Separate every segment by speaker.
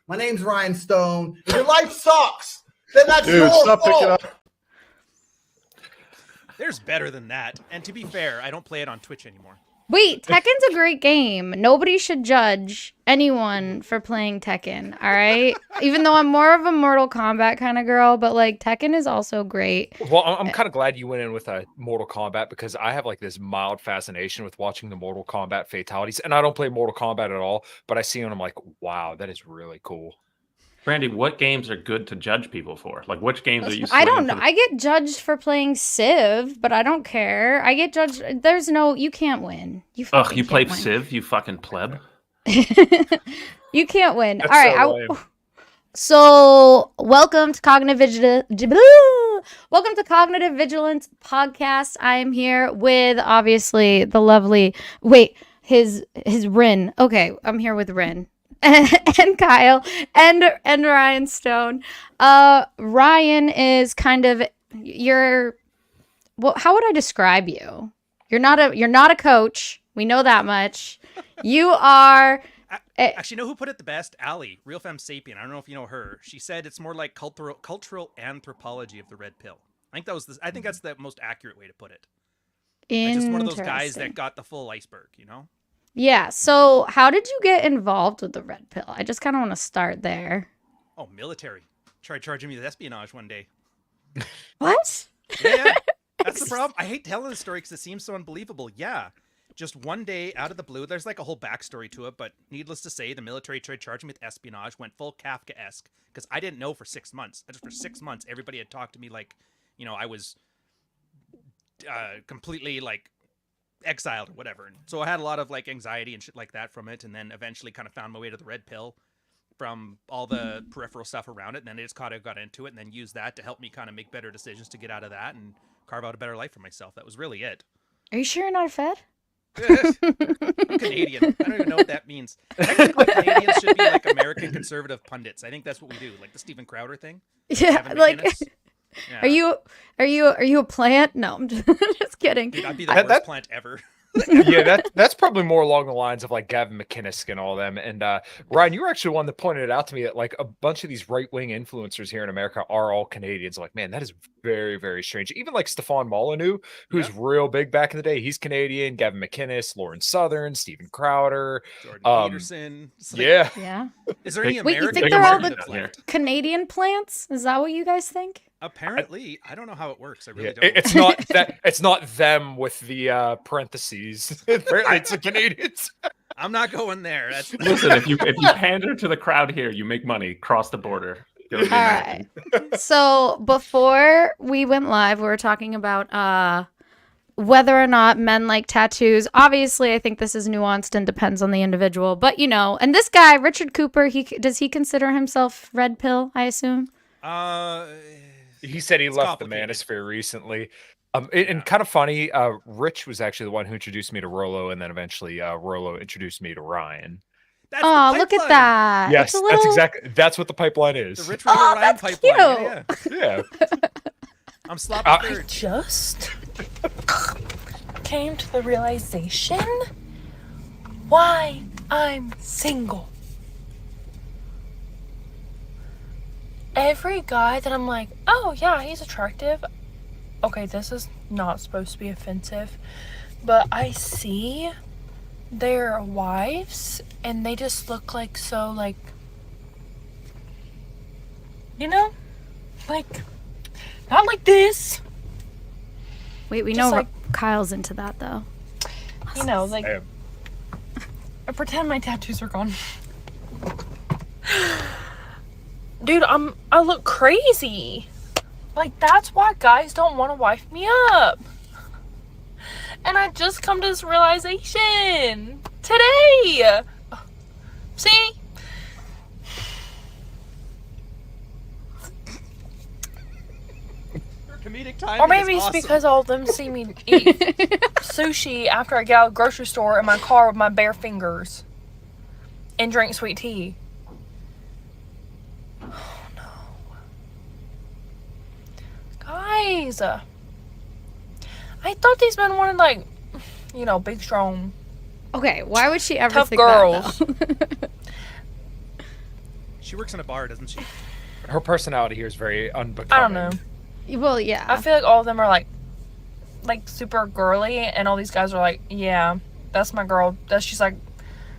Speaker 1: My name's Ryan Stone. If your life sucks, then that's
Speaker 2: Dude,
Speaker 1: your
Speaker 2: stop picking
Speaker 1: fault.
Speaker 2: up.
Speaker 3: There's better than that. And to be fair, I don't play it on Twitch anymore.
Speaker 4: Wait, Tekken's a great game. Nobody should judge anyone for playing Tekken, all right? Even though I'm more of a Mortal Kombat kind of girl, but like Tekken is also great.
Speaker 5: Well, I'm kind of glad you went in with a Mortal Kombat because I have like this mild fascination with watching the Mortal Kombat fatalities. And I don't play Mortal Kombat at all, but I see them and I'm like, wow, that is really cool.
Speaker 2: Brandy, what games are good to judge people for? Like, which games are you?
Speaker 4: I don't know. I get judged for playing Civ, but I don't care. I get judged. There's no. You can't win. You
Speaker 2: play Civ, you fucking pleb.
Speaker 4: You can't win.
Speaker 5: That's
Speaker 4: All right.
Speaker 5: so
Speaker 4: So welcome to Welcome to Cognitive Vigilance podcast. I am here with obviously the lovely. Wait, his Rin. Okay, I'm here with Rin. And Kyle and Ryan Stone. Ryan is kind of how would I describe you? You're not a coach. We know that much. You are
Speaker 3: Actually, you know who put it the best? Allie, Real Femme Sapien. I don't know if you know her. She said it's more like cultural anthropology of the red pill. I think that's the most accurate way to put it. Like just one of those guys that got the full iceberg, you know?
Speaker 4: Yeah. So how did you get involved with the red pill? I just kind of want to start there.
Speaker 3: Oh, military. Tried charging me with espionage one day.
Speaker 4: What?
Speaker 3: Yeah. That's the problem. I hate telling the story because it seems so unbelievable. Yeah. Just one day out of the blue, there's like a whole backstory to it, but needless to say, the military tried charging me with espionage, went full Kafka-esque, because I didn't know for 6 months. Just for 6 months, everybody had talked to me like, you know, I was completely like exiled or whatever. And so I had a lot of like anxiety and shit like that from it, and then eventually kind of found my way to the red pill from all the peripheral stuff around it, and then I just kind of got into it and then used that to help me kind of make better decisions to get out of that and carve out a better life for myself. That was really it.
Speaker 4: Are you sure you're not a Fed?
Speaker 3: I'm Canadian. I don't even know what that means. Technically, Canadians should be like American conservative pundits. I think that's what we do, like the Steven Crowder thing.
Speaker 4: Yeah, like.
Speaker 3: Yeah.
Speaker 4: Are you a plant? No, I'm just kidding.
Speaker 3: Dude, I'd be the worst plant ever.
Speaker 5: Yeah, that's probably more along the lines of like Gavin McInnes and all them. And Ryan, you were actually one that pointed it out to me that like a bunch of these right-wing influencers here in America are all Canadians. Like, man, that is very, very strange. Even like Stefan Molyneux, who's real big back in the day, he's Canadian. Gavin McInnes, Lauren Southern, Steven Crowder,
Speaker 3: Jordan Peterson.
Speaker 5: Like, yeah.
Speaker 4: Yeah.
Speaker 3: Is there any
Speaker 4: Wait,
Speaker 3: American?
Speaker 4: you think they're all the Canadian plants? Is that what you guys think?
Speaker 3: Apparently, I don't know how it works. I really don't.
Speaker 5: It's not that. It's not them with the parentheses. Apparently, it's the Canadians.
Speaker 3: I'm not going there.
Speaker 2: Listen, if you pander to the crowd here, you make money. Cross the border. Go to the American.
Speaker 4: Right. So before we went live, we were talking about whether or not men like tattoos. Obviously, I think this is nuanced and depends on the individual. But you know, and this guy, Richard Cooper, does he consider himself red pill? I assume.
Speaker 5: He said he left the manosphere recently. And kind of funny, Rich was actually the one who introduced me to Rolo, and then eventually Rolo introduced me to Ryan.
Speaker 4: Oh, look at that.
Speaker 5: Yes, that's what the pipeline is.
Speaker 3: The Rich Rolo Ryan pipeline.
Speaker 5: Yeah.
Speaker 3: I'm sloppy third.
Speaker 6: I just came to the realization why I'm single. Every guy that I'm like, oh yeah, he's attractive. Okay, this is not supposed to be offensive, but I see their wives and they just look like so like, you know, like not like this.
Speaker 4: Wait, we
Speaker 6: just
Speaker 4: know
Speaker 6: like,
Speaker 4: Kyle's into that though.
Speaker 6: You know, like I pretend my tattoos are gone. Dude, I look crazy. Like, that's why guys don't want to wife me up. And I just come to this realization today. See?
Speaker 3: Comedic timing
Speaker 6: Or maybe
Speaker 3: is
Speaker 6: it's
Speaker 3: awesome.
Speaker 6: because all of them see me eat sushi after I get out of the grocery store in my car with my bare fingers and drink sweet tea. Guys, I thought these men wanted, like, you know, big, strong,
Speaker 4: Okay, why would she ever
Speaker 6: tough
Speaker 4: think
Speaker 6: girls.
Speaker 4: that, though?
Speaker 3: She works in a bar, doesn't she?
Speaker 5: Her personality here is very unbecoming.
Speaker 6: I don't know.
Speaker 4: Well, yeah.
Speaker 6: I feel like all of them are like super girly, and all these guys are like, yeah, that's my girl. That's just like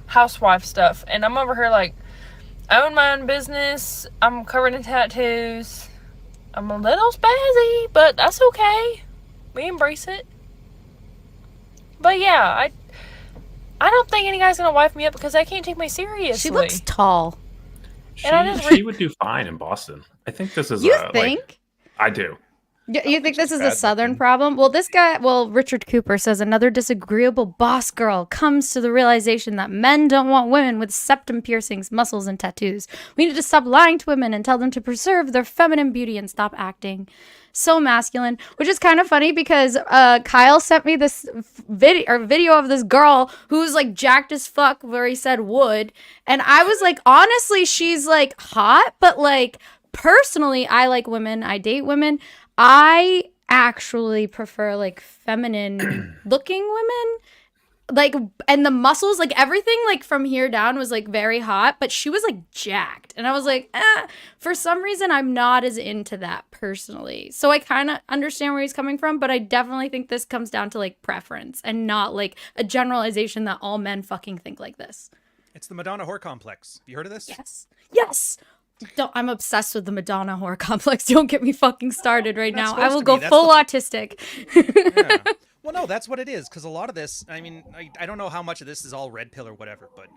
Speaker 6: housewife stuff. And I'm over here like, I own my own business. I'm covered in tattoos. I'm a little spazzy, but that's okay. We embrace it. But yeah, I don't think any guy's gonna wife me up because I can't take me seriously.
Speaker 4: She looks tall.
Speaker 2: She would do fine in Boston. I think this is
Speaker 4: You think?
Speaker 2: I do.
Speaker 4: You think this is a
Speaker 5: bad
Speaker 4: Southern
Speaker 5: looking.
Speaker 4: problem? Well, Richard Cooper says another disagreeable boss girl comes to the realization that men don't want women with septum piercings, muscles, and tattoos. We need to stop lying to women and tell them to preserve their feminine beauty and stop acting so masculine, which is kind of funny because Kyle sent me this video of this girl who's like jacked as fuck where he said would, and I was like, honestly, she's like hot, but like personally, I like women. I date women. I actually prefer like feminine looking women. Like, and the muscles, like everything like from here down was like very hot, but she was like jacked. And I was like, for some reason I'm not as into that personally. So I kind of understand where he's coming from, but I definitely think this comes down to like preference and not like a generalization that all men fucking think like this.
Speaker 3: It's the Madonna whore complex. Have you heard of this?
Speaker 4: Yes. I'm obsessed with the Madonna whore complex. Don't get me fucking started right
Speaker 3: That's
Speaker 4: now. I
Speaker 3: supposed
Speaker 4: will
Speaker 3: to
Speaker 4: go
Speaker 3: be. That's
Speaker 4: full
Speaker 3: the-
Speaker 4: autistic.
Speaker 3: Yeah. Well, no, that's what it is. Because a lot of this, I mean, I don't know how much of this is all red pill or whatever, but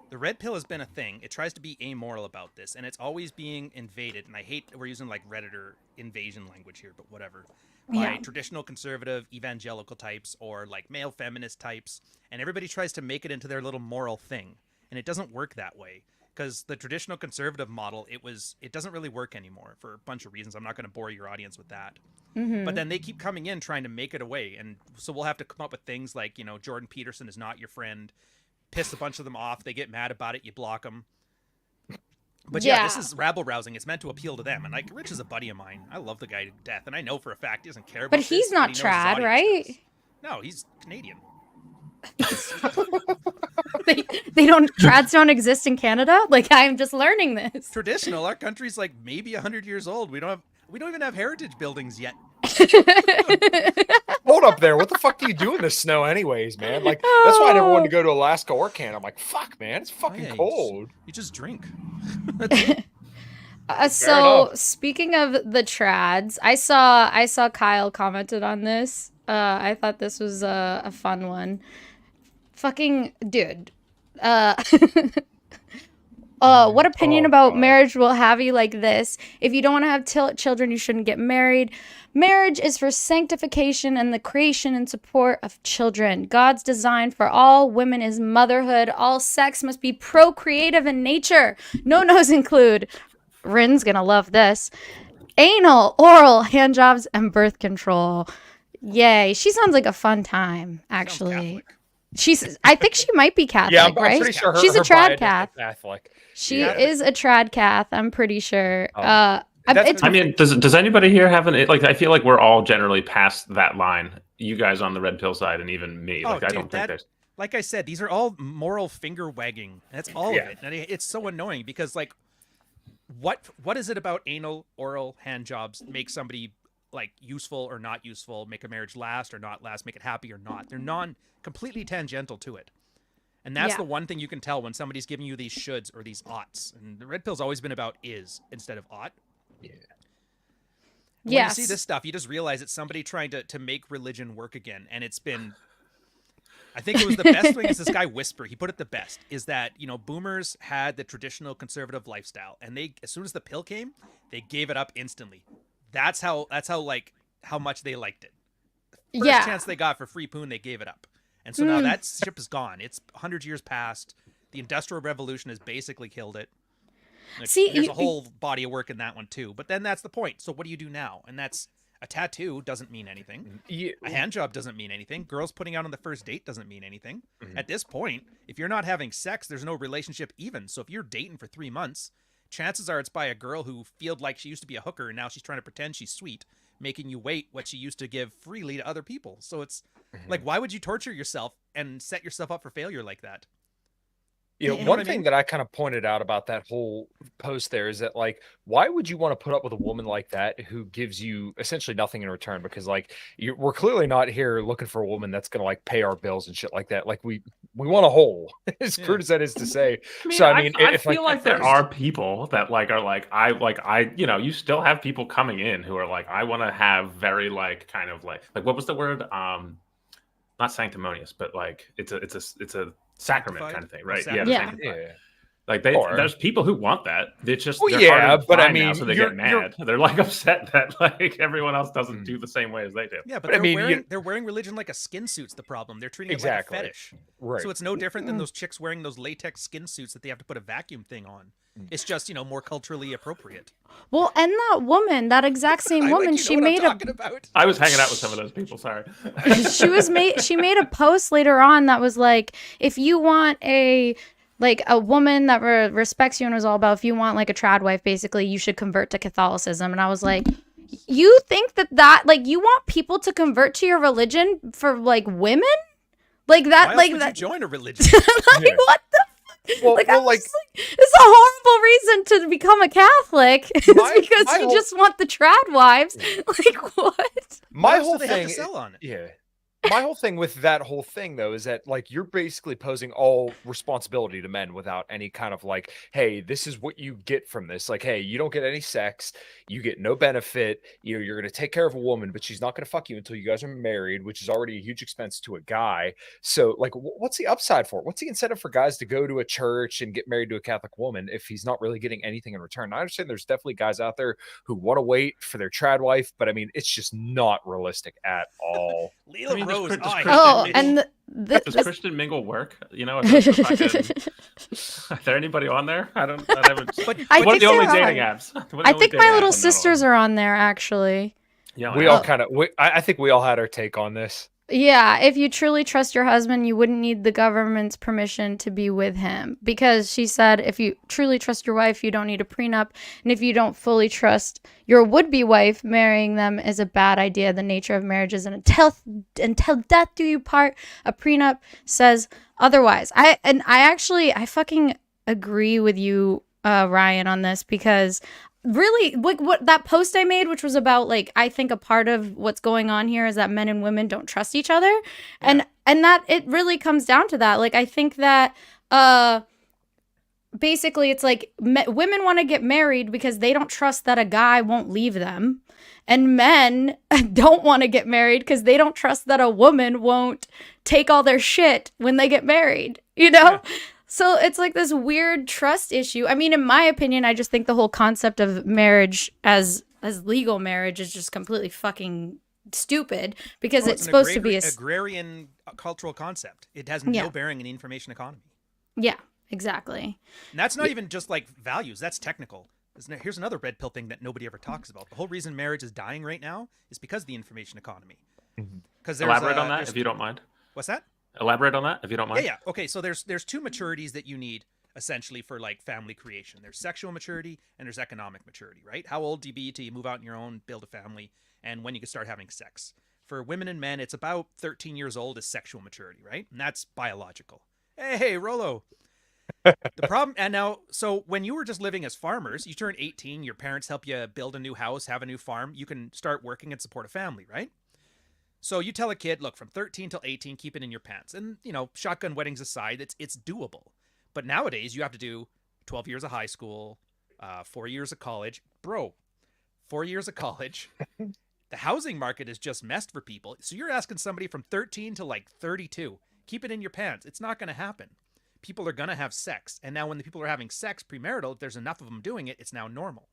Speaker 3: the red pill has been a thing. It tries to be amoral about this, and it's always being invaded. And I hate we're using like Redditor invasion language here, but whatever. By
Speaker 4: Yeah.
Speaker 3: traditional conservative evangelical types or like male feminist types, and everybody tries to make it into their little moral thing, and it doesn't work that way. Because the traditional conservative model, it doesn't really work anymore for a bunch of reasons. I'm not going to bore your audience with that.
Speaker 4: Mm-hmm.
Speaker 3: But then they keep coming in trying to make it away. And so we'll have to come up with things like, Jordan Peterson is not your friend. Piss a bunch of them off. They get mad about it. You block them. But yeah, this is rabble rousing. It's meant to appeal to them. And like, Rich is a buddy of mine. I love the guy to death. And I know for a fact he doesn't care about
Speaker 4: But
Speaker 3: this,
Speaker 4: he's not
Speaker 3: he knows his
Speaker 4: trad,
Speaker 3: audience
Speaker 4: right?
Speaker 3: does. No, he's Canadian.
Speaker 4: Trads don't exist in Canada? Like, I'm just learning this.
Speaker 3: Traditional, our country's like maybe 100 years old. We don't even have heritage buildings yet.
Speaker 5: Hold up there. What the fuck do you do in the snow anyways, man? Like, that's why I never wanted to go to Alaska or Canada. I'm like, fuck, man. It's fucking
Speaker 3: Yeah,
Speaker 5: cold.
Speaker 3: You just drink.
Speaker 4: So
Speaker 5: enough.
Speaker 4: speaking of the trads, I saw Kyle commented on this. I thought this was a fun one. Fucking dude. What opinion about
Speaker 5: God.
Speaker 4: marriage will have you like this? If you don't want to have children, you shouldn't get married. Marriage is for sanctification and the creation and support of children. God's design for all women is motherhood. All sex must be procreative in nature. No-nos include, Rin's gonna love this, anal, oral, handjobs, and birth control. Yay. She sounds like a fun time, actually. I think she might be Catholic,
Speaker 5: Yeah, I'm
Speaker 4: right?
Speaker 5: pretty sure
Speaker 4: She's a
Speaker 5: her
Speaker 4: trad
Speaker 5: bias is
Speaker 4: cath.
Speaker 5: Catholic.
Speaker 4: She
Speaker 5: Yeah.
Speaker 4: is a trad cath, I'm pretty sure.
Speaker 5: That's-
Speaker 2: I mean, does anybody here have I feel like we're all generally past that line. You guys on the red pill side, and even me. I don't think there's.
Speaker 3: Like I said, these are all moral finger wagging. That's all
Speaker 5: Yeah.
Speaker 3: of it. And it's so annoying because, like, what is it about anal, oral, hand jobs make somebody like useful or not useful, make a marriage last or not last, make it happy or not? They're completely tangential to it. And that's
Speaker 4: Yeah.
Speaker 3: the one thing you can tell when somebody's giving you these shoulds or these oughts. And the red pill's always been about is instead of ought.
Speaker 5: Yeah.
Speaker 3: When
Speaker 4: Yes.
Speaker 3: you see this stuff, you just realize it's somebody trying to make religion work again. And it's been, I think it was the best thing is this guy Whisper. He put it the best is that, boomers had the traditional conservative lifestyle. And as soon as the pill came, they gave it up instantly. That's how much they liked it. First chance they got for free poon, they gave it up. And so now that ship is gone. It's 100 years past. The Industrial Revolution has basically killed it. Like,
Speaker 4: See,
Speaker 3: there's a whole body of work in that one too. But then that's the point. So what do you do now? And that's a tattoo doesn't mean anything.
Speaker 5: Yeah.
Speaker 3: A hand job doesn't mean anything. Girls putting out on the first date doesn't mean anything.
Speaker 5: Mhm.
Speaker 3: At this point, if you're not having sex, there's no relationship even. So if you're dating for 3 months, chances are it's by a girl who feels like she used to be a hooker and now she's trying to pretend she's sweet, making you wait what she used to give freely to other people. So it's like, why would you torture yourself and set yourself up for failure like that?
Speaker 5: You know,
Speaker 4: You know
Speaker 5: one
Speaker 3: what I
Speaker 5: thing
Speaker 3: mean?
Speaker 5: that I kind of pointed out about that whole post there is that, like, why would you want to put up with a woman like that who gives you essentially nothing in return? Because, like, we're clearly not here looking for a woman that's going to, like, pay our bills and shit like that. Like, we want a hole, as
Speaker 3: Yeah.
Speaker 5: crude as that is to say.
Speaker 2: I mean,
Speaker 5: So,
Speaker 2: I
Speaker 5: if
Speaker 2: feel like
Speaker 5: at
Speaker 2: there
Speaker 5: first-
Speaker 2: are people that you know, you still have people coming in who are like, I want to have very like kind of like what was the word? Not sanctimonious, but like it's a sacrament
Speaker 3: Sanctified?
Speaker 2: kind of thing,
Speaker 3: Oh,
Speaker 2: right?
Speaker 3: sacrament.
Speaker 4: Yeah.
Speaker 2: Sanctified.
Speaker 5: yeah.
Speaker 2: Like
Speaker 5: Or-
Speaker 2: there's people who want that. It's just
Speaker 5: Well,
Speaker 2: they're
Speaker 5: yeah,
Speaker 2: harder to
Speaker 5: but I
Speaker 2: find now,
Speaker 5: mean,
Speaker 2: so they
Speaker 5: you're-
Speaker 2: get mad. They're like upset that like everyone else doesn't do the same way as they do.
Speaker 3: Yeah, but
Speaker 5: But I
Speaker 3: they're
Speaker 5: mean,
Speaker 3: wearing they're wearing religion like a skin suit's the problem. They're treating it
Speaker 5: Exactly.
Speaker 3: like a fetish.
Speaker 5: Right.
Speaker 3: So it's no different than those chicks wearing those latex skin suits that they have to put a vacuum thing on. It's just, you know, more culturally appropriate.
Speaker 4: Well, and that woman, that exact same woman, she made a
Speaker 3: about.
Speaker 2: I was hanging out with some of those people. Sorry.
Speaker 4: she made a post later on that was like, if you want a woman that respects you and was all about, if you want like a trad wife, basically you should convert to Catholicism. And I was like, you think that like you want people to convert to your religion for like women like that?
Speaker 3: Why else
Speaker 4: like
Speaker 3: would
Speaker 4: that
Speaker 3: you join a religion?
Speaker 4: like
Speaker 5: Yeah.
Speaker 4: what the
Speaker 5: Well,
Speaker 4: like,
Speaker 5: well,
Speaker 4: I'm
Speaker 5: like-
Speaker 4: just like, it's a horrible reason to become a Catholic. It's because
Speaker 5: my
Speaker 4: you
Speaker 5: whole-
Speaker 4: just want the trad wives. Like what?
Speaker 5: my
Speaker 3: What else
Speaker 5: whole
Speaker 3: do they have
Speaker 5: thing,
Speaker 3: to sell on it?
Speaker 5: yeah. My whole thing with that whole thing, though, is that like you're basically posing all responsibility to men without any kind of like, hey, this is what you get from this. Like, hey, you don't get any sex, you get no benefit. You know, you're going to take care of a woman, but she's not going to fuck you until you guys are married, which is already a huge expense to a guy. So, like, what's the upside for it? What's the incentive for guys to go to a church and get married to a Catholic woman if he's not really getting anything in return? I understand there's definitely guys out there who want to wait for their trad wife, but I mean, it's just not realistic at all.
Speaker 3: Leela
Speaker 2: I mean,
Speaker 3: Rose.
Speaker 2: does
Speaker 3: I hate
Speaker 2: Christian
Speaker 4: Oh,
Speaker 3: bitch.
Speaker 4: and
Speaker 2: Does Christian mingle work? You know, if is there anybody on there? I haven't.
Speaker 3: But
Speaker 4: I
Speaker 2: What are
Speaker 4: think
Speaker 2: the only
Speaker 4: there
Speaker 2: dating
Speaker 4: are.
Speaker 2: apps? What are the
Speaker 4: I
Speaker 2: only
Speaker 4: think
Speaker 2: dating
Speaker 4: my
Speaker 2: apps
Speaker 4: little
Speaker 2: on that
Speaker 4: sisters
Speaker 2: one?
Speaker 4: are on there actually.
Speaker 2: Yeah,
Speaker 5: We
Speaker 2: yeah.
Speaker 5: all kind of, I think we all had our take on this.
Speaker 4: Yeah, if you truly trust your husband, you wouldn't need the government's permission to be with him. Because she said, if you truly trust your wife, you don't need a prenup. And if you don't fully trust your would-be wife, marrying them is a bad idea. The nature of marriage is until death do you part. A prenup says otherwise. I fucking agree with you, Ryan, on this, because really, like, what that post I made, which was about like, I think a part of what's going on here is that men and women don't trust each other, and that it really comes down to that. Like, I think that basically it's like women want to get married because they don't trust that a guy won't leave them, and men don't want to get married because they don't trust that a woman won't take all their shit when they get married, you know?
Speaker 3: Yeah.
Speaker 4: So it's like this weird trust issue. I mean, in my opinion, I just think the whole concept of marriage as legal marriage is just completely fucking stupid because it's
Speaker 3: an
Speaker 4: supposed to be a
Speaker 3: agrarian cultural concept. It has
Speaker 4: Yeah.
Speaker 3: no bearing in the information economy.
Speaker 4: yeah, exactly.
Speaker 3: And that's not even just like values. That's technical. Here's another red pill thing that nobody ever talks about. The whole reason marriage is dying right now is because of the information economy. Because
Speaker 2: Elaborate on that if you don't mind.
Speaker 3: What's that?
Speaker 2: Elaborate on that if you don't mind.
Speaker 3: Yeah. Okay, so there's two maturities that you need essentially for like family creation. There's sexual maturity and there's economic maturity, right? How old do you be till you move out on your own, build a family, and when you can start having sex? For women and men, it's about 13 years old is sexual maturity, right? And that's biological. Hey, Rolo. The problem, and now, so when you were just living as farmers, you turn 18, your parents help you build a new house, have a new farm, you can start working and support a family, right? So you tell a kid, look, from 13 till 18, keep it in your pants. And, you know, shotgun weddings aside, it's doable. But nowadays, you have to do 12 years of high school, 4 years of college. Bro, 4 years of college. The housing market is just messed for people. So you're asking somebody from 13 to like 32, keep it in your pants. It's not going to happen. People are going to have sex. And now when the people are having sex premarital, if there's enough of them doing it, it's now normal.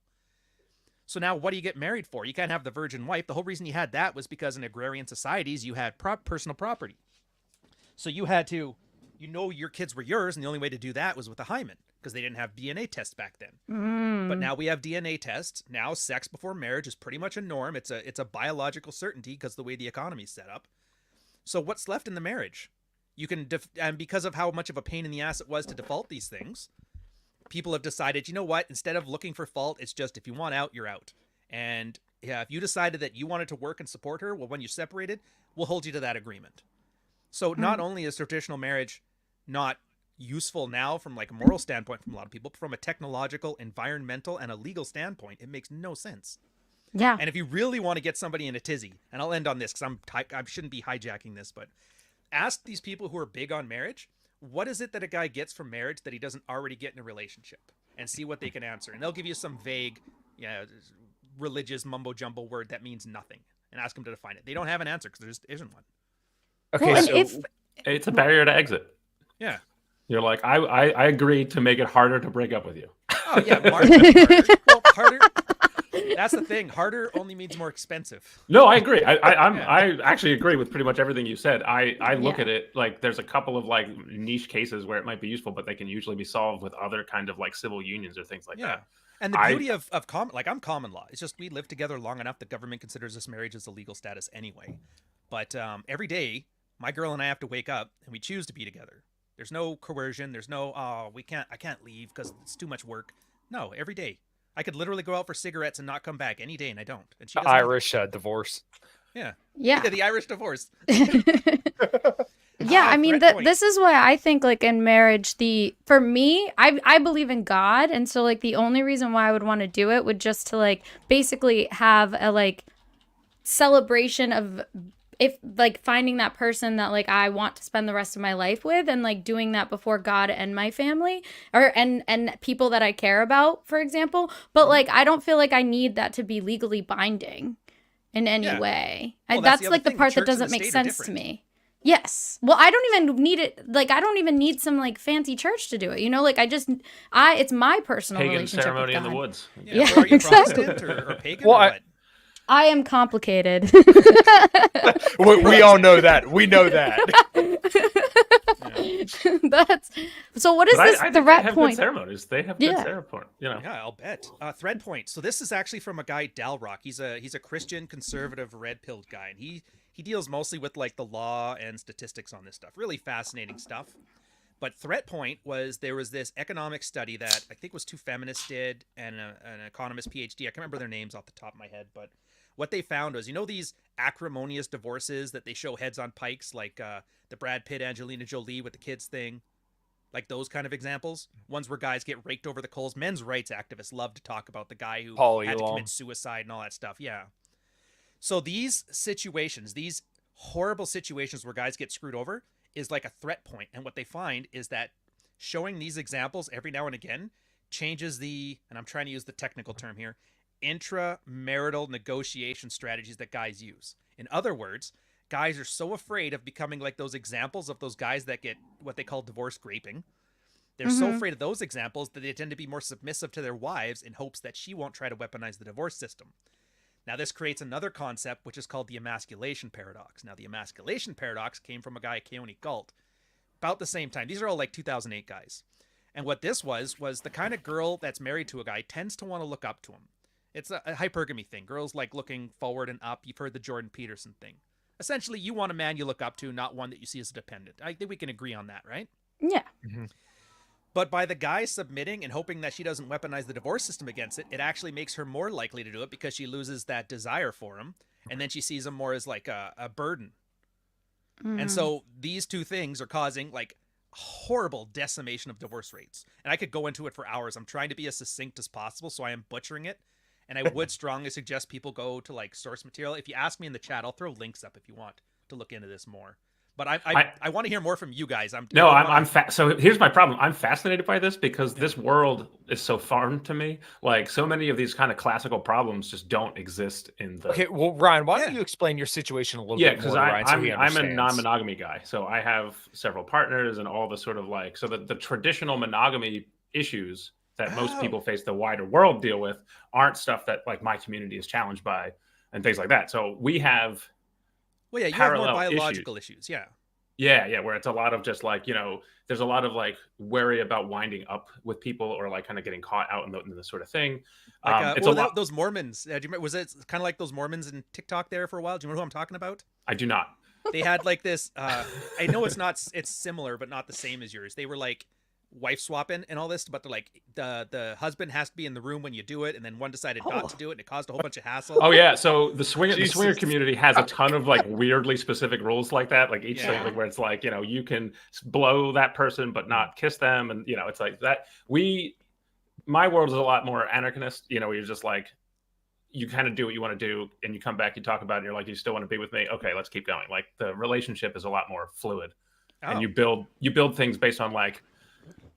Speaker 3: So now what do you get married for? You can't have the virgin wife. The whole reason you had that was because in agrarian societies, you had personal property. So you had to, you know, your kids were yours. And the only way to do that was with a hymen because they didn't have DNA tests back then. But now we have DNA tests. Now sex before marriage is pretty much a norm. It's a biological certainty because the way the economy is set up. So what's left in the marriage? You can, and because of how much of a pain in the ass it was to default these things, people have decided, you know what, instead of looking for fault, it's just if you want out, you're out. And yeah, if you decided that you wanted to work and support her, well, when you're separated, we'll hold you to that agreement. So not only is traditional marriage not useful now from like a moral standpoint from a lot of people, but from a technological, environmental, and a legal standpoint, it makes no sense.
Speaker 4: Yeah.
Speaker 3: And if you really want to get somebody in a tizzy, and I'll end on this because I shouldn't be hijacking this, but ask these people who are big on marriage, what is it that a guy gets from marriage that he doesn't already get in a relationship? And see what they can answer. And they'll give you some vague, religious mumbo jumbo word that means nothing, and ask them to define it. They don't have an answer because there just isn't one.
Speaker 5: Okay,
Speaker 4: Well,
Speaker 5: so
Speaker 4: and
Speaker 2: It's a barrier to exit.
Speaker 3: Yeah.
Speaker 2: You're like, I agree to make it harder to break up with you.
Speaker 3: Oh yeah, harder. That's the thing. Harder only means more expensive.
Speaker 2: No, I agree. I actually agree with pretty much everything you said. I look
Speaker 4: Yeah.
Speaker 2: at it like there's a couple of like niche cases where it might be useful, but they can usually be solved with other kind of like civil unions or things like that.
Speaker 3: And the beauty of common, like I'm common law. It's just we live together long enough. The government considers this marriage as a legal status anyway. But every day, my girl and I have to wake up and we choose to be together. There's no coercion. There's no I can't leave because it's too much work. No, every day. I could literally go out for cigarettes and not come back any day, and I don't. And she doesn't.
Speaker 5: Irish divorce.
Speaker 3: Yeah.
Speaker 4: Yeah.
Speaker 3: The Irish divorce.
Speaker 4: Yeah, I mean, this is why I think, like, in marriage, for me, I believe in God, and so, like, the only reason why I would want to do it would just to, like, basically have a, like, celebration of, if, like, finding that person that, like, I want to spend the rest of my life with, and, like, doing that before God and my family, and people that I care about, for example, but, like, I don't feel like I need that to be legally binding in any way.
Speaker 3: Well,
Speaker 4: that's
Speaker 3: the
Speaker 4: like
Speaker 3: other
Speaker 4: the
Speaker 3: thing.
Speaker 4: part
Speaker 3: The
Speaker 4: that
Speaker 3: church and
Speaker 4: doesn't
Speaker 3: the
Speaker 4: make
Speaker 3: state are
Speaker 4: sense to
Speaker 3: different.
Speaker 4: me. Yes. Well, I don't even need it. Like, I don't even need some, like, fancy church to do it. You know, like, it's my personal
Speaker 2: Pagan
Speaker 4: relationship
Speaker 2: ceremony
Speaker 4: with
Speaker 2: in the
Speaker 4: God.
Speaker 2: woods.
Speaker 4: Yeah,
Speaker 3: Are you
Speaker 4: exactly.
Speaker 3: Protestant or pagan
Speaker 5: Well,
Speaker 3: or what?
Speaker 4: I am complicated.
Speaker 5: We all know that. We know that.
Speaker 4: That's so. What is
Speaker 2: But
Speaker 4: this
Speaker 2: I think
Speaker 4: threat
Speaker 2: they have
Speaker 4: point?
Speaker 2: good ceremonies. They have good
Speaker 4: Yeah.
Speaker 2: ceremony. You know.
Speaker 3: Yeah, I'll bet. Thread point. So this is actually from a guy, Dalrock. He's a Christian conservative red-pilled guy, and he deals mostly with like the law and statistics on this stuff. Really fascinating stuff. But threat point there was this economic study that I think was two feminists did and an economist PhD. I can't remember their names off the top of my head, but what they found was, these acrimonious divorces that they show heads on pikes, like the Brad Pitt, Angelina Jolie with the kids thing, like those kind of examples. Ones where guys get raked over the coals. Men's rights activists love to talk about the guy who had to commit suicide and all that stuff. Yeah. So these situations, these horrible situations where guys get screwed over, is like a threat point. And what they find is that showing these examples every now and again changes and I'm trying to use the technical term here, intramarital negotiation strategies that guys use. In other words, guys are so afraid of becoming like those examples of those guys that get what they call divorce graping. They're so afraid of those examples that they tend to be more submissive to their wives in hopes that she won't try to weaponize the divorce system. Now, this creates another concept, which is called the emasculation paradox. Now, the emasculation paradox came from a guy, Keone Galt, about the same time. These are all like 2008 guys. And what this was the kind of girl that's married to a guy tends to want to look up to him. It's a hypergamy thing. Girls like looking forward and up. You've heard the Jordan Peterson thing. Essentially, you want a man you look up to, not one that you see as a dependent. I think we can agree on that, right?
Speaker 4: Yeah.
Speaker 5: Mm-hmm.
Speaker 3: But by the guy submitting and hoping that she doesn't weaponize the divorce system against it, it actually makes her more likely to do it because she loses that desire for him. And then she sees him more as like a burden. And so these two things are causing like horrible decimation of divorce rates. And I could go into it for hours. I'm trying to be as succinct as possible, so I am butchering it. And I would strongly suggest people go to like source material. If you ask me in the chat, I'll throw links up if you want to look into this more. But I want to hear more from you guys.
Speaker 2: So here's my problem. I'm fascinated by this because this world is so foreign to me. Like so many of these kind of classical problems just don't exist in the.
Speaker 5: Okay, well, Ryan, why don't you explain your situation a little bit more?
Speaker 2: Yeah, because I'm a
Speaker 5: understands.
Speaker 2: non-monogamy guy, so I have several partners and all the sort of like the traditional monogamy issues that most people face, the wider world deal with, aren't stuff that like my community is challenged by and things like that. So we have.
Speaker 3: Well, yeah, you have more biological issues. Yeah.
Speaker 2: Yeah, where it's a lot of just like, there's a lot of like worry about winding up with people or like kind of getting caught out in the sort of thing.
Speaker 3: Like, those Mormons, do you remember, was it kind of like those Mormons in TikTok there for a while? Do you remember who I'm talking about?
Speaker 2: I do not.
Speaker 3: They had like this, I know it's similar, but not the same as yours. They were like wife swapping and all this, but they're like the husband has to be in the room when you do it, and then one decided not to do it, and it caused a whole bunch of hassle.
Speaker 2: Oh yeah, so the swinger community has a ton of like weirdly specific rules like that. Like each thing, like where it's like, you know, you can blow that person but not kiss them, and you know, it's like that. My world is a lot more anarchist. You know, where you're just like, you kind of do what you want to do, and you come back, you talk about it, and you're like, you still want to be with me? Okay, let's keep going. Like the relationship is a lot more fluid, and you build things based on like,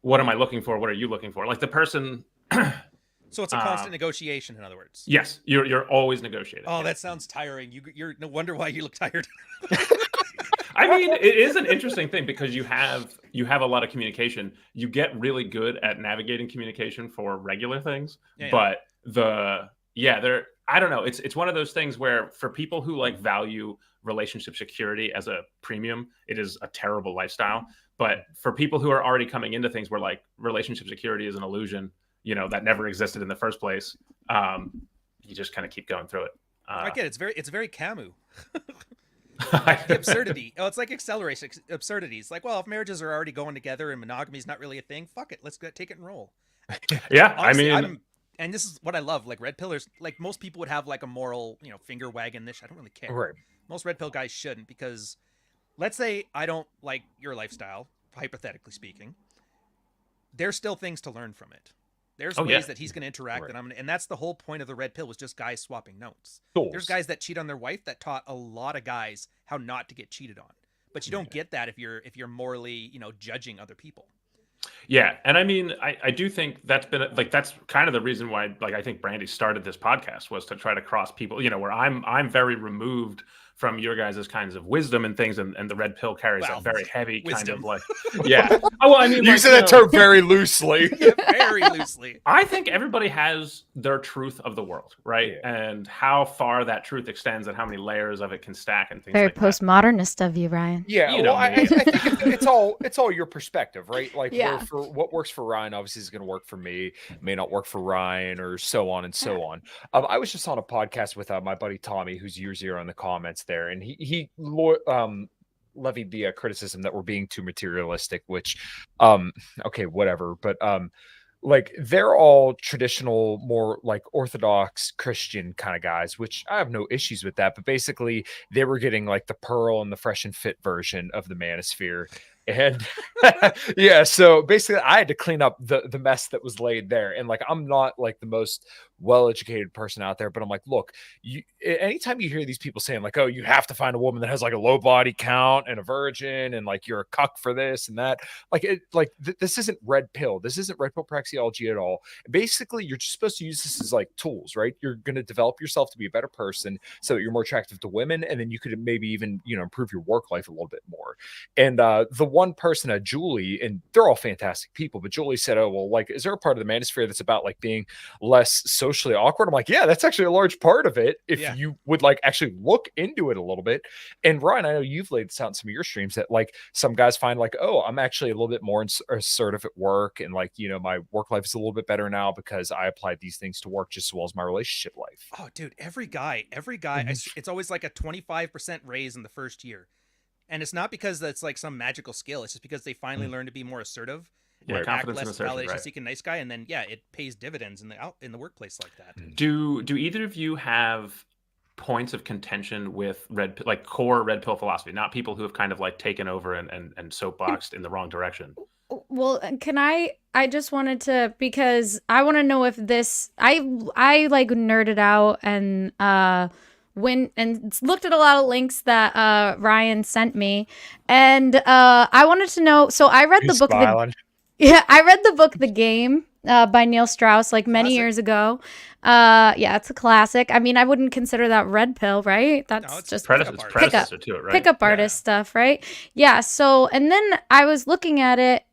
Speaker 2: what am I looking for? What are you looking for? Like the person.
Speaker 3: So it's a constant negotiation, in other words.
Speaker 2: Yes, you're always negotiating.
Speaker 3: Oh, that sounds tiring. You're no wonder why you look tired.
Speaker 2: I mean, it is an interesting thing because you have a lot of communication. You get really good at navigating communication for regular things, but I don't know. It's one of those things where for people who like value relationship security as a premium, it is a terrible lifestyle. But for people who are already coming into things where like relationship security is an illusion, you know, that never existed in the first place, you just kind of keep going through it.
Speaker 3: I get it. It's very Camus. The absurdity. Oh, it's like acceleration absurdity. It's like, well, if marriages are already going together and monogamy is not really a thing, fuck it. Let's take it and roll.
Speaker 2: Yeah,
Speaker 3: honestly, and this is what I love. Like red pillars, like most people would have like a moral, you know, finger wagging this. I don't really care.
Speaker 5: Right.
Speaker 3: Most red pill guys shouldn't, because let's say I don't like your lifestyle, hypothetically speaking. There's still things to learn from it. There's ways that he's going to interact, and that's the whole point of the red pill, was just guys swapping notes. There's guys that cheat on their wife that taught a lot of guys how not to get cheated on. But you don't get that if you're morally, you know, judging other people.
Speaker 2: Yeah, and I mean, I do think that's been like that's kind of the reason why, like, I think Brandy started this podcast, was to try to cross people, you know, where I'm very removed from your guys' kinds of wisdom and things, and the red pill carries a very heavy
Speaker 3: wisdom.
Speaker 2: kind of like, yeah. Oh, well, I mean,
Speaker 5: you said that term very loosely.
Speaker 3: Very loosely.
Speaker 2: I think everybody has their truth of the world, right?
Speaker 5: Yeah.
Speaker 2: And how far that truth extends and how many layers of it can stack and things
Speaker 4: Very
Speaker 2: like
Speaker 4: postmodernist of you, Ryan.
Speaker 5: Yeah,
Speaker 2: You know
Speaker 5: I
Speaker 2: me.
Speaker 5: think it's all your perspective, right? Like,
Speaker 4: Yeah.
Speaker 5: for what works for Ryan, obviously is going to work for me, may not work for Ryan, or so on and so on. I was just on a podcast with my buddy Tommy, who's year zero in the comments there, and he levied the criticism that we're being too materialistic, which, okay, whatever, but like they're all traditional, more like Orthodox Christian kind of guys, which I have no issues with that. But basically, they were getting like the Pearl and the Fresh and Fit version of the Manosphere. And yeah, so basically I had to clean up the mess that was laid there. And like, I'm not like the most well-educated person out there, but I'm like, look, anytime you hear these people saying like, oh, you have to find a woman that has like a low body count and a virgin, and like you're a cuck for this and that, this isn't red pill. This isn't red pill praxeology at all. Basically, you're just supposed to use this as like tools, right? You're going to develop yourself to be a better person so that you're more attractive to women, and then you could maybe even, you know, improve your work life a little bit more. And the one person, Julie, and they're all fantastic people, but Julie said, oh, well, like, is there a part of the Manosphere that's about like being less socially awkward? I'm like, yeah, that's actually a large part of it, if you would like actually look into it a little bit. And Ryan, I know you've laid this out in some of your streams, that like some guys find like, oh, I'm actually a little bit more assertive at work, and like, you know, my work life is a little bit better now because I applied these things to work just as well as my relationship life.
Speaker 3: Oh, dude, every guy, it's always like a 25% raise in the first year. And it's not because that's like some magical skill. It's just because they finally learn to be more assertive, act less validation-seeking nice guy, and then it pays dividends in the workbox like that.
Speaker 2: Do either of you have points of contention with core red pill philosophy? Not people who have kind of like taken over and soapboxed in the wrong direction.
Speaker 4: Well, can I just wanted to, because I want to know if this, I like nerded out and went and looked at a lot of links that Ryan sent me, and I wanted to know. So I read the book. I read the book The Game by Neil Strauss like many years ago. It's a classic. I mean, I wouldn't consider that red pill, right? That's just
Speaker 2: predecessor to it, right?
Speaker 4: Pickup artist stuff, right? Yeah. So, and then I was looking at it,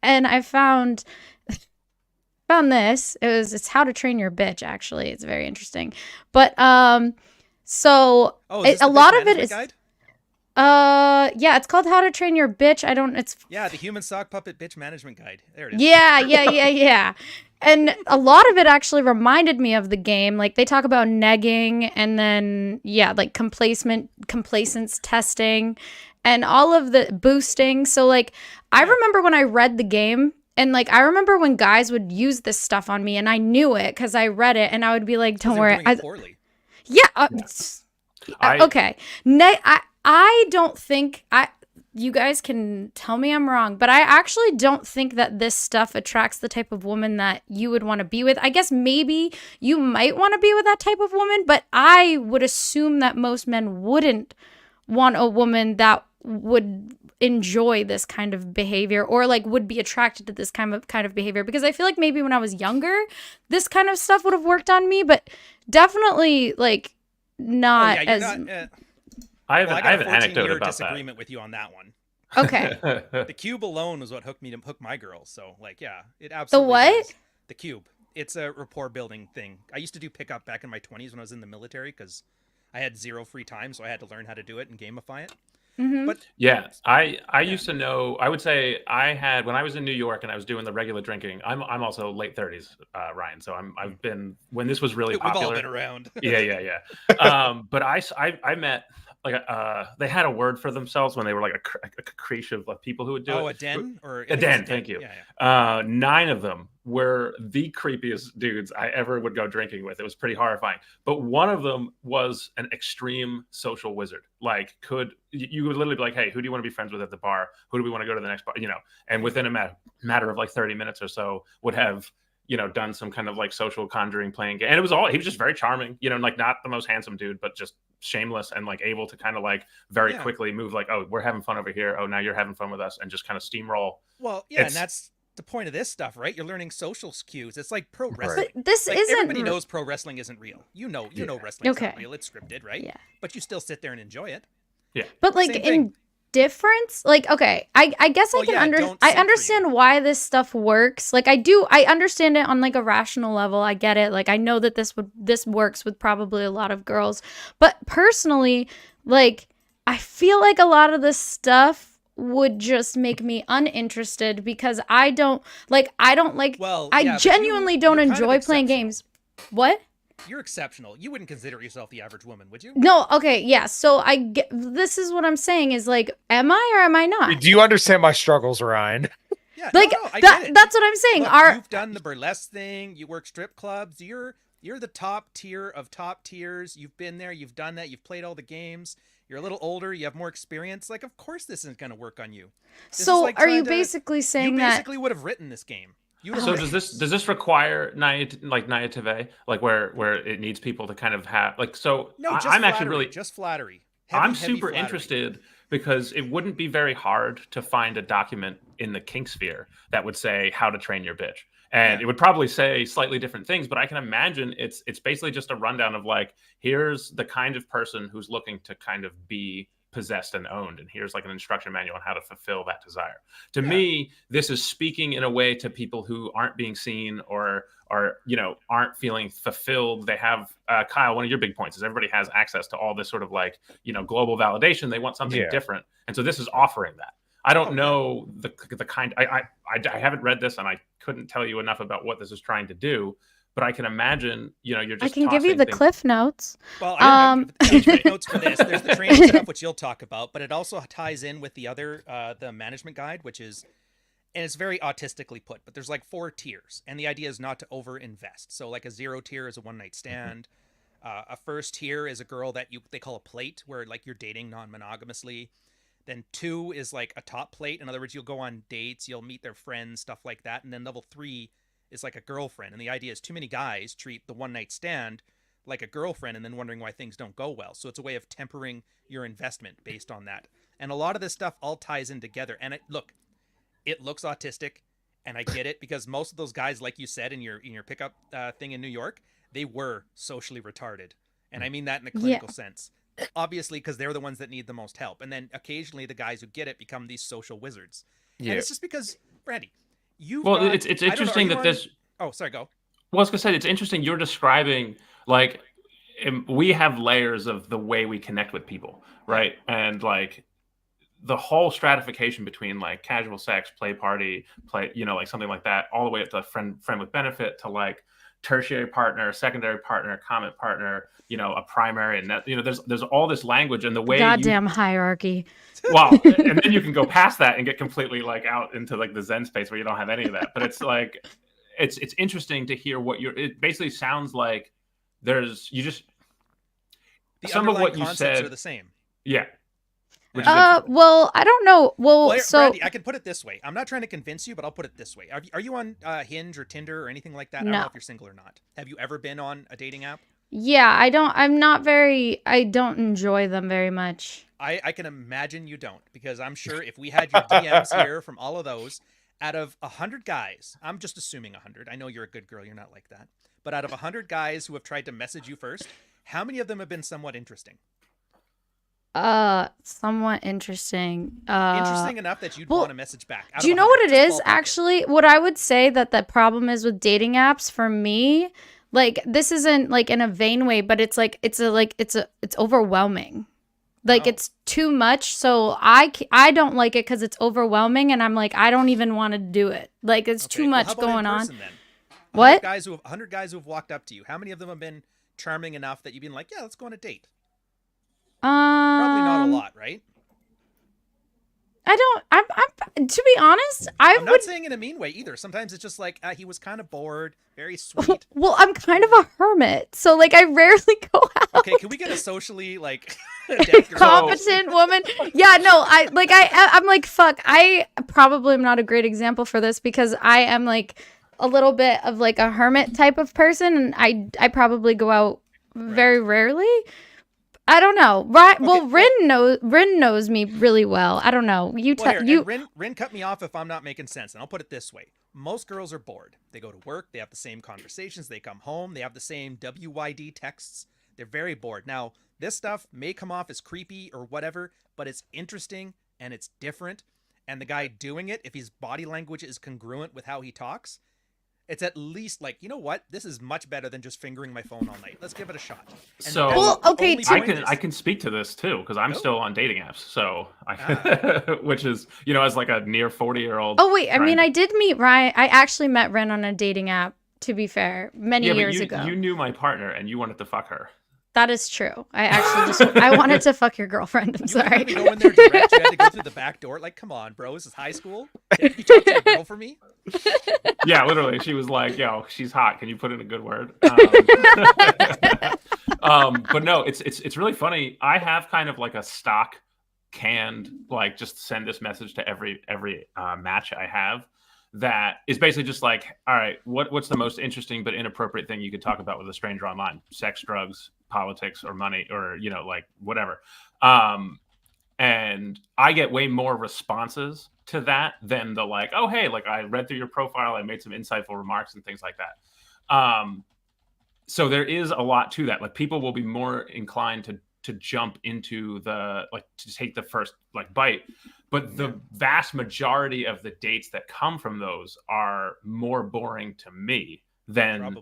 Speaker 4: and I found this. It's How to Train Your Bitch. Actually, it's very interesting, but so a lot of it is
Speaker 3: guide?
Speaker 4: It's called How to Train Your Bitch.
Speaker 3: The Human Sock Puppet Bitch Management Guide. There it is.
Speaker 4: Yeah. And a lot of it actually reminded me of The Game. Like they talk about negging, and then like complacence testing and all of the boosting. So like I remember when I read The Game, And like I remember when guys would use this stuff on me, and I knew it because I read it, and I would be like, "Don't worry."
Speaker 3: Poorly.
Speaker 4: Yeah.
Speaker 2: I-
Speaker 4: Okay. I don't think you guys can tell me I'm wrong, but I actually don't think that this stuff attracts the type of woman that you would want to be with. I guess maybe you might want to be with that type of woman, but I would assume that most men wouldn't want a woman that would enjoy this kind of behavior or like would be attracted to this kind of behavior, because I feel like maybe when I was younger, this kind of stuff would have worked on me, but definitely like not as
Speaker 2: I have an anecdote about
Speaker 3: disagreement with you on that one.
Speaker 4: Okay.
Speaker 3: The cube alone was what hooked my girls. So like, yeah, it absolutely.
Speaker 4: The what?
Speaker 3: Does. The cube. It's a rapport building thing. I used to do pickup back in my 20s when I was in the military because I had zero free time, so I had to learn how to do it and gamify it.
Speaker 4: Mm-hmm.
Speaker 3: But
Speaker 2: yeah, I used to know. I would say I had when I was in New York and I was doing the regular drinking. I'm also late 30s, Ryan. So I've been when this was really popular.
Speaker 3: We've all been around.
Speaker 2: yeah. But I met like they had a word for themselves when they were like a creative of people who would do it.
Speaker 3: Oh, a den or
Speaker 2: a den. Thank you.
Speaker 3: Yeah.
Speaker 2: 9 of them were the creepiest dudes I ever would go drinking with. It was pretty horrifying. But one of them was an extreme social wizard. Like, you would literally be like, "Hey, who do you want to be friends with at the bar? Who do we want to go to the next bar?" You know, and within a matter of like 30 minutes or so, would have done some kind of like social conjuring playing game. And he was just very charming. Like not the most handsome dude, but just shameless and like able to kind of like very quickly move like, "Oh, we're having fun over here. Oh, now you're having fun with us," and just kind of steamroll.
Speaker 3: Well, yeah, and that's the point of this stuff, right? You're learning social cues. It's like pro wrestling.
Speaker 4: But this
Speaker 3: like,
Speaker 4: isn't.
Speaker 3: Everybody knows pro wrestling isn't real. You know wrestling's not real. It's scripted, right?
Speaker 4: Yeah.
Speaker 3: But you still sit there and enjoy it.
Speaker 2: Yeah.
Speaker 4: But like in difference, like okay, I guess I understand why this stuff works. Like I understand it on like a rational level. I get it. Like I know that this works with probably a lot of girls. But personally, like I feel like a lot of this stuff would just make me uninterested because I genuinely don't enjoy playing games. What?
Speaker 3: You're exceptional. You wouldn't consider yourself the average woman, would you?
Speaker 4: No, okay, yeah. So this is what I'm saying is like, am I or am I not?
Speaker 5: Do you understand my struggles, Ryan?
Speaker 3: Yeah,
Speaker 4: like that's what I'm saying.
Speaker 3: Look, you've done the burlesque thing. You work strip clubs. You're the top tier of top tiers. You've been there. You've done that. You've played all the games. You're a little older. You have more experience. Like, of course, this isn't going to work on you.
Speaker 4: So, are you basically saying that?
Speaker 3: You basically would have written this game.
Speaker 2: So does this require naivete, like where it needs people to kind of have like so?
Speaker 3: No,
Speaker 2: I'm actually really
Speaker 3: just flattery.
Speaker 2: I'm super interested because it wouldn't be very hard to find a document in the kink sphere that would say how to train your bitch. And it would probably say slightly different things, but I can imagine it's basically just a rundown of like, here's the kind of person who's looking to kind of be possessed and owned, and here's like an instruction manual on how to fulfill that desire. To me, this is speaking in a way to people who aren't being seen or aren't feeling fulfilled. They have Kyle, one of your big points is everybody has access to all this sort of like global validation. They want something different, and so this is offering that. I don't know the kind. I haven't read this, and I couldn't tell you enough about what this is trying to do. But I can imagine, you're just.
Speaker 4: I can give you the cliff notes.
Speaker 3: Well, I don't have the notes for this. There's the training stuff, which you'll talk about, but it also ties in with the other, the management guide, which is, and it's very autistically put. But there's like 4 tiers, and the idea is not to over-invest. So, like a 0 tier is a one-night stand. A first tier is a girl that they call a plate, where like you're dating non-monogamously. Then 2 is like a top plate. In other words, you'll go on dates, you'll meet their friends, stuff like that. And then level 3 is like a girlfriend. And the idea is too many guys treat the one-night stand like a girlfriend and then wondering why things don't go well. So it's a way of tempering your investment based on that. And a lot of this stuff all ties in together. And it looks autistic, and I get it, because most of those guys, like you said in your pickup thing in New York, they were socially retarded. And I mean that in a clinical sense. Obviously, because they're the ones that need the most help. And then occasionally the guys who get it become these social wizards. Yeah. And it's just because, Brandy,
Speaker 2: it's interesting that this...
Speaker 3: Oh, sorry, go.
Speaker 2: Well, I was going to say, it's interesting you're describing, like, we have layers of the way we connect with people, right? And, like, the whole stratification between, like, casual sex, play party, like, something like that, all the way up to friend with benefit, to, like, tertiary partner, secondary partner, comment partner, a primary, and that, there's all this language, and the way
Speaker 4: Goddamn hierarchy.
Speaker 2: Well, and then you can go past that and get completely like out into like the Zen space where you don't have any of that. But it's like, it's interesting to hear it basically sounds like some of what you said
Speaker 3: are the same.
Speaker 2: Yeah.
Speaker 4: Well, I don't know. Well, so
Speaker 3: Brandy, I can put it this way. I'm not trying to convince you, but I'll put it this way. Are you on Hinge or Tinder or anything like that? I don't know if you're single or not. Have you ever been on a dating app?
Speaker 4: Yeah, I don't enjoy them very much.
Speaker 3: I can imagine you don't, because I'm sure if we had your DMs here from all of those, out of 100 guys, I'm just assuming 100. I know you're a good girl. You're not like that. But out of 100 guys who have tried to message you first, how many of them have been somewhat interesting?
Speaker 4: Somewhat interesting.
Speaker 3: Interesting enough that you'd want to message back.
Speaker 4: Do you know what it is? Actually, what I would say that the problem is with dating apps for me, like, this isn't like in a vain way, but it's like it's overwhelming. Like, it's too much, so I don't like it because it's overwhelming, and I'm like, I don't even want to do it. Like, it's too much going on.
Speaker 3: Then?
Speaker 4: What?
Speaker 3: 100 guys who have walked up to you. How many of them have been charming enough that you've been like, yeah, let's go on a date? Probably not a lot, right?
Speaker 4: I'm to be honest,
Speaker 3: I'm not saying in a mean way either. Sometimes it's just like, he was kind of bored, very sweet.
Speaker 4: Well, I'm kind of a hermit, so like I rarely go out.
Speaker 3: Okay, can we get a socially like
Speaker 4: competent woman? Yeah, no, I'm like, fuck. I probably am not a great example for this because I am like a little bit of like a hermit type of person, and I probably go out very rarely. I don't know. Right? Okay, well, Rin knows me really well. I don't know.
Speaker 3: Rin cut me off if I'm not making sense, and I'll put it this way: most girls are bored. They go to work. They have the same conversations. They come home. They have the same WYD texts. They're very bored. Now, this stuff may come off as creepy or whatever, but it's interesting and it's different. And the guy doing it, if his body language is congruent with how he talks, it's at least like, you know what? This is much better than just fingering my phone all night. Let's give it a shot. And
Speaker 2: I can speak to this too because I'm still on dating apps. So which is, as like a near 40-year-old.
Speaker 4: Oh wait, I mean, I did meet Ryan. I actually met Ren on a dating app. To be fair, many years ago.
Speaker 2: You knew my partner and you wanted to fuck her.
Speaker 4: That is true. I actually I wanted to fuck your girlfriend. I'm sorry.
Speaker 3: You know when they're direct, you had to go through the back door. Like, come on, bro. This is high school. You talk to your girl for me?
Speaker 2: Yeah, literally. She was like, yo, she's hot. Can you put in a good word? But no, it's really funny. I have kind of like a stock canned, like, just send this message to every match I have. That is basically just like, all right, what's the most interesting but inappropriate thing you could talk about with a stranger online? Sex, drugs, politics, or money, or like whatever. And I get way more responses to that than the like, oh hey, like I read through your profile, I made some insightful remarks and things like that. So there is a lot to that. Like people will be more inclined to jump into to take the first like bite. But the vast majority of the dates that come from those are more boring to me than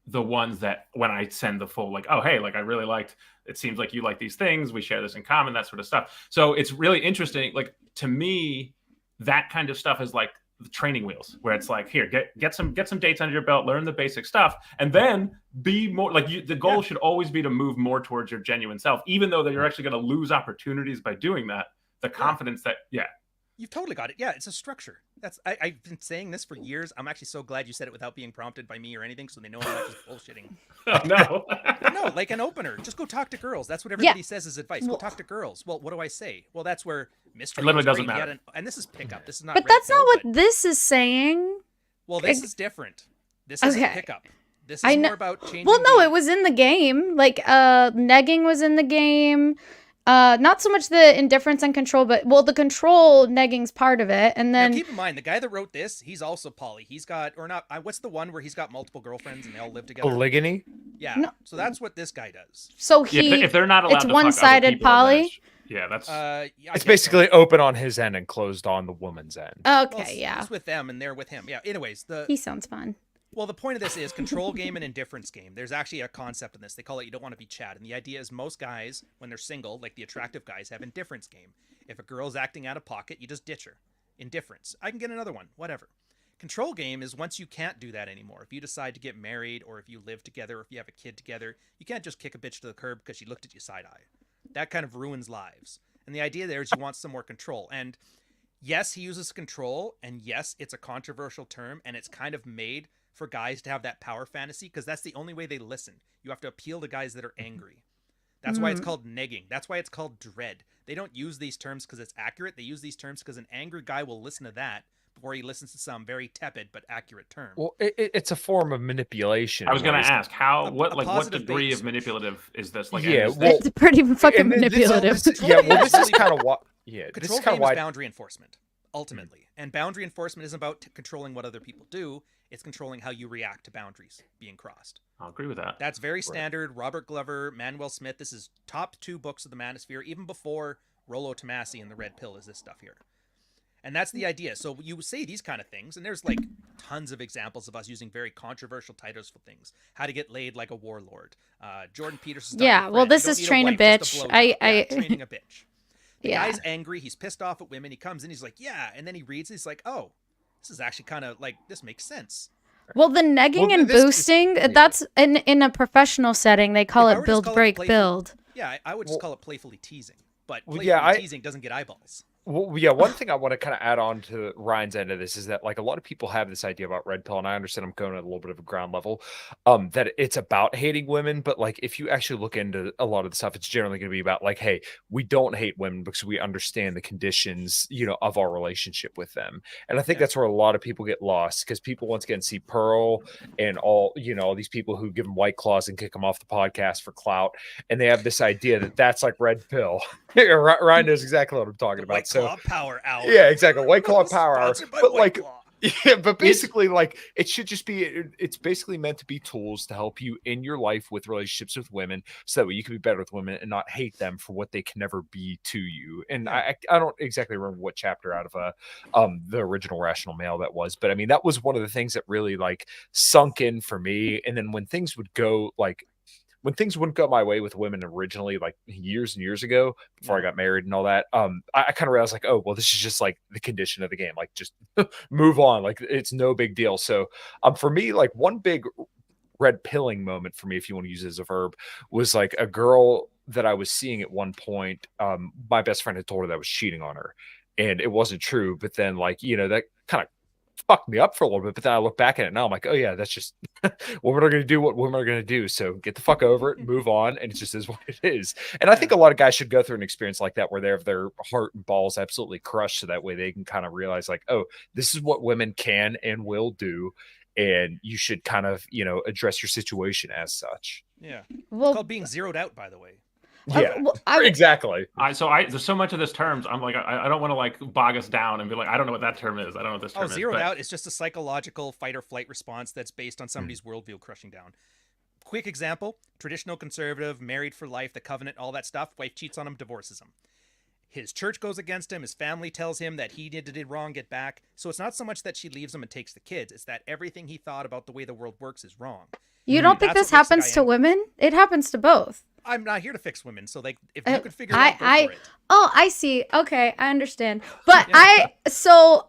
Speaker 2: the ones that when I send the full like, oh, hey, like I really liked, it seems like you like these things. We share this in common, that sort of stuff. So it's really interesting. Like to me, that kind of stuff is like the training wheels where it's like, here, get some dates under your belt, learn the basic stuff, and then be more like the goal should always be to move more towards your genuine self, even though that you're actually going to lose opportunities by doing that. The confidence that,
Speaker 3: you've totally got it. Yeah, it's a structure. I've been saying this for years. I'm actually so glad you said it without being prompted by me or anything, so they know I'm not just bullshitting. No, like an opener. Just go talk to girls. That's what everybody says as advice. Go talk to girls. Well, what do I say? Well, that's where mystery.
Speaker 2: It literally doesn't matter.
Speaker 3: And this is pickup. This is not.
Speaker 4: But that's not what this is saying.
Speaker 3: Well, this is different. This is pickup. This is more about changing.
Speaker 4: Well, no, it was in the game. Like, negging was in the game. Not so much the indifference and control, but the control negging's part of it. And then
Speaker 3: now, keep in mind, the guy that wrote this, he's also poly. He's got, or not, what's the one where he's got multiple girlfriends and they all live together?
Speaker 5: Polygamy?
Speaker 3: Yeah. No. So that's what this guy does.
Speaker 4: So
Speaker 2: if they're not allowed
Speaker 4: it's
Speaker 2: to
Speaker 4: one-sided poly.
Speaker 2: That's
Speaker 5: it's basically open on his end and closed on the woman's end.
Speaker 4: Okay,
Speaker 3: It's with them and they're with him. Yeah. Anyways,
Speaker 4: he sounds fun.
Speaker 3: Well, the point of this is control game and indifference game. There's actually a concept in this. They call it you don't want to be Chad. And the idea is most guys, when they're single, like the attractive guys, have indifference game. If a girl's acting out of pocket, you just ditch her. Indifference. I can get another one. Whatever. Control game is once you can't do that anymore. If you decide to get married, or if you live together, or if you have a kid together, you can't just kick a bitch to the curb because she looked at you side-eye. That kind of ruins lives. And the idea there is you want some more control. And yes, he uses control, and yes, it's a controversial term, and it's kind of made for guys to have that power fantasy because that's the only way they listen. You have to appeal to guys that are angry. That's why it's called negging. That's why it's called dread. They don't use these terms because it's accurate. They use these terms because an angry guy will listen to that before he listens to some very tepid but accurate term.
Speaker 5: Well, it's a form of manipulation.
Speaker 2: I was going to ask what
Speaker 3: positive
Speaker 2: degree
Speaker 3: base.
Speaker 2: of manipulative is this? Like,
Speaker 5: Yeah,
Speaker 2: is
Speaker 5: well,
Speaker 4: It's pretty fucking
Speaker 5: and
Speaker 4: manipulative.
Speaker 5: this is kind of what. Yeah, this
Speaker 3: Control
Speaker 5: is kind of
Speaker 3: game is
Speaker 5: why.
Speaker 3: boundary enforcement, ultimately. And boundary enforcement isn't about controlling what other people do. It's controlling how you react to boundaries being crossed.
Speaker 2: I'll agree with that.
Speaker 3: That's very standard. Robert Glover, Manuel Smith. This is top 2 books of the Manosphere. Even before Rollo Tomasi and the Red Pill is this stuff here. And that's the idea. So you say these kind of things, and there's like tons of examples of us using very controversial titles for things. How to get laid like a warlord. Jordan Peterson's
Speaker 4: Yeah, well, this is train a bitch.
Speaker 3: Training a bitch. The
Speaker 4: Yeah.
Speaker 3: guy's angry. He's pissed off at women. He comes in. He's like, yeah. And then he reads. He's like, oh, this is actually kind of like, this makes sense.
Speaker 4: Well, the negging and boosting, that's in a professional setting, they call it build, break, build.
Speaker 3: Yeah, I would just call it playfully teasing. But
Speaker 5: Well,
Speaker 3: playfully teasing doesn't get eyeballs.
Speaker 5: Well, yeah, one thing I want to kind of add on to Ryan's end of this is that, like, a lot of people have this idea about red pill, and I understand I'm going at a little bit of a ground level, that it's about hating women, but like, if you actually look into a lot of the stuff, it's generally going to be about like, hey, we don't hate women because we understand the conditions, of our relationship with them, and I think that's where a lot of people get lost because people once again see Pearl and all these people who give them White Claws and kick them off the podcast for clout, and they have this idea that that's like red pill. Ryan knows exactly what I'm talking about.
Speaker 3: White Claw Power Hour.
Speaker 5: Yeah, exactly. White Claw Power Hour. But
Speaker 3: White Claw.
Speaker 5: Yeah, but basically, like, it should just be, it's basically meant to be tools to help you in your life with relationships with women so that way you can be better with women and not hate them for what they can never be to you. And I don't exactly remember what chapter out of the original Rational Male that was, but I mean, that was one of the things that really like sunk in for me. And then when things would go when things wouldn't go my way with women originally, like years and years ago, before I got married and all that, I kind of realized like, oh, well, this is just like the condition of the game. Like, just move on. Like, it's no big deal. So, for me, like one big red pilling moment for me, if you want to use it as a verb, was like a girl that I was seeing at one point. My best friend had told her that I was cheating on her, and it wasn't true. But then, like, that kind of fucked me up for a little bit, but then I look back at it now, I'm like, oh yeah, that's just women are going to do what women are going to do. So get the fuck over it, move on, and it just is what it is. And I think a lot of guys should go through an experience like that where they have their heart and balls absolutely crushed, so that way they can kind of realize like, oh, this is what women can and will do, and you should kind of address your situation as such.
Speaker 3: Yeah,
Speaker 4: Well,
Speaker 3: it's called being zeroed out, by the way.
Speaker 5: Yeah,
Speaker 4: I-
Speaker 5: exactly.
Speaker 2: There's so much of this terms. I'm like, I don't want to like bog us down and be like, I don't know what that term is. I don't know what this term is.
Speaker 3: Zeroed out is just a psychological fight or flight response that's based on somebody's worldview crushing down. Quick example: traditional conservative, married for life, the covenant, all that stuff. Wife cheats on him, divorces him. His church goes against him. His family tells him that he did wrong, get back. So it's not so much that she leaves him and takes the kids. It's that everything he thought about the way the world works is wrong.
Speaker 4: You don't think
Speaker 3: That's
Speaker 4: this
Speaker 3: what makes the
Speaker 4: happens
Speaker 3: guy
Speaker 4: to
Speaker 3: angry.
Speaker 4: women? It happens to both.
Speaker 3: I'm not here to fix women, so like, if you could figure it out, go for it.
Speaker 4: Oh, I see. Okay, I understand. But
Speaker 3: Yeah.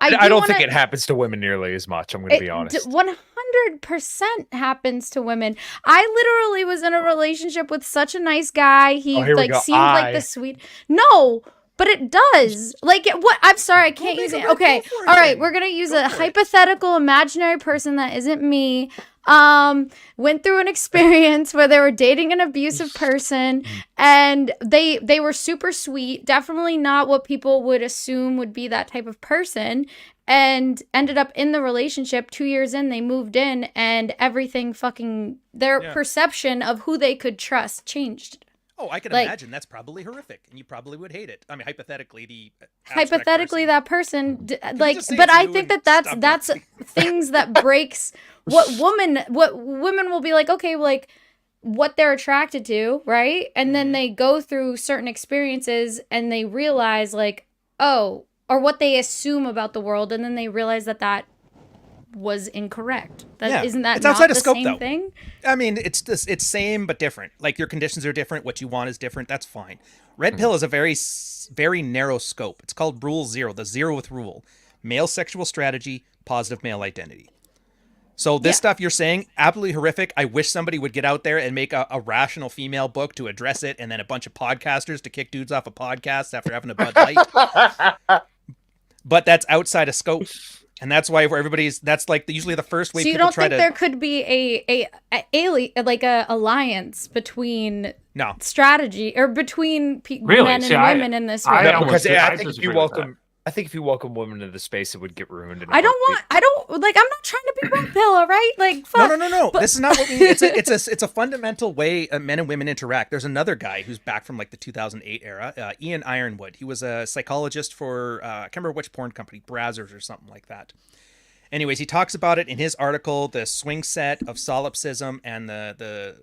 Speaker 4: I
Speaker 5: don't think it happens to women nearly as much. I'm going to be honest.
Speaker 4: 100% happens to women. I literally was in a relationship with such a nice guy. He
Speaker 5: here we
Speaker 4: like
Speaker 5: go.
Speaker 4: seemed like the sweet. No, but it does. Like what? I'm sorry, I can't use it. Okay, all right, we're gonna use a hypothetical, imaginary person that isn't me. Went through an experience where they were dating an abusive person, and they were super sweet. Definitely not what people would assume would be that type of person. And ended up in the relationship. 2 years in, they moved in, and everything their perception of who they could trust changed.
Speaker 3: Oh, I can
Speaker 4: Like-
Speaker 3: imagine that's probably horrific, and you probably would hate it. I mean, hypothetically,
Speaker 4: That person
Speaker 3: just say
Speaker 4: but
Speaker 3: it's
Speaker 4: I
Speaker 3: you
Speaker 4: think
Speaker 3: and
Speaker 4: that's
Speaker 3: stop
Speaker 4: that's things that breaks what women will be like, okay, like what they're attracted to, right? And then they go through certain experiences and they realize like, oh, or what they assume about the world, and then they realize that was incorrect. Isn't that
Speaker 3: it's
Speaker 4: not
Speaker 3: outside
Speaker 4: the
Speaker 3: of scope,
Speaker 4: same
Speaker 3: though.
Speaker 4: thing?
Speaker 3: I mean, it's same but different. Like, your conditions are different. What you want is different. That's fine. Red pill is a very, very narrow scope. It's called Rule Zero, the zero with rule. male sexual strategy, positive male identity. So this stuff you're saying, absolutely horrific. I wish somebody would get out there and make a rational female book to address it, and then a bunch of podcasters to kick dudes off of podcasts after having a Bud Light. But that's outside of scope. And that's why that's like usually the first way
Speaker 4: so you
Speaker 3: people
Speaker 4: don't
Speaker 3: try
Speaker 4: think
Speaker 3: to...
Speaker 4: there could be a alliance between
Speaker 3: No.
Speaker 4: strategy or between
Speaker 2: Really?
Speaker 4: men
Speaker 2: See,
Speaker 4: and women in this way?
Speaker 2: I almost
Speaker 5: I think if
Speaker 2: disagree
Speaker 5: you
Speaker 2: with
Speaker 5: welcome, I think if you welcome women into the space, it would get ruined.
Speaker 4: I'm not trying to be red pill, all right? Like, fuck.
Speaker 3: No. This is not what we need. It's a fundamental way men and women interact. There's another guy who's back from like the 2008 era, Ian Ironwood. He was a psychologist for, I can't remember which porn company, Brazzers or something like that. Anyways, he talks about it in his article, The Swing Set of Solipsism and the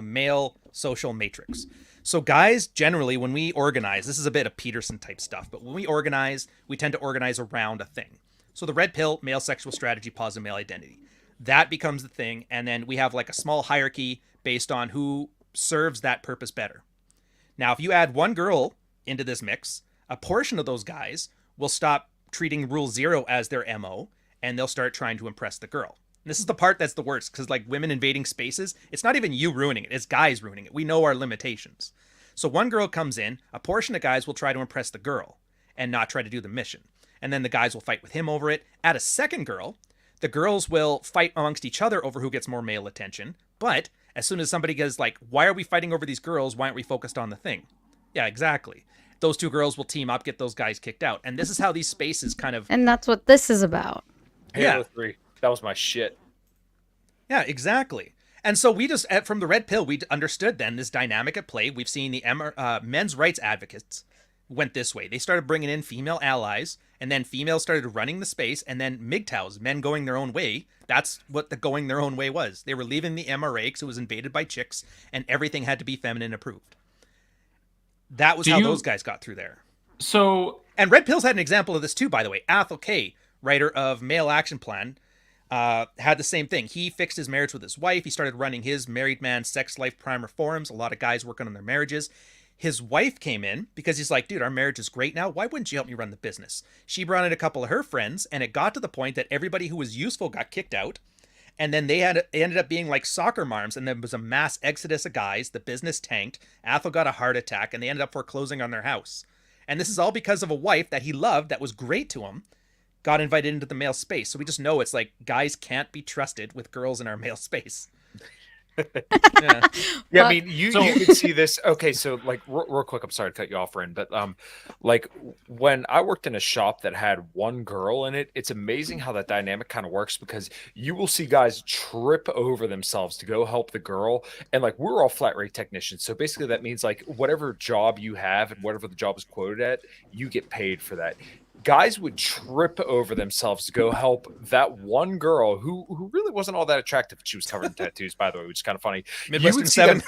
Speaker 3: Male Social Matrix. So guys, generally, when we organize, this is a bit of Peterson type stuff, but when we organize, we tend to organize around a thing. So the red pill, male sexual strategy, positive male identity. That becomes the thing, and then we have like a small hierarchy based on who serves that purpose better. Now, if you add one girl into this mix, a portion of those guys will stop treating Rule 0 as their MO, and they'll start trying to impress the girl. And this is the part that's the worst, because like women invading spaces, it's not even you ruining it, it's guys ruining it. We know our limitations. So one girl comes in, a portion of guys will try to impress the girl and not try to do the mission. And then the guys will fight with him over it. Add a second girl, the girls will fight amongst each other over who gets more male attention. But as soon as somebody goes like, why are we fighting over these girls? Why aren't we focused on the thing? Yeah, exactly. Those two girls will team up, get those guys kicked out. And this is how these spaces kind of...
Speaker 4: And that's what this is about.
Speaker 5: Halo 3. That was my shit.
Speaker 3: Yeah, exactly. And so we just, from the red pill, we understood then this dynamic at play. We've seen the men's rights advocates went this way. They started bringing in female allies, and then females started running the space, and then MGTOWs, men going their own way. That's what the going their own way was. They were leaving the MRA because it was invaded by chicks, and everything had to be feminine approved. That was how those guys got through there.
Speaker 2: So...
Speaker 3: And Red Pill's had an example of this too, by the way. Athol K., writer of Male Action Plan, had the same thing. He fixed his marriage with his wife. He started running his married man sex life primer forums. A lot of guys working on their marriages. His wife came in because he's like, dude, our marriage is great now. Why wouldn't you help me run the business? She brought in a couple of her friends, and it got to the point that everybody who was useful got kicked out. And then they ended up being like soccer moms, and there was a mass exodus of guys. The business tanked. Athol got a heart attack, and they ended up foreclosing on their house. And this is all because of a wife that he loved, that was great to him, got invited into the male space. So we just know it's like guys can't be trusted with girls in our male space.
Speaker 5: Yeah, I mean, you can see this. Okay, so like real quick, I'm sorry to cut you off, Ren, but like when I worked in a shop that had one girl in it, it's amazing how that dynamic kind of works, because you will see guys trip over themselves to go help the girl, and like we're all flat rate technicians, so basically that means like whatever job you have and whatever the job is quoted at, you get paid for that. Guys would trip over themselves to go help that one girl who really wasn't all that attractive. She was covered in tattoos, by the way, which is kind of funny.
Speaker 3: Midwestern 7.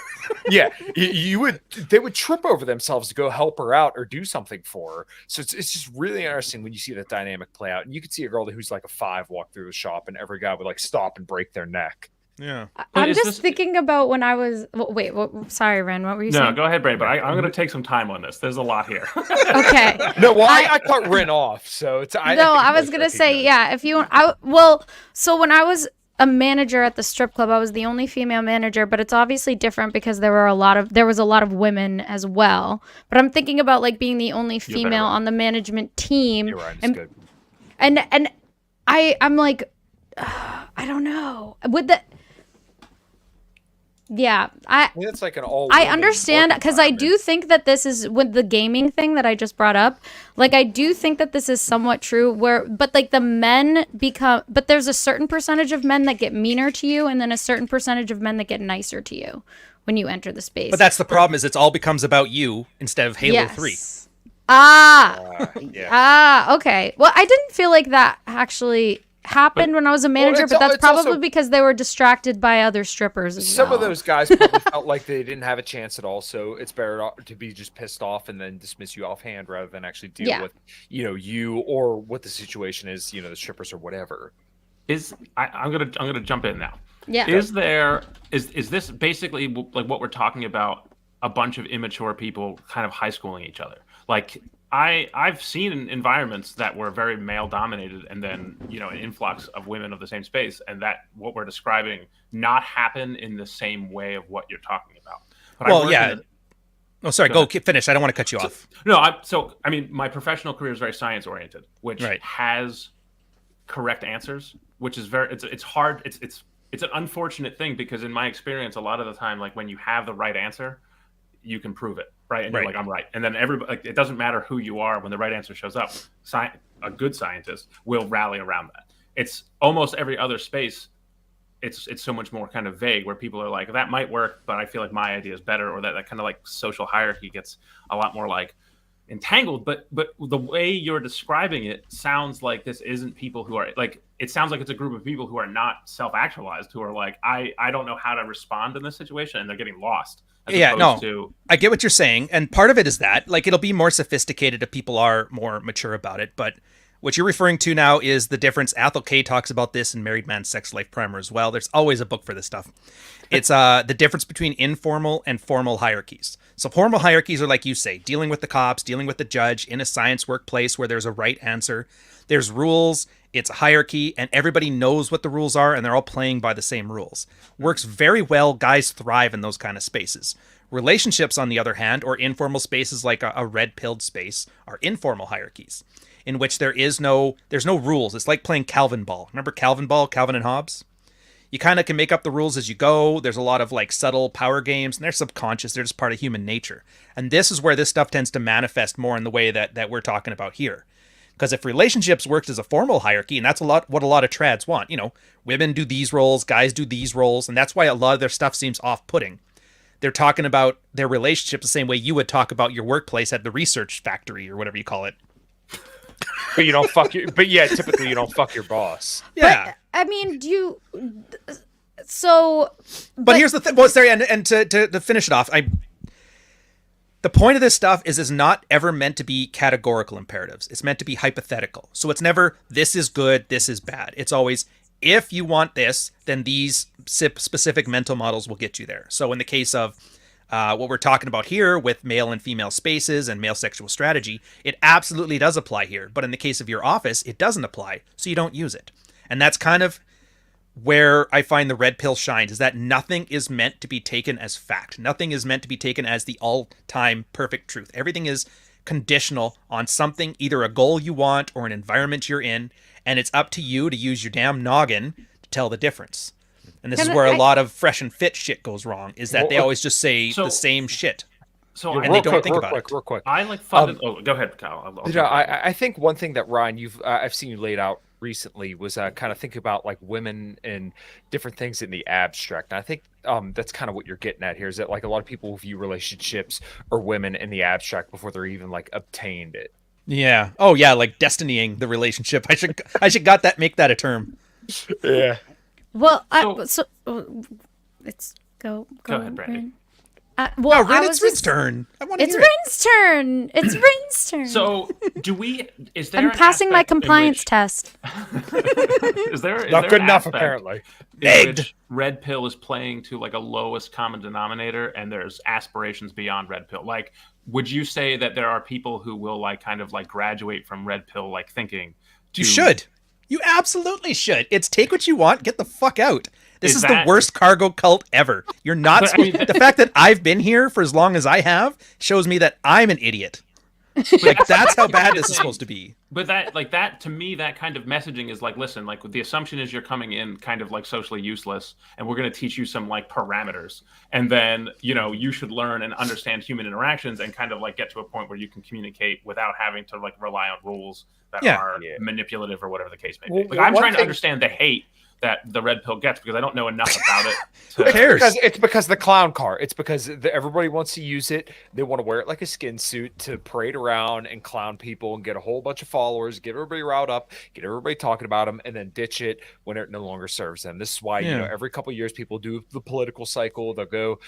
Speaker 5: They would trip over themselves to go help her out or do something for her. So it's just really interesting when you see that dynamic play out. And you could see a girl who's like a 5 walk through the shop, and every guy would like stop and break their neck.
Speaker 3: Yeah.
Speaker 4: I'm just thinking about when I was... Wait, sorry, Ren, what were you saying?
Speaker 2: No, go ahead, Bray, but I'm going to take some time on this. There's a lot here.
Speaker 4: Okay.
Speaker 5: No, well, I cut Ren off, so it's...
Speaker 4: I was going to say, yeah, if you want... So when I was a manager at the strip club, I was the only female manager, but it's obviously different because there was a lot of women as well. But I'm thinking about like being the only female on the management team.
Speaker 5: You're right, it's good.
Speaker 4: And I'm like, I don't know. With the... Yeah,
Speaker 5: it's like an all.
Speaker 4: I understand, because I do think that this is with the gaming thing that I just brought up. Like, I do think that this is somewhat true. But like the men but there's a certain percentage of men that get meaner to you, and then a certain percentage of men that get nicer to you when you enter the space.
Speaker 3: But that's the problem, is it's all becomes about you instead of Halo 3.
Speaker 4: Okay. Well, I didn't feel like that actually happened when I was a manager, but that's probably also because they were distracted by other strippers.
Speaker 5: Some of those guys probably felt like they didn't have a chance at all, so it's better to be just pissed off and then dismiss you offhand rather than actually deal with, you or what the situation is, the strippers or whatever.
Speaker 2: I'm gonna jump in now.
Speaker 4: Yeah.
Speaker 2: Is this basically like what we're talking about? A bunch of immature people kind of high schooling each other. Like I've seen environments that were very male dominated, and then an influx of women of the same space, and that what we're describing not happen in the same way of what you're talking about. But
Speaker 3: Well, yeah. Oh, sorry. Go finish. I don't want to cut you off.
Speaker 2: No, I mean, my professional career is very science oriented, which has correct answers, which is it's hard. It's an unfortunate thing because in my experience, a lot of the time, like when you have the right answer, you can prove it, right? And you're like, I'm right. And then everybody, like, it doesn't matter who you are when the right answer shows up. A good scientist will rally around that. It's almost every other space. It's so much more kind of vague where people are like, that might work, but I feel like my idea is better, or that kind of like social hierarchy gets a lot more like entangled. But the way you're describing it sounds like this isn't people who are like, it sounds like it's a group of people who are not self-actualized, who are like, I don't know how to respond in this situation, and they're getting lost.
Speaker 3: Yeah, no, I get what you're saying. And part of it is that, like, it'll be more sophisticated if people are more mature about it. But what you're referring to now is the difference. Athol K talks about this in Married Man's Sex Life Primer as well. There's always a book for this stuff. It's the difference between informal and formal hierarchies. So formal hierarchies are, like you say, dealing with the cops, dealing with the judge in a science workplace where there's a right answer. There's rules, it's a hierarchy, and everybody knows what the rules are, and they're all playing by the same rules. Works very well. Guys thrive in those kind of spaces. Relationships, on the other hand, or informal spaces like a red-pilled space, are informal hierarchies, in which there's no rules. It's like playing Calvin ball. Remember Calvin ball, Calvin and Hobbes? You kind of can make up the rules as you go. There's a lot of like subtle power games, and they're subconscious. They're just part of human nature. And this is where this stuff tends to manifest more in the way that we're talking about here. Because if relationships works as a formal hierarchy, and that's what a lot of trads want, women do these roles, guys do these roles, and that's why a lot of their stuff seems off-putting. They're talking about their relationship the same way you would talk about your workplace at the research factory or whatever you call it.
Speaker 5: But you don't fuck your. But yeah, typically you don't fuck your boss.
Speaker 3: Yeah,
Speaker 4: but, I mean, do you? So,
Speaker 3: but here's the thing. Well, sorry, and to finish it off, the point of this stuff is it's not ever meant to be categorical imperatives. It's meant to be hypothetical. So it's never this is good, this is bad. It's always if you want this, then these specific mental models will get you there. So in the case of what we're talking about here with male and female spaces and male sexual strategy, it absolutely does apply here. But in the case of your office, it doesn't apply, so you don't use it. And that's kind of where I find the red pill shines, is that nothing is meant to be taken as fact. Nothing is meant to be taken as the all-time perfect truth. Everything is conditional on something, either a goal you want or an environment you're in, and it's up to you to use your damn noggin to tell the difference. And this is where a lot of fresh and fit shit goes wrong, is that they always just say the same shit.
Speaker 2: So
Speaker 3: and they don't think about it.
Speaker 5: Real quick.
Speaker 2: I like fun. Go ahead, Kyle.
Speaker 5: I think one thing that Ryan, I've seen you laid out recently was kind of think about like women and different things in the abstract. And I think that's kind of what you're getting at here, is that like a lot of people view relationships or women in the abstract before they're even like obtained it.
Speaker 3: Yeah. Oh yeah, like destinying the relationship. I should make that a term.
Speaker 5: Yeah.
Speaker 4: Well, let's go.
Speaker 2: Go ahead, Brandy.
Speaker 3: It's Rin's turn.
Speaker 4: It's Rin's turn. It's Rin's turn.
Speaker 2: So, is there?
Speaker 4: I'm passing my compliance test.
Speaker 2: Is there
Speaker 5: not good enough apparently?
Speaker 2: Which red pill is playing to like a lowest common denominator, and there's aspirations beyond red pill. Like, would you say that there are people who will like kind of like graduate from red pill like thinking?
Speaker 3: You should. You absolutely should. It's take what you want, get the fuck out. This is the worst cargo cult ever. You're not. The fact that I've been here for as long as I have shows me that I'm an idiot. Like that's how bad this is supposed to be.
Speaker 2: But that to me, that kind of messaging is like, listen, like the assumption is you're coming in kind of like socially useless, and we're going to teach you some like parameters, and then you should learn and understand human interactions and kind of like get to a point where you can communicate without having to like rely on rules that are manipulative or whatever the case may be. Like I'm trying to understand the hate that the red pill gets because I don't know enough about it.
Speaker 5: Who cares? It's because the clown car. It's because everybody wants to use it. They want to wear it like a skin suit to parade around and clown people and get a whole bunch of followers, get everybody riled up, get everybody talking about them, and then ditch it when it no longer serves them. This is why every couple of years people do the political cycle. They'll go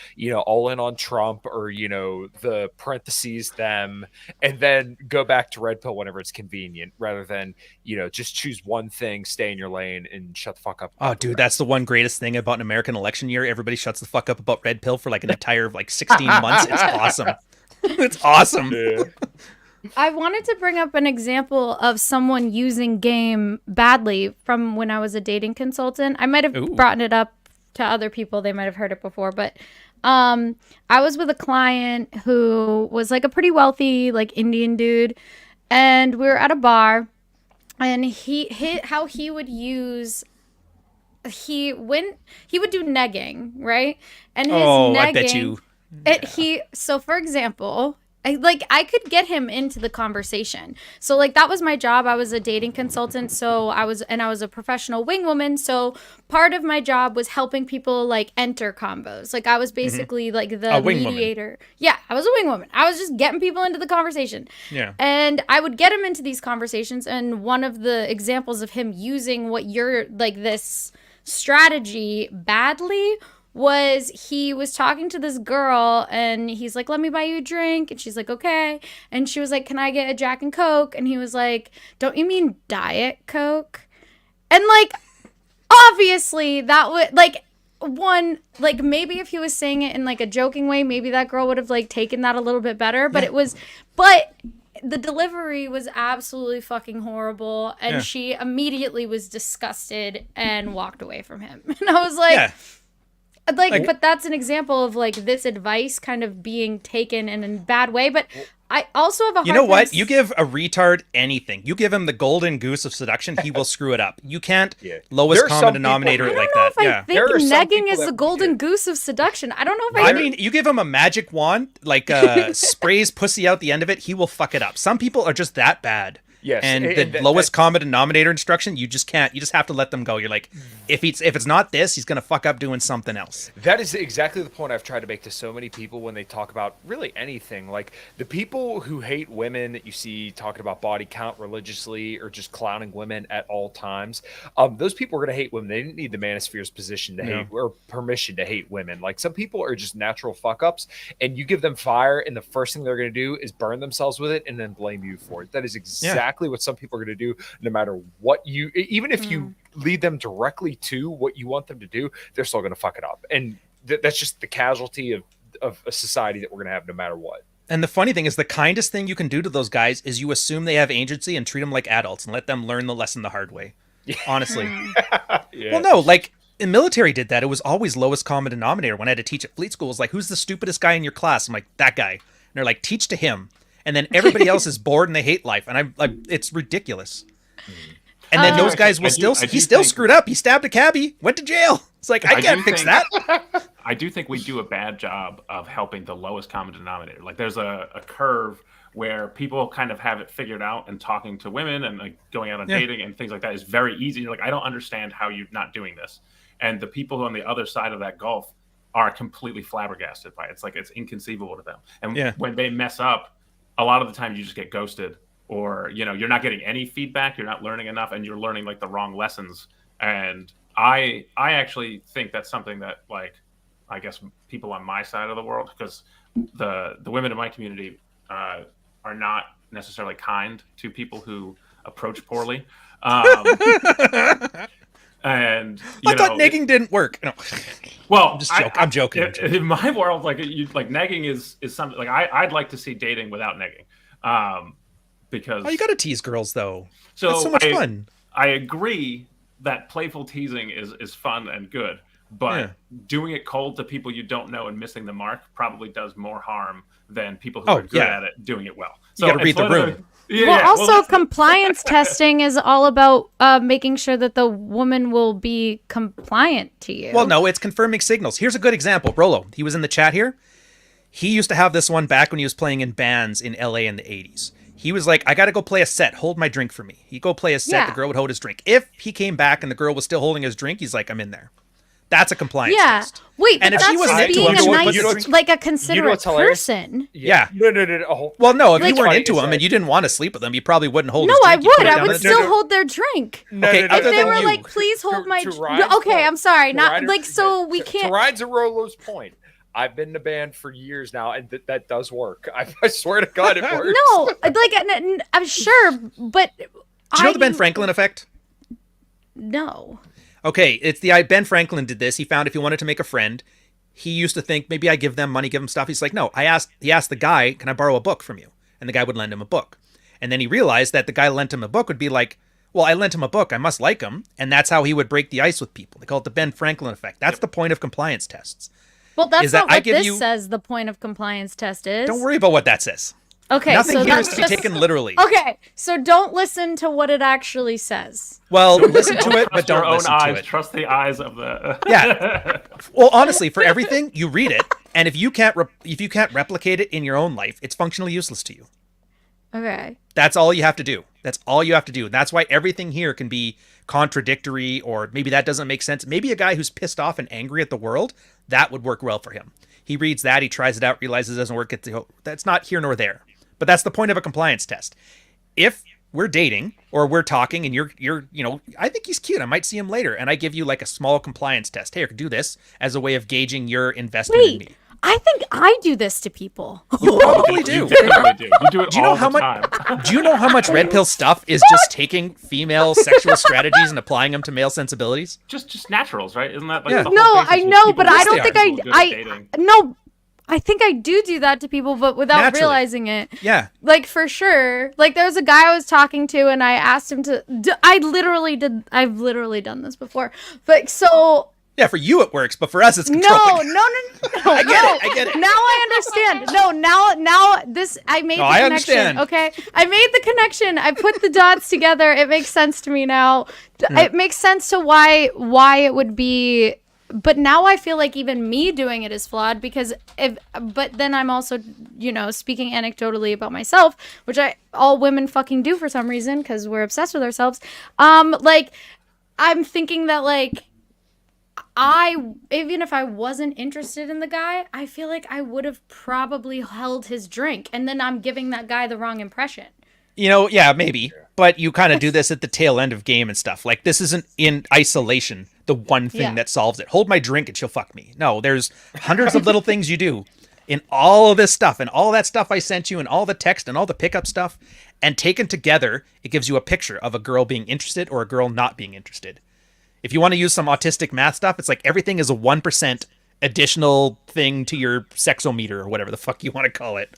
Speaker 5: all in on Trump or the parentheses them, and then go back to red pill whenever it's convenient, rather than just choose one thing, stay in your lane, and shut the fuck up.
Speaker 3: Oh, dude, that's the one greatest thing about an American election year. Everybody shuts the fuck up about red pill for like an entire 16 months. It's awesome. It's awesome.
Speaker 5: Yeah.
Speaker 4: I wanted to bring up an example of someone using game badly from when I was a dating consultant. I might have brought it up to other people. They might have heard it before, but I was with a client who was like a pretty wealthy, like Indian dude, and we were at a bar, and how he would use, he would do negging, right? And his negging,
Speaker 3: I bet you.
Speaker 4: So for example, I could get him into the conversation. So like that was my job. I was a dating consultant. So I was a professional wing woman. So part of my job was helping people like enter combos. Like I was basically like the mediator. Woman. Yeah, I was a wing woman. I was just getting people into the conversation.
Speaker 3: Yeah.
Speaker 4: And I would get him into these conversations. And one of the examples of him using what you're like this strategy badly was he was talking to this girl and he's like, let me buy you a drink. And she's like, okay. And she was like, can I get a Jack and Coke? And he was like, don't you mean Diet Coke? And like, obviously that would like like maybe if he was saying it in like a joking way, maybe that girl would have like taken that a little bit better. But but the delivery was absolutely fucking horrible. And she immediately was disgusted and walked away from him. And I was like, but that's an example of like this advice kind of being taken in a bad way. But I also have a hard
Speaker 3: You know what? You give a retard anything. You give him the golden goose of seduction, he will screw it up. You can't lowest common denominator it like that.
Speaker 4: I think negging is the golden goose of seduction. I don't know if
Speaker 3: I mean, you give him a magic wand, like sprays pussy out the end of it, he will fuck it up. Some people are just that bad.
Speaker 5: Yes,
Speaker 3: and the lowest common denominator instruction, you just can't. You just have to let them go. You're like, if it's not this, he's gonna fuck up doing something else.
Speaker 5: That is exactly the point I've tried to make to so many people when they talk about really anything. Like the people who hate women that you see talking about body count religiously or just clowning women at all times. Those people are gonna hate women. They didn't need the manosphere's position to hate or permission to hate women. Like some people are just natural fuck ups, and you give them fire, and the first thing they're gonna do is burn themselves with it and then blame you for it. That is exactly what some people are going to do, no matter what you, even if you lead them directly to what you want them to do, they're still going to fuck it up. And that's just the casualty of a society that we're going to have no matter what.
Speaker 3: And the funny thing is, the kindest thing you can do to those guys is you assume they have agency and treat them like adults and let them learn the lesson the hard way. Honestly. Well, no, like in military did that. It was always lowest common denominator. When I had to teach at fleet school, it was like, who's the stupidest guy in your class? I'm like, that guy. And they're like, teach to him. And then everybody else is bored and they hate life. And it's ridiculous. And then those guys will he still screwed up. He stabbed a cabbie, went to jail. It's like, I can't fix that.
Speaker 2: I do think we do a bad job of helping the lowest common denominator. Like there's a curve where people kind of have it figured out, and talking to women and like going out on dating and things like that is very easy. You're like, I don't understand how you're not doing this. And the people who are on the other side of that gulf are completely flabbergasted by it. It's like, it's inconceivable to them. And when they mess up, a lot of the time you just get ghosted, or, you know, you're not getting any feedback. You're not learning enough, and you're learning like the wrong lessons. And I actually think that's something that, like, I guess people on my side of the world, because the women in my community are not necessarily kind to people who approach poorly. And I
Speaker 3: thought negging didn't work. No.
Speaker 2: Well,
Speaker 3: I'm joking.
Speaker 2: In my world, like negging is something like I'd like to see dating without negging, because
Speaker 3: you got to tease girls though.
Speaker 2: So
Speaker 3: that's so much fun.
Speaker 2: I agree that playful teasing is fun and good, but doing it cold to people you don't know and missing the mark probably does more harm than people who are good at it doing it well. So
Speaker 3: you got to read the room.
Speaker 4: Compliance testing is all about making sure that the woman will be compliant to you.
Speaker 3: Well, no, it's confirming signals. Here's a good example. Rolo, he was in the chat here. He used to have this one back when he was playing in bands in LA in the 80s. He was like, I got to go play a set. Hold my drink for me. He'd go play a set. The girl would hold his drink. If he came back and the girl was still holding his drink, he's like, I'm in there. That's a compliance test.
Speaker 4: Wait,
Speaker 3: and
Speaker 4: but
Speaker 3: if
Speaker 4: that's
Speaker 3: she wasn't
Speaker 4: being
Speaker 3: into him,
Speaker 4: a nice, like a considerate person.
Speaker 3: Yeah.
Speaker 5: No.
Speaker 3: Well, no, if you weren't into him and you didn't want to sleep with him, you probably wouldn't hold his drink.
Speaker 4: No, I would. I would still hold their drink.
Speaker 3: If
Speaker 4: they were like, please hold my drink. Okay, I'm sorry. Not like, so we can't.
Speaker 5: To Ryan's and Rolo's point, I've been in a band for years now, and that does work. I swear to God, it works.
Speaker 4: No, like, I'm sure, but
Speaker 3: do you know the Ben Franklin effect?
Speaker 4: No.
Speaker 3: Okay, it's the Ben Franklin did this. He found if he wanted to make a friend, he used to think maybe I give them money, give them stuff. He's like, no, he asked the guy, can I borrow a book from you? and the guy would lend him a book. And then he realized that the guy lent him a book would be like, well, I lent him a book, I must like him. And that's how he would break the ice with people. They call it the Ben Franklin effect. That's the point of compliance tests.
Speaker 4: Well, that's
Speaker 3: is that
Speaker 4: not
Speaker 3: I
Speaker 4: what
Speaker 3: give
Speaker 4: this
Speaker 3: you-
Speaker 4: says the point of compliance test is.
Speaker 3: Don't worry about what that says.
Speaker 4: Okay,
Speaker 3: Nothing
Speaker 4: so
Speaker 3: here
Speaker 4: that's
Speaker 3: is to be
Speaker 4: just...
Speaker 3: taken literally.
Speaker 4: Okay, so don't listen to what it actually says.
Speaker 3: Well, listen to it, but
Speaker 2: Trust your
Speaker 3: don't
Speaker 2: own
Speaker 3: listen
Speaker 2: eyes.
Speaker 3: to it.
Speaker 2: Trust the eyes of the.
Speaker 3: Yeah. Well, honestly, for everything, you read it, and if you can't replicate it in your own life, it's functionally useless to you.
Speaker 4: Okay.
Speaker 3: That's all you have to do. That's all you have to do. That's why everything here can be contradictory, or maybe that doesn't make sense. Maybe a guy who's pissed off and angry at the world, that would work well for him. He reads that, he tries it out, realizes it doesn't work. That's not here nor there. But that's the point of a compliance test. If we're dating or we're talking and you're, I think he's cute, I might see him later, and I give you like a small compliance test. Hey, I could do this as a way of gauging your investment in me.
Speaker 4: I think I do this to people.
Speaker 3: You probably do.
Speaker 2: You definitely do. You do it all the time.
Speaker 3: Do you know how much red pill stuff is just taking female sexual strategies and applying them to male sensibilities?
Speaker 2: Just naturals, right? Isn't that like
Speaker 3: Yeah.
Speaker 2: the whole
Speaker 4: No,
Speaker 2: basis
Speaker 4: I
Speaker 2: with
Speaker 4: know,
Speaker 2: people
Speaker 4: but
Speaker 2: who
Speaker 4: I
Speaker 2: are
Speaker 4: don't think
Speaker 2: good at dating?
Speaker 4: no, I think I do that to people, but without
Speaker 3: Naturally.
Speaker 4: realizing it.
Speaker 3: Yeah.
Speaker 4: Like, for sure. Like, there was a guy I was talking to, and I asked him to... I've literally done this before. But, so...
Speaker 3: Yeah, for you it works, but for us it's
Speaker 4: No.
Speaker 3: controlling.
Speaker 4: I
Speaker 3: get it.
Speaker 4: Now I understand. No, now this... I made the
Speaker 3: I
Speaker 4: connection,
Speaker 3: understand.
Speaker 4: okay? I made the connection. I put the dots together. It makes sense to me now. It makes sense to why it would be... But now I feel like even me doing it is flawed because but then I'm also, speaking anecdotally about myself, which all women fucking do for some reason because we're obsessed with ourselves. Like, I'm thinking that, like, even if I wasn't interested in the guy, I feel like I would have probably held his drink, and then I'm giving that guy the wrong impression.
Speaker 3: Yeah, maybe. But you kind of do this at the tail end of game and stuff. Like, this isn't in isolation the one thing that solves it. Hold my drink and she'll fuck me. No, there's hundreds of little things you do in all of this stuff and all that stuff I sent you and all the text and all the pickup stuff. And taken together, it gives you a picture of a girl being interested or a girl not being interested. If you want to use some autistic math stuff, it's like everything is a 1% additional thing to your sexometer or whatever the fuck you want to call it.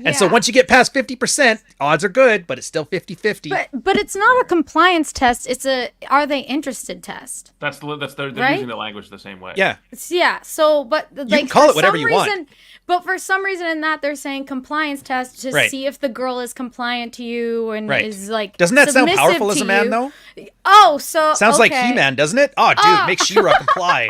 Speaker 3: And so once you get past 50%, odds are good, but it's still 50-50.
Speaker 4: But it's not a compliance test. It's a are they interested test.
Speaker 2: They're
Speaker 4: Right?
Speaker 2: using the language the same way.
Speaker 3: Yeah.
Speaker 4: Yeah. So, but like,
Speaker 3: can call
Speaker 4: for
Speaker 3: it whatever
Speaker 4: some
Speaker 3: you want.
Speaker 4: reason, But for some reason in that they're saying compliance test to
Speaker 3: Right.
Speaker 4: see if the girl is compliant to you and
Speaker 3: Right.
Speaker 4: is like
Speaker 3: Doesn't that sound
Speaker 4: submissive
Speaker 3: powerful as
Speaker 4: to
Speaker 3: a man
Speaker 4: you.
Speaker 3: though?
Speaker 4: Oh, so
Speaker 3: Sounds like
Speaker 4: okay.
Speaker 3: He-Man, doesn't it? Oh, dude, make She-Ra comply.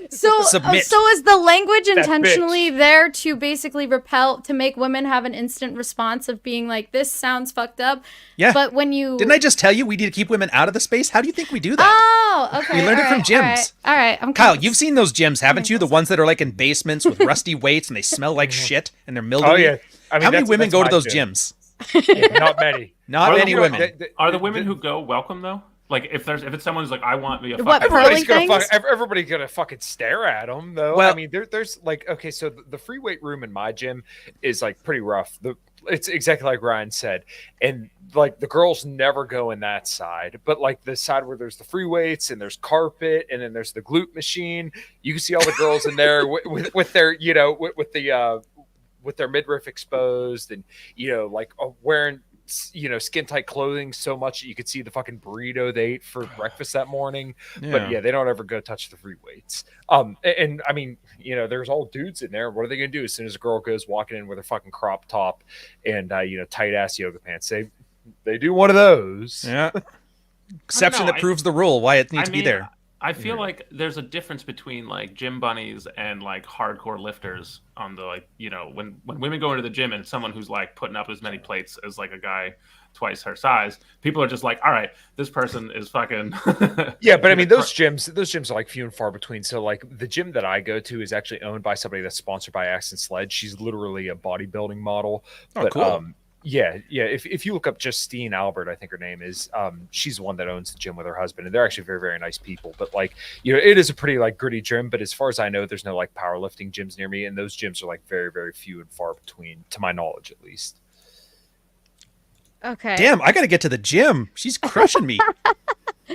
Speaker 4: So,
Speaker 3: Submit.
Speaker 4: so is the language
Speaker 5: That
Speaker 4: intentionally there to basically repel, to make women have an instant response of being like, this sounds fucked up?
Speaker 3: Yeah.
Speaker 4: But when you...
Speaker 3: Didn't I just tell you we need to keep women out of the space? How do you think we do that?
Speaker 4: Oh, okay.
Speaker 3: We learned it from gyms.
Speaker 4: All right. I'm
Speaker 3: Kyle,
Speaker 4: confused.
Speaker 3: you've seen those gyms, haven't you? The ones that are like in basements with rusty weights and they smell like shit and they're mildewy.
Speaker 5: Oh yeah. I mean,
Speaker 3: How many
Speaker 5: that's-
Speaker 3: women
Speaker 5: that's
Speaker 3: go to
Speaker 5: my
Speaker 3: those
Speaker 5: gym.
Speaker 3: gyms?
Speaker 5: Yeah, not many.
Speaker 3: Not
Speaker 2: Are
Speaker 3: many
Speaker 2: the-
Speaker 3: women.
Speaker 2: Are the women who go welcome though? Like if it's someone who's like, I want me a
Speaker 4: What,
Speaker 2: fucking
Speaker 4: pearly
Speaker 5: Everybody's
Speaker 4: things?
Speaker 5: everybody's gonna fucking stare at them though.
Speaker 3: Well-
Speaker 5: I mean, there's like, okay, so the free weight room in my gym is like pretty rough. It's exactly like Ryan said, and like the girls never go in that side, but like the side where there's the free weights and there's carpet and then there's the glute machine, you can see all the girls in there with their with their midriff exposed and like wearing skin tight clothing so much that you could see the fucking burrito they ate for breakfast that morning. But yeah, they don't ever go touch the free weights. And I mean, there's all dudes in there. What are they gonna do as soon as a girl goes walking in with a fucking crop top and tight ass yoga pants? They do one of those.
Speaker 3: Yeah. Exception
Speaker 2: know,
Speaker 3: that proves the rule, why it needs to be
Speaker 2: mean,
Speaker 3: there.
Speaker 2: I feel like there's a difference between like gym bunnies and like hardcore lifters on the when women go into the gym and someone who's like putting up as many plates as like a guy twice her size, people are just like, all right, this person is fucking
Speaker 5: Yeah, but I mean those gyms are like few and far between. So like the gym that I go to is actually owned by somebody that's sponsored by Accent Sledge. She's literally a bodybuilding model.
Speaker 3: Oh,
Speaker 5: But
Speaker 3: cool.
Speaker 5: yeah. If you look up Justine Albert, I think her name is, she's the one that owns the gym with her husband, and they're actually very, very nice people. But like, it is a pretty like gritty gym. But as far as I know, there's no like powerlifting gyms near me, and those gyms are like very, very few and far between, to my knowledge, at least.
Speaker 4: Okay.
Speaker 3: Damn, I gotta get to the gym. She's crushing me.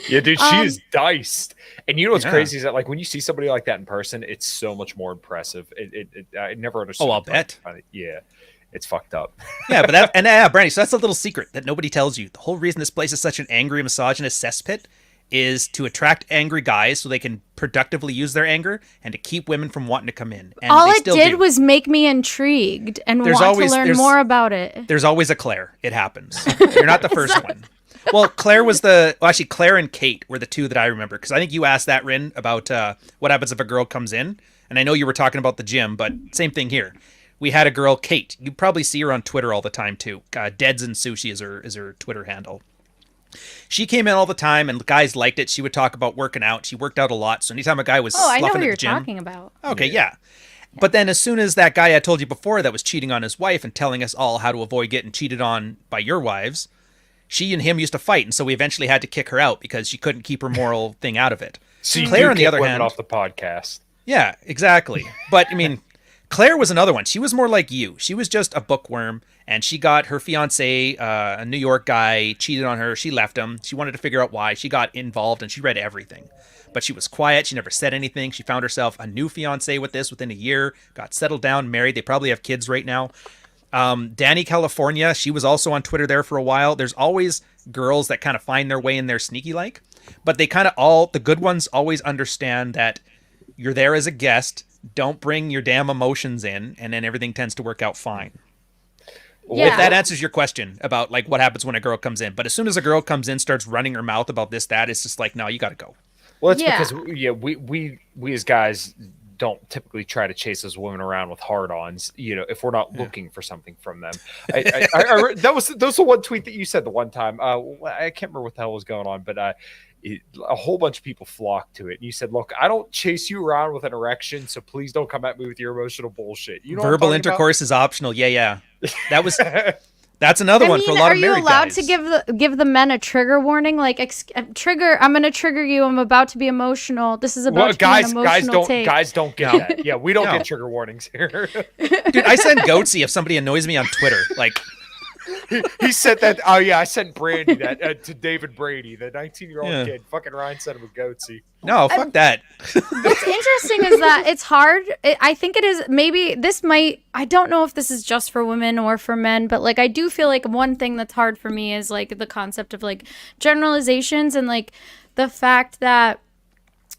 Speaker 5: Yeah, dude, she is diced. And you know what's
Speaker 3: Yeah.
Speaker 5: crazy is that like when you see somebody like that in person, it's so much more impressive. I never understood.
Speaker 3: Oh, I'll
Speaker 5: it.
Speaker 3: bet.
Speaker 5: Yeah. it's fucked up.
Speaker 3: Yeah, but Brandy, so that's a little secret that nobody tells you. The whole reason this place is such an angry, misogynist cesspit is to attract angry guys so they can productively use their anger and to keep women from wanting to come in. And
Speaker 4: all it did was make me intrigued and want to learn more about it.
Speaker 3: There's always a Claire. It happens. You're not the first one. Well, Claire was actually Claire and Kate were the two that I remember, because I think you asked that, Rin, about what happens if a girl comes in. And I know you were talking about the gym, but same thing here. We had a girl, Kate. You probably see her on Twitter all the time, too. Deads and Sushi is her Twitter handle. She came in all the time, and guys liked it. She would talk about working out. She worked out a lot. So anytime a guy was
Speaker 4: I know
Speaker 3: sloughing
Speaker 4: what
Speaker 3: at
Speaker 4: you're
Speaker 3: the gym,
Speaker 4: talking about.
Speaker 3: Okay, yeah. But then as soon as that guy I told you before that was cheating on his wife and telling us all how to avoid getting cheated on by your wives, she and him used to fight. And so we eventually had to kick her out because she couldn't keep her moral thing out of it.
Speaker 5: So you
Speaker 3: Claire,
Speaker 5: do
Speaker 3: on the
Speaker 5: kick
Speaker 3: other
Speaker 5: women
Speaker 3: hand,
Speaker 5: off the podcast.
Speaker 3: Yeah, exactly. But I mean, Claire was another one. She was more like you. She was just a bookworm, and she got her fiance, a New York guy, cheated on her. She left him. She wanted to figure out why. She got involved, and she read everything. But she was quiet. She never said anything. She found herself a new fiance with this within a year, got settled down, married. They probably have kids right now. Danny, California, she was also on Twitter there for a while. There's always girls that kind of find their way in there sneaky like, but they kind of the good ones always understand that you're there as a guest. Don't bring your damn emotions in, and then everything tends to work out fine.
Speaker 4: Yeah.
Speaker 3: If that answers your question about like what happens when a girl comes in. But as soon as a girl comes in, starts running her mouth about this, that, it's just like, no, you got to go.
Speaker 5: Well, it's because we as guys don't typically try to chase those women around with hard-ons, if we're not looking for something from them. That was the one tweet that you said the one time. I can't remember what the hell was going on, but a whole bunch of people flocked to it. And you said, look, I don't chase you around with an erection, so please don't come at me with your emotional bullshit. You know,
Speaker 3: verbal intercourse is optional. Yeah. That was... That's another one for a lot of married guys.
Speaker 4: Are you allowed to give the men a trigger warning? Like, trigger, I'm going to trigger you. I'm about to be emotional. This is about to be an emotional take.
Speaker 5: Guys don't get that. Yeah, we don't get trigger warnings here.
Speaker 3: Dude, I send goatsy if somebody annoys me on Twitter. Like,
Speaker 5: he said that. Oh yeah, I sent Brandy that to David Brady, the 19-year-old kid. Fucking Ryan sent him a goatsy.
Speaker 3: No, fuck that.
Speaker 4: What's interesting is that it's hard. I think it is. Maybe this might. I don't know if this is just for women or for men, but like I do feel like one thing that's hard for me is like the concept of like generalizations and like the fact that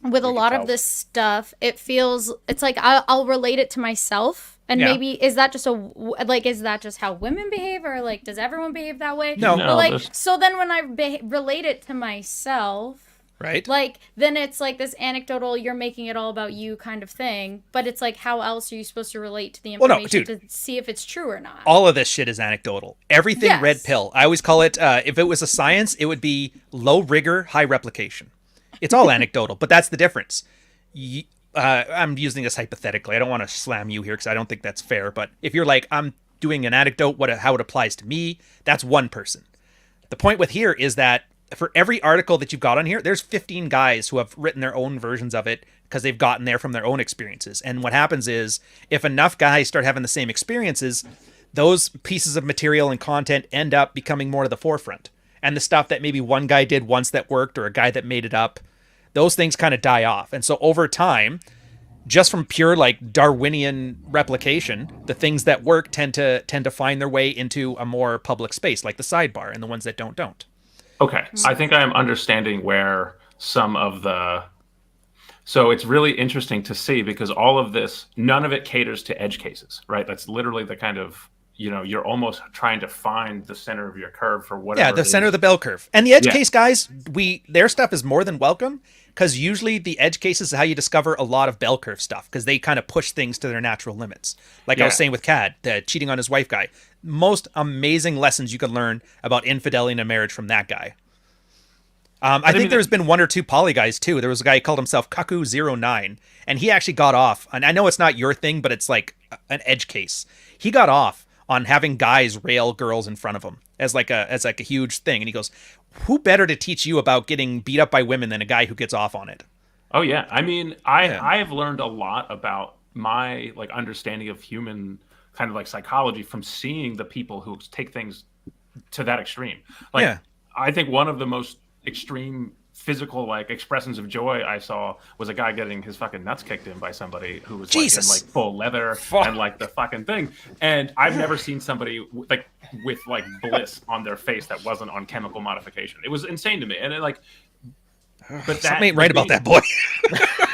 Speaker 4: with a lot of this stuff, it's like I'll relate it to myself. And maybe is that just how women behave, or like does everyone behave that way?
Speaker 3: No.
Speaker 4: But like so then when I relate it to myself,
Speaker 3: right?
Speaker 4: Like then it's like this anecdotal, you're making it all about you kind of thing. But it's like how else are you supposed to relate to the information to see if it's true or not?
Speaker 3: All of this shit is anecdotal. Everything red pill. I always call it. If it was a science, it would be low rigor, high replication. It's all anecdotal, but that's the difference. I'm using this hypothetically. I don't want to slam you here because I don't think that's fair. But if you're like, I'm doing an anecdote, how it applies to me, that's one person. The point with here is that for every article that you've got on here, there's 15 guys who have written their own versions of it because they've gotten there from their own experiences. And what happens is if enough guys start having the same experiences, those pieces of material and content end up becoming more to the forefront. And the stuff that maybe one guy did once that worked or a guy that made it up, those things kind of die off. And so over time, just from pure like Darwinian replication, the things that work tend to find their way into a more public space, like the sidebar, and the ones that don't.
Speaker 2: Okay. I think I am understanding where some of so it's really interesting to see because all of this, none of it caters to edge cases, right? That's literally the kind of, you're almost trying to find the center of your curve for whatever.
Speaker 3: Yeah, the center of the bell curve. And the edge case guys, their stuff is more than welcome. Because usually the edge cases is how you discover a lot of bell curve stuff because they kind of push things to their natural limits. Like I was saying with Cad, the cheating on his wife guy. Most amazing lessons you could learn about infidelity in a marriage from that guy. I think there's been one or two poly guys too. There was a guy who called himself Kaku09 and he actually got off. And I know it's not your thing, but it's like an edge case. He got off on having guys rail girls in front of him as like a huge thing. And he goes, who better to teach you about getting beat up by women than a guy who gets off on it?
Speaker 2: Oh yeah. I mean, I have learned a lot about my like understanding of human kind of like psychology from seeing the people who take things to that extreme. Like I think one of the most extreme physical like expressions of joy I saw was a guy getting his fucking nuts kicked in by somebody who was like in like full leather and like the fucking thing. And I've never seen somebody like with like bliss on their face that wasn't on chemical modification. It was insane to me. And it like, but that
Speaker 3: something ain't right about that boy.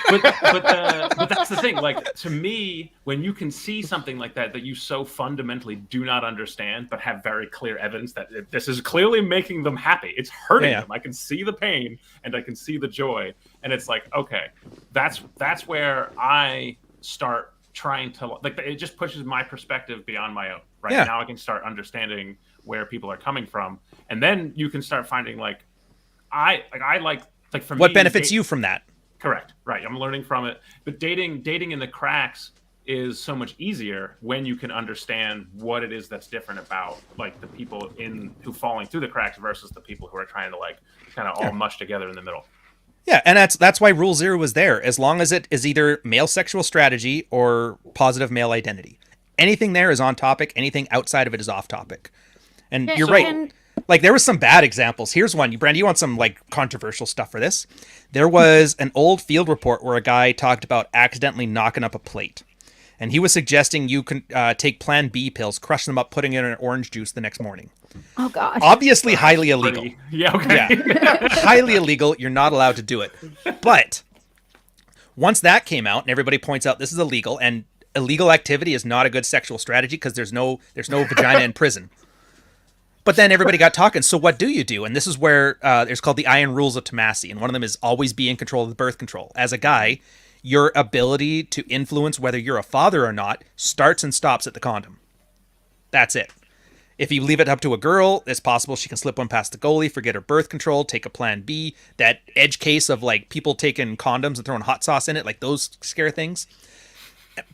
Speaker 2: but that's the thing. Like, to me, when you can see something like that you so fundamentally do not understand, but have very clear evidence that this is clearly making them happy. It's hurting them. I can see the pain and I can see the joy. And it's like, okay, that's where I start trying to like. It just pushes my perspective beyond my own. Right now, I can start understanding where people are coming from, and then you can start finding like for me,
Speaker 3: what benefits you from that?
Speaker 2: Correct. Right. I'm learning from it. But dating in the cracks is so much easier when you can understand what it is that's different about like the people who falling through the cracks versus the people who are trying to like kind of all mush together in the middle.
Speaker 3: Yeah, and that's why Rule 0 was there. As long as it is either male sexual strategy or positive male identity. Anything there is on topic. Anything outside of it is off topic. And you're right. Like, there was some bad examples. Here's one. Brandon, you want some, like, controversial stuff for this? There was an old field report where a guy talked about accidentally knocking up a plate. And he was suggesting you can take Plan B pills, crush them up, putting it in an orange juice the next morning.
Speaker 4: Oh, gosh.
Speaker 3: Obviously highly illegal.
Speaker 2: Yeah, okay.
Speaker 3: Yeah. Highly illegal. You're not allowed to do it. But once that came out and everybody points out this is illegal, and illegal activity is not a good sexual strategy because there's no vagina in prison. But then everybody got talking. So what do you do? And this is where it's called the Iron Rules of Tomasi. And one of them is always be in control of the birth control. As a guy, your ability to influence whether you're a father or not starts and stops at the condom. That's it. If you leave it up to a girl, it's possible she can slip one past the goalie, forget her birth control, take a Plan B. That edge case of like people taking condoms and throwing hot sauce in it, like those scare things.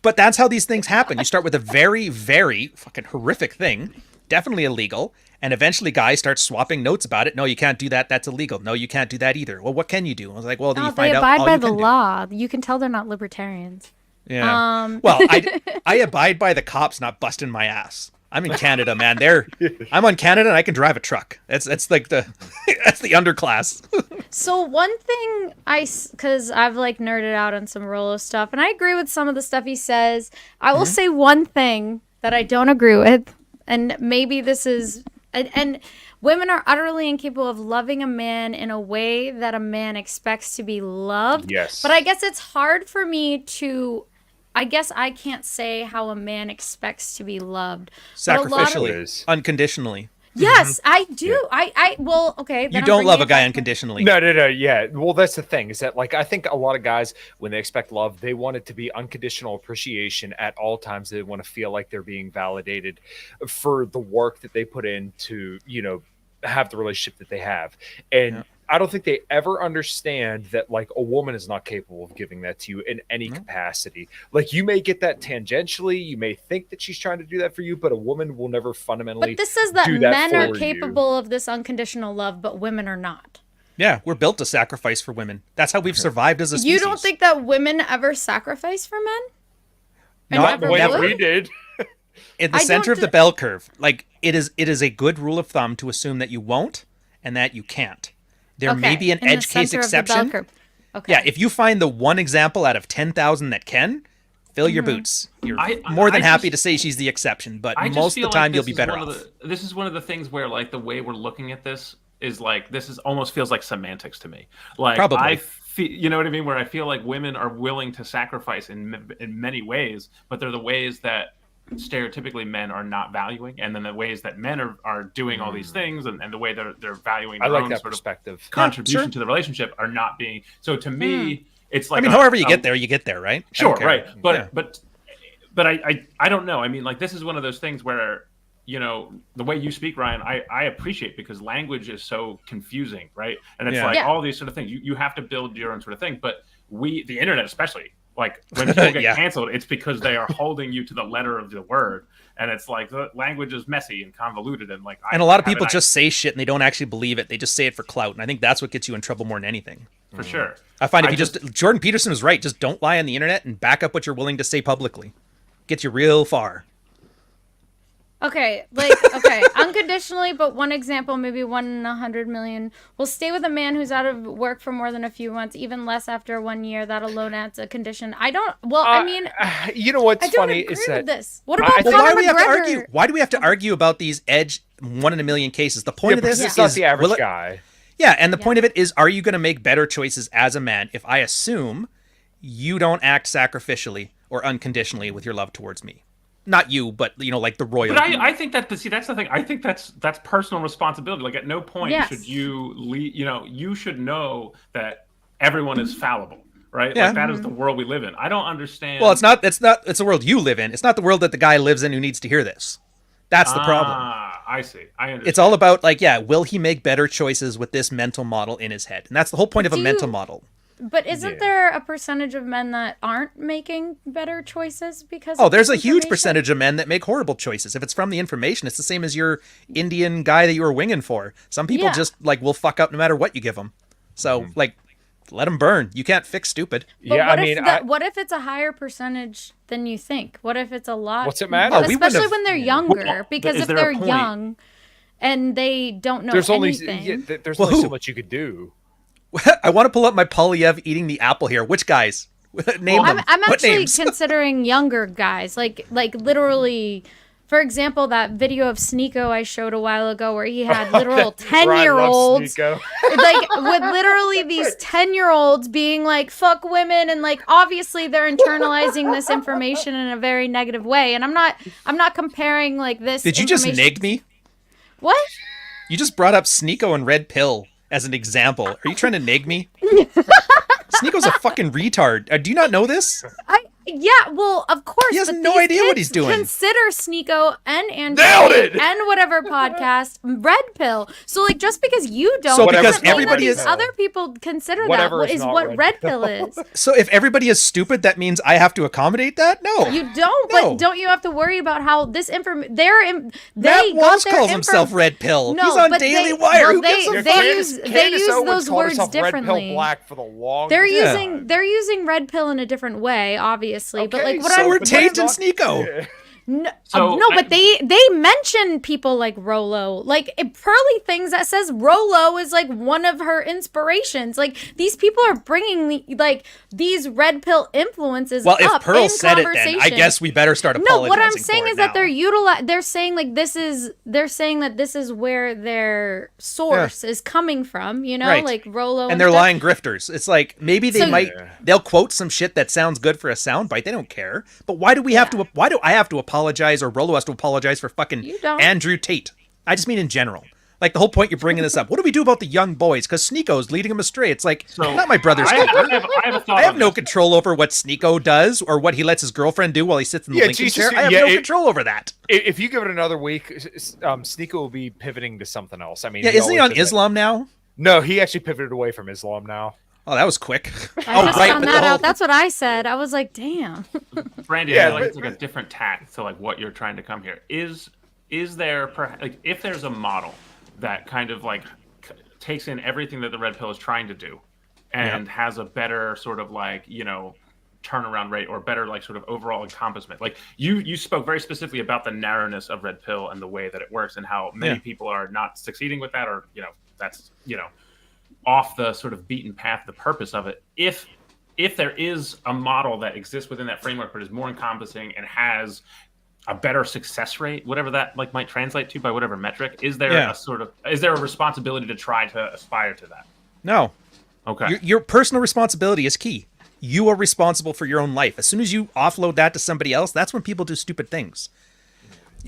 Speaker 3: But that's how these things happen. You start with a very, very fucking horrific thing, definitely illegal. And eventually guys start swapping notes about it. No, you can't do that. That's illegal. No, you can't do that either. Well, what can you do? I was like, well, then you find out
Speaker 4: they abide
Speaker 3: all
Speaker 4: by
Speaker 3: you
Speaker 4: the
Speaker 3: can do.
Speaker 4: law. You can tell they're not libertarians.
Speaker 3: Yeah. Well, I abide by the cops not busting my ass. I'm in Canada, man. I'm on Canada and I can drive a truck. That's like that's the underclass.
Speaker 4: So one thing because I've like nerded out on some Rolo stuff, and I agree with some of the stuff he says. I will say one thing that I don't agree with, and maybe this is, and women are utterly incapable of loving a man in a way that a man expects to be loved.
Speaker 5: Yes.
Speaker 4: But I guess it's hard for me to. I guess I can't say how a man expects to be loved.
Speaker 3: Sacrificially, unconditionally.
Speaker 4: Yes, I do. Yeah. Well, okay.
Speaker 3: You don't love a guy unconditionally.
Speaker 5: No. Yeah. Well, that's the thing is that like I think a lot of guys when they expect love, they want it to be unconditional appreciation at all times. They want to feel like they're being validated for the work that they put in to, have the relationship that they have. And I don't think they ever understand that like a woman is not capable of giving that to you in any capacity. Like you may get that tangentially, you may think that she's trying to do that for you, but a woman will never fundamentally.
Speaker 4: But this says that men are capable of this unconditional love, but women are not.
Speaker 3: Yeah, we're built to sacrifice for women. That's how we've survived as a species.
Speaker 4: You don't think that women ever sacrifice for men?
Speaker 5: Not the way that we did.
Speaker 3: In the center of the bell curve, like it is a good rule of thumb to assume that you won't and that you can't. There may be an edge case exception. Okay. Yeah, if you find the one example out of 10,000 that can, fill your boots. You're more than happy to say she's the exception, but most of the time you'll be better off.
Speaker 2: This is one of the things where like the way we're looking at this is like this is almost feels like semantics to me. Like
Speaker 3: probably.
Speaker 2: I feel, you know what I mean? Where I feel like women are willing to sacrifice in many ways, but they're the ways that stereotypically men are not valuing, and then the ways that men are doing all these things and the way they're valuing their own sort of contribution to the relationship are not being. So to me it's like
Speaker 3: however you get there, right?
Speaker 2: Sure, right. But I don't know. I mean, like this is one of those things where the way you speak, Ryan, I appreciate because language is so confusing, right? And it's all these sort of things you have to build your own sort of thing, but the internet especially, like when people get canceled, it's because they are holding you to the letter of the word. And it's like the language is messy and convoluted. And like,
Speaker 3: a lot of people just say shit and they don't actually believe it. They just say it for clout. And I think that's what gets you in trouble more than anything.
Speaker 2: For sure.
Speaker 3: I find Jordan Peterson was right. Just don't lie on the internet and back up what you're willing to say publicly. Gets you real far.
Speaker 4: Okay, unconditionally, but one example, maybe 1 in 100 million, will stay with a man who's out of work for more than a few months, even less after 1 year. That alone adds a condition.
Speaker 5: You know what's
Speaker 4: I don't
Speaker 5: funny
Speaker 4: agree
Speaker 5: is that
Speaker 4: with this. What about
Speaker 5: Well,
Speaker 4: Conor
Speaker 7: why do we have to
Speaker 4: McGregor?
Speaker 7: argue? Why do we have to argue about these edge 1 in a million cases? The point of this
Speaker 5: it's
Speaker 7: is
Speaker 5: not the average
Speaker 7: will it-
Speaker 5: guy.
Speaker 7: Yeah, and the point of it is, are you going to make better choices as a man if I assume you don't act sacrificially or unconditionally with your love towards me? Not you, but like the royal.
Speaker 2: But I think that, but see, that's the thing. I think that's personal responsibility. Like, at no point should you you should know that everyone is fallible, right?
Speaker 7: Yeah.
Speaker 2: Like, that is the world we live in. I don't understand.
Speaker 7: Well, it's not. It's the world you live in. It's not the world that the guy lives in who needs to hear this. That's the problem.
Speaker 2: I see. I understand.
Speaker 7: It's all about will he make better choices with this mental model in his head? And that's the whole point of a mental model.
Speaker 4: But isn't there a percentage of men that aren't making better choices because?
Speaker 7: Oh,
Speaker 4: of
Speaker 7: there's a
Speaker 4: this
Speaker 7: huge
Speaker 4: information?
Speaker 7: percentage of men that make horrible choices. If it's from the information, it's the same as your Indian guy that you were winging for. Some people just will fuck up no matter what you give them. So let them burn. You can't fix stupid.
Speaker 4: But what if it's a higher percentage than you think? What if it's a lot?
Speaker 5: What's it matter?
Speaker 4: Especially when they're younger,
Speaker 2: Well,
Speaker 4: because
Speaker 2: is
Speaker 4: if
Speaker 2: there a
Speaker 4: they're
Speaker 2: point?
Speaker 4: young and they don't know
Speaker 5: There's
Speaker 4: anything.
Speaker 5: there's only so much you could do.
Speaker 7: I want to pull up my Polyev eating the apple here. Which guys? Name them.
Speaker 4: I'm
Speaker 7: What
Speaker 4: actually
Speaker 7: names?
Speaker 4: considering younger guys, like literally. For example, that video of Sneeko I showed a while ago where he had literal 10-year-olds, with literally these 10-year-olds being like, fuck women, and obviously they're internalizing this information in a very negative way. And I'm not comparing this.
Speaker 7: Did you just neg me?
Speaker 4: What?
Speaker 7: You just brought up Sneeko and Red Pill as an example. Are you trying to neg me? Sneeko's a fucking retard. Do you not know this?
Speaker 4: Yeah, well, of course.
Speaker 7: He has
Speaker 4: but
Speaker 7: no
Speaker 4: these
Speaker 7: idea what
Speaker 4: kids
Speaker 7: he's doing.
Speaker 4: Consider Sneeko and Andrew
Speaker 5: Nailed it!
Speaker 4: and whatever podcast Red Pill. So, because you don't,
Speaker 7: So
Speaker 4: doesn't
Speaker 7: because
Speaker 4: mean
Speaker 7: everybody
Speaker 4: that
Speaker 7: is-
Speaker 4: these other people consider
Speaker 5: Whatever
Speaker 4: that
Speaker 5: is
Speaker 4: is
Speaker 5: not
Speaker 4: what
Speaker 5: Red
Speaker 4: Red Pill is.
Speaker 7: So if everybody is stupid, that means I have to accommodate that? No.
Speaker 4: You don't,
Speaker 7: No.
Speaker 4: but don't you have to worry about how this information? They
Speaker 7: Matt
Speaker 4: got
Speaker 7: Walsh
Speaker 4: their
Speaker 7: calls himself Red Pill.
Speaker 4: No,
Speaker 7: He's on
Speaker 4: but
Speaker 7: Daily
Speaker 4: they-
Speaker 7: Wire.
Speaker 4: well,
Speaker 7: Who gives a
Speaker 4: they
Speaker 7: fuck?
Speaker 4: use
Speaker 5: Candace Owens
Speaker 4: those
Speaker 5: called
Speaker 4: words
Speaker 5: herself Red
Speaker 4: differently.
Speaker 5: Pill Black for the long.
Speaker 4: They're
Speaker 5: time.
Speaker 4: using Red Pill in a different way, obably. But
Speaker 5: Okay,
Speaker 4: what
Speaker 7: So
Speaker 4: I'm
Speaker 7: we're
Speaker 5: but
Speaker 7: Tate
Speaker 5: that's
Speaker 7: and Sneeko.
Speaker 4: No,
Speaker 2: So
Speaker 4: but they mention people like Rolo, Pearly Things that says Rolo is one of her inspirations. These people are bringing these red pill influences.
Speaker 7: Well, if
Speaker 4: up
Speaker 7: Pearl
Speaker 4: in
Speaker 7: said it, then I
Speaker 4: conversation.
Speaker 7: guess we better start apologizing.
Speaker 4: No, what I'm
Speaker 7: for
Speaker 4: saying
Speaker 7: it
Speaker 4: is that
Speaker 7: now.
Speaker 4: they're saying this is where their source is coming from.
Speaker 7: Right.
Speaker 4: Rolo,
Speaker 7: And they're
Speaker 4: stuff.
Speaker 7: lying grifters. It's maybe they'll quote some shit that sounds good for a soundbite. They don't care. But why do we have to? Why do I have to apologize, or Rolo has to apologize for fucking
Speaker 4: You don't.
Speaker 7: Andrew Tate? I just mean in general. The whole point you're bringing this up. What do we do about the young boys? Because Sneeko's leading them astray. It's not my brother's
Speaker 2: I
Speaker 7: keeper.
Speaker 2: have a thought.
Speaker 7: I have
Speaker 2: on
Speaker 7: no
Speaker 2: this.
Speaker 7: control over what Sneeko does or what he lets his girlfriend do while he sits in the Lincoln
Speaker 5: Jesus,
Speaker 7: chair. I have no control over that.
Speaker 5: If you give it another week, Sneeko will be pivoting to something else. I mean,
Speaker 7: Yeah, isn't he on
Speaker 5: always does that.
Speaker 7: Islam now?
Speaker 5: No, he actually pivoted away from Islam now.
Speaker 7: Oh, that was quick.
Speaker 4: I just found
Speaker 7: but
Speaker 4: that
Speaker 7: the
Speaker 4: out.
Speaker 7: whole-
Speaker 4: That's what I said. I was like, damn.
Speaker 2: Brandy,
Speaker 5: Yeah,
Speaker 2: I feel like it's a different tack to what you're trying to come here. Is there if there's a model that kind of takes in everything that the red pill is trying to do and has a better sort of turnaround rate or better sort of overall encompassment. You spoke very specifically about the narrowness of red pill and the way that it works and how many people are not succeeding with that, or that's off the sort of beaten path, the purpose of it. If there is a model that exists within that framework but is more encompassing and has a better success rate, whatever that might translate to by whatever metric, is there a responsibility to try to aspire to that?
Speaker 7: No.
Speaker 2: Okay.
Speaker 7: Your personal responsibility is key. You are responsible for your own life. As soon as you offload that to somebody else, that's when people do stupid things.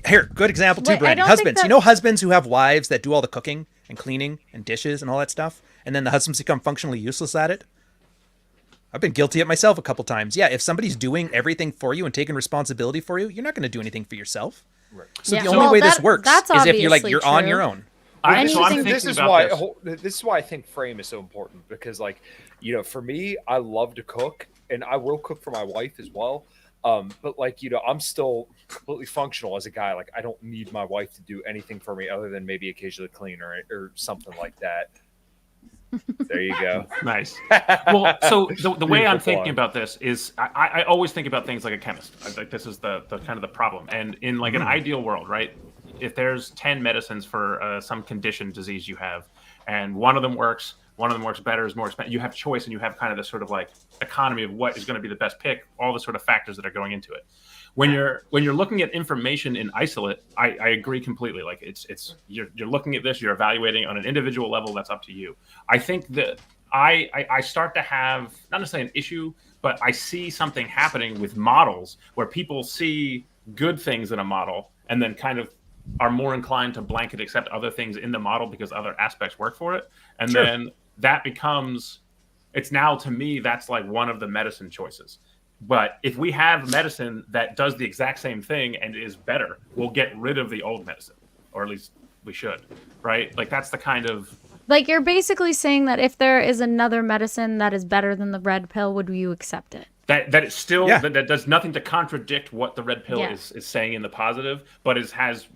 Speaker 7: Here, good example too,
Speaker 4: Wait, I
Speaker 7: Brandon.
Speaker 4: don't
Speaker 7: Husbands.
Speaker 4: think
Speaker 7: You know husbands who have wives that do all the cooking and cleaning and dishes and all that stuff, and then the husbands become functionally useless at it? I've been guilty of it myself a couple times. Yeah, if somebody's doing everything for you and taking responsibility for you, you're not going to do anything for yourself. Right. So
Speaker 4: Yeah.
Speaker 7: the only
Speaker 4: Well,
Speaker 7: way this
Speaker 4: that-
Speaker 7: works
Speaker 4: that's
Speaker 7: is if you're
Speaker 4: obviously
Speaker 7: you're on
Speaker 4: true.
Speaker 7: your own.
Speaker 5: This is why I think frame is so important, because for me, I love to cook and I will cook for my wife as well. But I'm still completely functional as a guy. I don't need my wife to do anything for me other than maybe occasionally clean or something like that. There you go.
Speaker 2: Nice. Well, so the way I'm
Speaker 5: Beautiful
Speaker 2: thinking
Speaker 5: plug.
Speaker 2: about this is I always think about things like a chemist. Like this is the kind of the problem. And in like an ideal world, right? If there's 10 medicines for some condition, disease you have, and one of them works better, is more expensive, you have choice, and you have kind of this sort of like economy of what is going to be the best pick, all the sort of factors that are going into it. When you're looking at information in isolate, I agree completely. Like it's you're looking at this, you're evaluating on an individual level. That's up to you. I think that I start to have not necessarily an issue, but I see something happening with models where people see good things in a model and then kind of are more inclined to blanket accept other things in the model because other aspects work for it, and then that becomes, it's now to me that's like one of the medicine choices. But if we have medicine that does the exact same thing and is better, we'll get rid of the old medicine, or at least we should, right? Like that's the kind of,
Speaker 4: Like, you're basically saying that if there is another medicine that is better than the red pill, would you accept it?
Speaker 2: that it's still
Speaker 7: Yeah.
Speaker 2: that does nothing to contradict what the red pill
Speaker 4: Yeah.
Speaker 2: is saying in the positive, but it has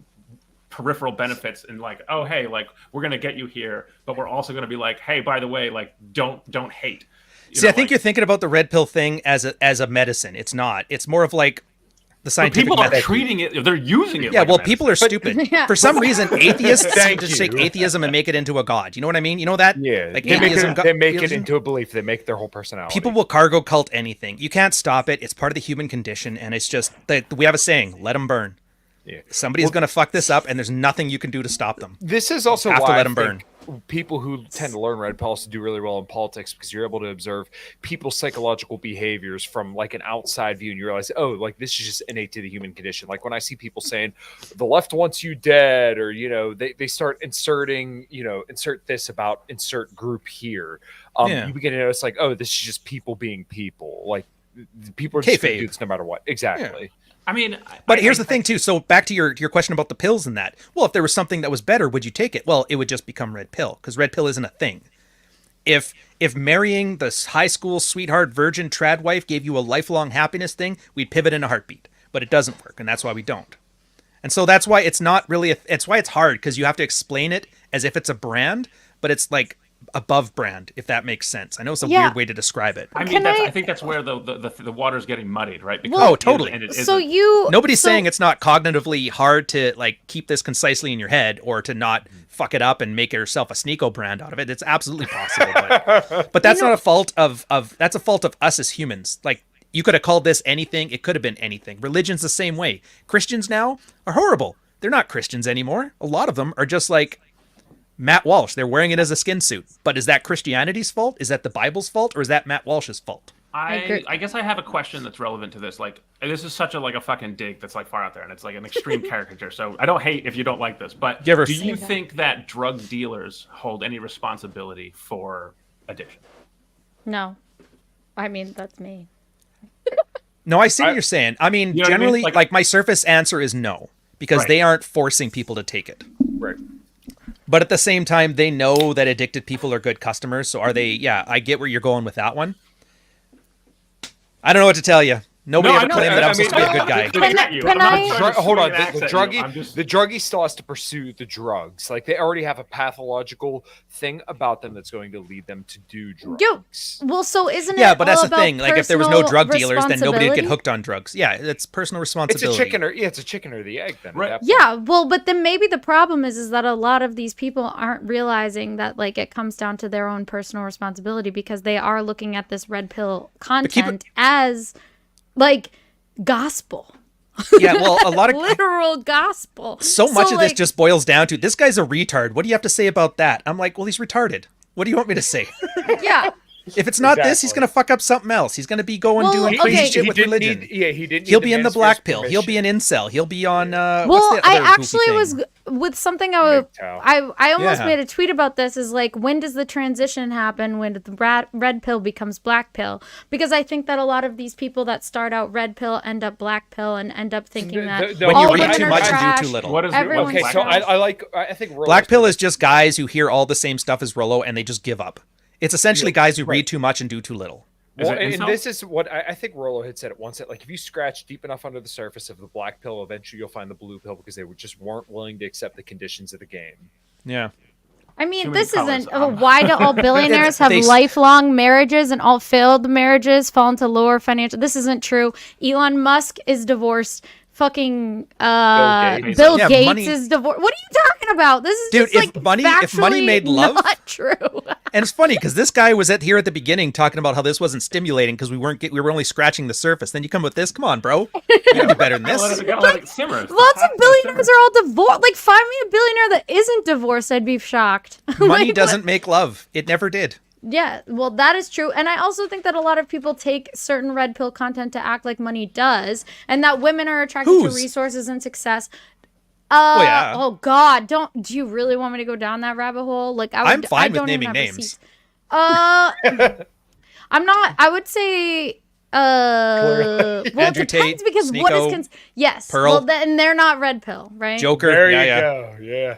Speaker 2: peripheral benefits and like, oh hey, like we're gonna get you here, but we're also gonna be like, hey, by the way, like don't hate.
Speaker 7: See, I think you're thinking about the red pill thing as a medicine. It's not. It's more of like the
Speaker 2: But
Speaker 7: scientific
Speaker 2: people are
Speaker 7: method.
Speaker 2: treating it, they're using it.
Speaker 7: Yeah,
Speaker 2: like
Speaker 7: well,
Speaker 2: a
Speaker 7: people are stupid.
Speaker 4: Yeah.
Speaker 7: For some reason, atheists seem
Speaker 5: Thank
Speaker 7: to
Speaker 5: you.
Speaker 7: take atheism and make it into a god. You know what I mean? You know that?
Speaker 5: Yeah,
Speaker 7: Like
Speaker 5: they make
Speaker 7: atheism.
Speaker 5: it, they make it
Speaker 7: atheism-
Speaker 5: into a belief. They make their whole personality.
Speaker 7: People will cargo cult anything. You can't stop it. It's part of the human condition, and it's just that we have a saying: "Let them burn."
Speaker 5: Yeah.
Speaker 7: Somebody's going to fuck this up, and there's nothing you can do to stop them.
Speaker 5: This is also
Speaker 7: Have to
Speaker 5: why
Speaker 7: let
Speaker 5: I
Speaker 7: 'em
Speaker 5: think people who tend to learn red policy do really well in politics, because you're able to observe people's psychological behaviors from like an outside view, and you realize, oh, like this is just innate to the human condition. Like when I see people saying the left wants you dead, or they start inserting, insert this about insert group here.
Speaker 7: Yeah.
Speaker 5: You begin to notice like, oh, this is just people being people. Like people are just gonna
Speaker 7: Kayfabe.
Speaker 5: do this no matter what. Exactly.
Speaker 2: I mean,
Speaker 7: But here's the thing, too. So back to your question about the pills and that. Well, if there was something that was better, would you take it? Well, it would just become red pill, because red pill isn't a thing. If marrying the high school sweetheart virgin trad wife gave you a lifelong happiness thing, we'd pivot in a heartbeat. But it doesn't work, and that's why we don't. And so that's why it's not really it's why it's hard, because you have to explain it as if it's a brand, but it's like above brand, if that makes sense. I know it's a
Speaker 4: Yeah.
Speaker 7: weird way to describe it.
Speaker 2: I mean,
Speaker 4: Can
Speaker 2: I
Speaker 4: I
Speaker 2: think that's where the water's getting muddied, right? Because
Speaker 4: Well,
Speaker 7: Oh, totally.
Speaker 2: and it
Speaker 4: So
Speaker 2: isn't.
Speaker 7: Nobody's saying it's not cognitively hard to like keep this concisely in your head, or to not fuck it up and make yourself a Sneeko brand out of it. It's absolutely possible, but that's not a fault of that's a fault of us as humans. Like, you could have called this anything. It could have been anything. Religion's the same way. Christians now are horrible. They're not Christians anymore. A lot of them are just like Matt Walsh. They're wearing it as a skin suit. But is that Christianity's fault? Is that the Bible's fault? Or is that Matt Walsh's fault?
Speaker 4: agree.
Speaker 2: I guess I have a question that's relevant to this. Like, this is such a fucking dig that's like far out there, and it's like an extreme caricature. So I don't hate if you don't like this, but
Speaker 7: You ever
Speaker 2: do
Speaker 7: say
Speaker 2: you
Speaker 4: that?
Speaker 2: think that drug dealers hold any responsibility for addiction?
Speaker 4: No. I mean, that's me.
Speaker 7: No, I see what you're saying. I mean,
Speaker 2: You know what I mean?
Speaker 7: generally,
Speaker 2: Like-
Speaker 7: like my surface answer is no, because
Speaker 2: Right.
Speaker 7: they aren't forcing people to take it.
Speaker 5: Right.
Speaker 7: But at the same time, they know that addicted people are good customers. So are they? Yeah, I get where you're going with that one. I don't know what to tell you. Nobody
Speaker 2: No,
Speaker 7: ever
Speaker 2: I know.
Speaker 7: claimed that
Speaker 2: I
Speaker 7: I'm supposed to be a
Speaker 2: mean,
Speaker 7: good guy.
Speaker 2: I get you.
Speaker 4: Can
Speaker 2: I'm not
Speaker 4: I-
Speaker 2: trying to
Speaker 5: Hold on,
Speaker 2: swing an axe
Speaker 5: the
Speaker 2: at you.
Speaker 5: druggie,
Speaker 2: I'm just-
Speaker 5: the druggie still has to pursue the drugs. Like they already have a pathological thing about them that's going to lead them to do drugs.
Speaker 4: Well, so isn't it
Speaker 7: Yeah, but that's
Speaker 4: all
Speaker 7: the
Speaker 4: about
Speaker 7: thing. Like, if there was no
Speaker 4: personal
Speaker 7: drug dealers, then nobody would get
Speaker 4: responsibility?
Speaker 7: hooked on drugs. Yeah, it's personal
Speaker 5: It's
Speaker 7: responsibility.
Speaker 5: it's a chicken or the egg. Then, at
Speaker 2: Right.
Speaker 5: that point.
Speaker 4: Yeah, well, but then maybe the problem is that a lot of these people aren't realizing that like it comes down to their own personal responsibility, because they are looking at this red pill content as like gospel.
Speaker 7: Yeah, well, a lot of
Speaker 4: Literal gospel.
Speaker 7: so much of this
Speaker 4: like,
Speaker 7: just boils down to this guy's a retard. What do you have to say about that? I'm like, well, he's retarded. What do you want me to say?
Speaker 4: yeah.
Speaker 7: If it's not this, he's
Speaker 5: Exactly.
Speaker 7: going to fuck up something else. He's going to be going
Speaker 4: Well,
Speaker 7: doing
Speaker 4: okay.
Speaker 7: crazy shit
Speaker 5: He
Speaker 7: with
Speaker 5: didn't
Speaker 7: religion.
Speaker 5: he didn't.
Speaker 7: He'll
Speaker 5: need
Speaker 7: be in the
Speaker 5: man's
Speaker 7: black
Speaker 5: first
Speaker 7: pill. He'll be an
Speaker 5: permission.
Speaker 7: incel. He'll be on.
Speaker 4: Well,
Speaker 7: what's the
Speaker 4: I
Speaker 7: other goofy
Speaker 4: actually
Speaker 7: thing?
Speaker 4: was with something
Speaker 5: MGTOW.
Speaker 4: I almost
Speaker 7: Yeah.
Speaker 4: made a tweet about this, is like, when does the transition happen when the red pill becomes black pill? Because I think that a lot of these people that start out red pill end up black pill and end up thinking that
Speaker 5: the-
Speaker 7: When
Speaker 4: all
Speaker 7: you read
Speaker 4: women
Speaker 7: too
Speaker 4: are
Speaker 7: much and
Speaker 4: trash.
Speaker 7: do too little.
Speaker 2: What is
Speaker 4: Everyone's
Speaker 5: Okay,
Speaker 2: black
Speaker 5: so
Speaker 4: trash.
Speaker 5: I think Rollo's
Speaker 7: Black pill is just guys who hear all the same stuff as Rollo and they just give up. It's essentially guys who read too much and do too little.
Speaker 2: Is
Speaker 5: Well,
Speaker 2: it
Speaker 5: and
Speaker 2: incel?
Speaker 5: this is what I think Rollo had said it once. That like if you scratch deep enough under the surface of the black pill, eventually you'll find the blue pill, because they just weren't willing to accept the conditions of the game.
Speaker 7: Yeah.
Speaker 4: I mean,
Speaker 2: Too many
Speaker 4: this isn't.
Speaker 2: colors.
Speaker 4: Why do all billionaires have
Speaker 7: They-
Speaker 4: lifelong marriages and all failed marriages fall into lower financial? This isn't true. Elon Musk is divorced. Fucking
Speaker 2: Gates.
Speaker 4: Bill
Speaker 7: Yeah,
Speaker 4: Gates
Speaker 7: money-
Speaker 4: is divorced. What are you talking about? This is
Speaker 7: Dude,
Speaker 4: just like
Speaker 7: if money made
Speaker 4: factually
Speaker 7: love-
Speaker 4: not true.
Speaker 7: And it's funny because this guy was here at the beginning talking about how this wasn't stimulating because we were only scratching the surface. Then you come with this. Come on, bro. You can do better than this.
Speaker 2: Gotta let it simmer. It's the
Speaker 4: Lots of
Speaker 2: passion that
Speaker 4: billionaires
Speaker 2: simmers.
Speaker 4: are all divorced. Like, find me a billionaire that isn't divorced. I'd be shocked.
Speaker 7: Money
Speaker 4: Like, what-
Speaker 7: doesn't make love. It never did.
Speaker 4: Yeah, well, that is true. And I also think that a lot of people take certain red pill content to act like money does, and that women are attracted
Speaker 7: Whose?
Speaker 4: to resources and success.
Speaker 7: yeah.
Speaker 4: Oh God, do you really want me to go down that rabbit hole? Like,
Speaker 7: I'm fine
Speaker 4: I
Speaker 7: with
Speaker 4: don't even
Speaker 7: naming
Speaker 4: have
Speaker 7: names.
Speaker 4: receipts. I'm not. I would say. Well, it
Speaker 7: Andrew
Speaker 4: depends
Speaker 7: Tate,
Speaker 4: because what
Speaker 7: Sneeko,
Speaker 4: is yes.
Speaker 7: Pearl.
Speaker 4: Well, then they're not red pill, right?
Speaker 7: Joker.
Speaker 5: There
Speaker 7: yeah,
Speaker 5: you
Speaker 7: yeah.
Speaker 5: go. Yeah.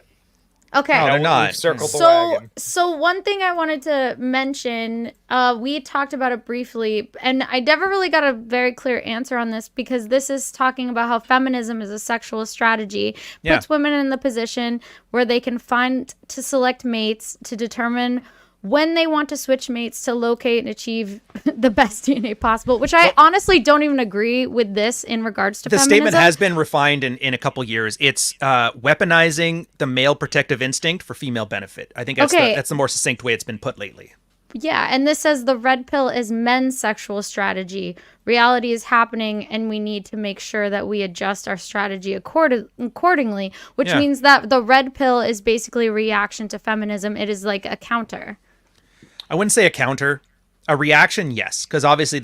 Speaker 4: Okay.
Speaker 7: No, they're
Speaker 5: We've
Speaker 7: not.
Speaker 5: circled the
Speaker 4: So,
Speaker 5: wagon.
Speaker 4: so one thing I wanted to mention, we talked about it briefly, and I never really got a very clear answer on this because this is talking about how feminism is a sexual strategy,
Speaker 7: Yeah.
Speaker 4: puts women in the position where they can find to select mates to determine when they want to switch mates to locate and achieve the best DNA possible, which I honestly don't even agree with this in regards to
Speaker 7: The
Speaker 4: feminism.
Speaker 7: statement has been refined in a couple years. It's weaponizing the male protective instinct for female benefit. I think that's the more succinct way it's been put lately.
Speaker 4: Yeah, and this says the red pill is men's sexual strategy. Reality is happening, and we need to make sure that we adjust our strategy accordingly, which
Speaker 7: Yeah.
Speaker 4: means that the red pill is basically a reaction to feminism. It is like a counter.
Speaker 7: I wouldn't say a counter, a reaction, yes, because obviously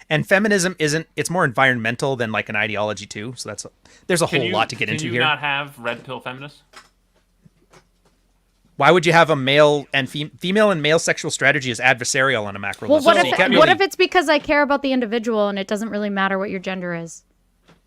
Speaker 7: and feminism isn't. It's more environmental than like an ideology too. So there's a whole lot to get into
Speaker 2: Can you
Speaker 7: here.
Speaker 2: not have red pill feminists?
Speaker 7: Why would you have a male and female and male sexual strategy as adversarial on a macro
Speaker 4: Well,
Speaker 7: level?
Speaker 4: what
Speaker 7: So you can't
Speaker 4: if
Speaker 7: really
Speaker 4: it's because I care about the individual and it doesn't really matter what your gender is?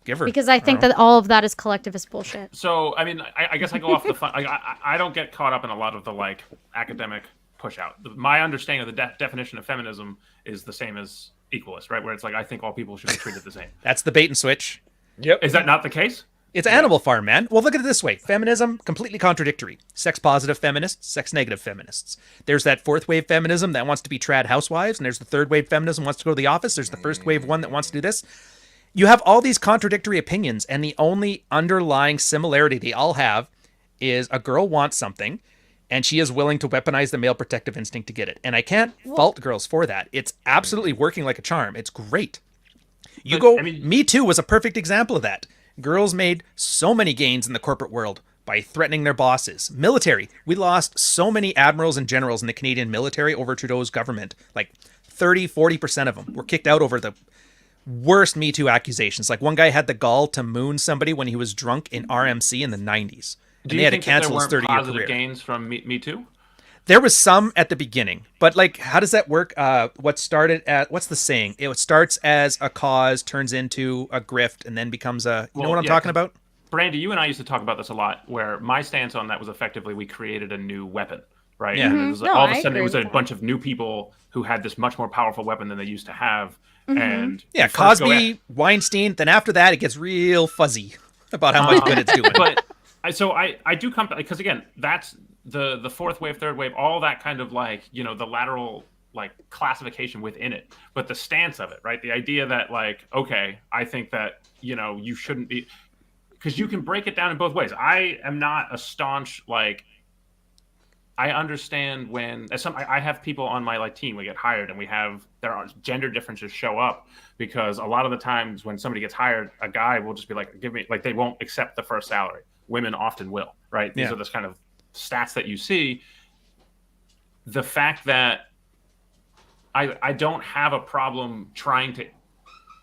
Speaker 7: give her?
Speaker 4: Because I think that all of that is collectivist bullshit.
Speaker 2: So, I mean, I guess I go off the fun. I don't get caught up in a lot of the like academic push out. My understanding of the definition of feminism is the same as equalist, right? Where it's like I think all people should be treated the same.
Speaker 7: That's the bait and switch.
Speaker 5: Yep.
Speaker 2: Is that not the case?
Speaker 7: It's Animal Farm, man. Well, look at it this way. Feminism, completely contradictory. Sex-positive feminists, sex-negative feminists. There's that fourth wave feminism that wants to be trad housewives, and there's the third wave feminism wants to go to the office. There's the first wave one that wants to do this. You have all these contradictory opinions, and the only underlying similarity they all have is a girl wants something, and she is willing to weaponize the male protective instinct to get it. And I can't fault girls for that. It's absolutely working like a charm. It's great. Me Too was a perfect example of that. Girls made so many gains in the corporate world by threatening their bosses. Military. We lost so many admirals and generals in the Canadian military over Trudeau's government. Like 40% of them were kicked out over the worst Me Too accusations. Like one guy had the gall to moon somebody when he was drunk in RMC in the 90s.
Speaker 2: Do
Speaker 7: And they
Speaker 2: you
Speaker 7: had to
Speaker 2: think that there
Speaker 7: cancel his
Speaker 2: weren't
Speaker 7: 30-year
Speaker 2: positive
Speaker 7: career.
Speaker 2: gains from Me Too?
Speaker 7: There was some at the beginning, but like, how does that work? What's the saying? It starts as a cause, turns into a grift, and then becomes you know what I'm talking about?
Speaker 2: Brandy, you and I used to talk about this a lot, where my stance on that was effectively we created a new weapon, right?
Speaker 7: Yeah.
Speaker 2: And it was,
Speaker 4: No,
Speaker 2: all of
Speaker 4: I
Speaker 2: a sudden it
Speaker 4: agree
Speaker 2: was
Speaker 4: with
Speaker 2: a
Speaker 4: that.
Speaker 2: bunch of new people who had this much more powerful weapon than they used to have. And
Speaker 7: Yeah,
Speaker 2: you first go
Speaker 7: Cosby, Weinstein. Then after that, it gets real fuzzy about how much good it's doing.
Speaker 2: But I do come because again, that's the fourth wave, third wave, all that kind of like, you know, the lateral like classification within it, but the stance of it, right? The idea that like, okay, I think that, you know, you shouldn't be, because you can break it down in both ways. I am not a staunch like, I understand when I have people on my like team, we get hired and there are gender differences show up because a lot of the times when somebody gets hired, a guy will just be like, give me, like they won't accept the first salary. Women often will, right? These
Speaker 7: Yeah.
Speaker 2: are this kind of stats that you see. The fact that I don't have a problem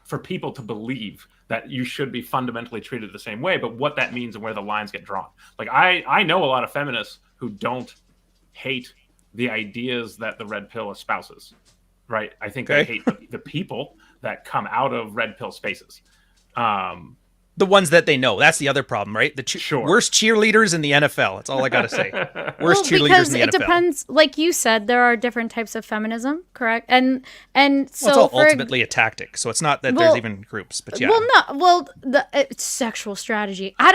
Speaker 2: for people to believe that you should be fundamentally treated the same way, but what that means and where the lines get drawn. Like I know a lot of feminists who don't hate the ideas that the red pill espouses, right? I think they hate the people that come out of red pill spaces.
Speaker 7: The ones that they know. That's the other problem, right? The
Speaker 2: Sure.
Speaker 7: worst cheerleaders in the NFL. That's all I got to say. Worst cheerleaders
Speaker 4: because
Speaker 7: in the
Speaker 4: it
Speaker 7: NFL.
Speaker 4: depends. Like you said, there are different types of feminism, correct? And so
Speaker 7: Well, it's all
Speaker 4: for
Speaker 7: ultimately a tactic, so it's not that
Speaker 4: Well,
Speaker 7: there's even groups, but yeah.
Speaker 4: Well, no. Well, it's sexual strategy. I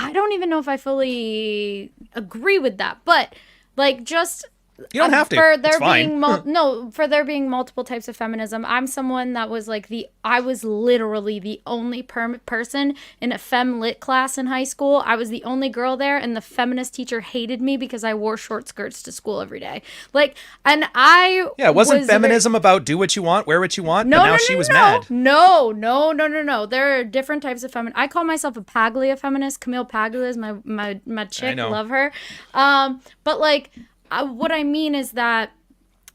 Speaker 4: I don't even know if I fully agree with that, but like just
Speaker 7: You don't have to.
Speaker 4: For
Speaker 7: It's
Speaker 4: there
Speaker 7: fine.
Speaker 4: being for there being multiple types of feminism, I'm someone that was like I was literally the only person in a fem lit class in high school. I was the only girl there, and the feminist teacher hated me because I wore short skirts to school every day. Like, and I
Speaker 7: wasn't feminism about do what you want, wear what you want?
Speaker 4: No,
Speaker 7: but now
Speaker 4: no,
Speaker 7: she
Speaker 4: no,
Speaker 7: was
Speaker 4: no.
Speaker 7: mad.
Speaker 4: No. There are different types of feminist. I call myself a Paglia feminist. Camille Paglia is my chick.
Speaker 7: know.
Speaker 4: Love her. But like, what I mean is that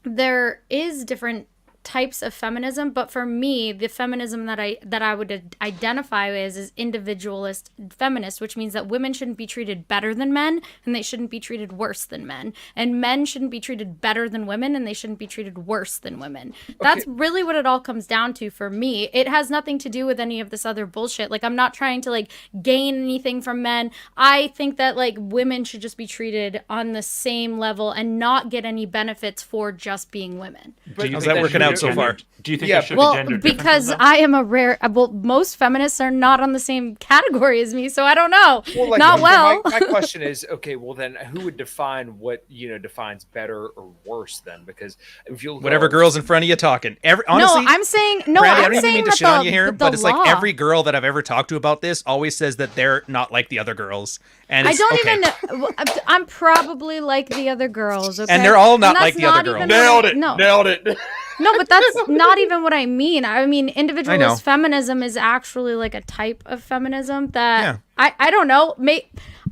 Speaker 4: there is different types of feminism, but for me, the feminism that I would identify as is individualist feminist, which means that women shouldn't be treated better than men and they shouldn't be treated worse than men, and men shouldn't be treated better than women and they shouldn't be treated worse than women. That's really what it all comes down to for me. It has nothing to do with any of this other bullshit. Like, I'm not trying to like gain anything from men. I think that like women should just be treated on the same level and not get any benefits for just being women.
Speaker 7: How's that working out so far?
Speaker 2: Do you think there should be
Speaker 4: Well,
Speaker 2: gender
Speaker 4: because
Speaker 2: differences, though?
Speaker 4: I am a rare. Well, most feminists are not on the same category as me, so I don't know.
Speaker 5: Like,
Speaker 4: Not well.
Speaker 5: My question is, okay, well then, who would define what defines better or worse then? Because if you
Speaker 7: Whatever girl's in front of you talking. Honestly,
Speaker 4: no, I'm saying
Speaker 7: Brandy, I
Speaker 4: I'm
Speaker 7: don't even
Speaker 4: saying
Speaker 7: mean to
Speaker 4: that
Speaker 7: shit on you here,
Speaker 4: the
Speaker 7: but it's
Speaker 4: law.
Speaker 7: like every girl that I've ever talked to about this always says that they're not like the other girls. And
Speaker 4: I
Speaker 7: it's,
Speaker 4: don't
Speaker 7: okay.
Speaker 4: even know. I'm probably like the other girls, okay?
Speaker 7: And they're all not
Speaker 4: that's
Speaker 7: like the other
Speaker 4: even
Speaker 7: girls.
Speaker 4: what I-
Speaker 1: Nailed it.
Speaker 4: No, but that's not even what I mean. I mean, individualist
Speaker 7: know.
Speaker 4: feminism is actually like a type of feminism that
Speaker 7: Yeah.
Speaker 4: I don't know.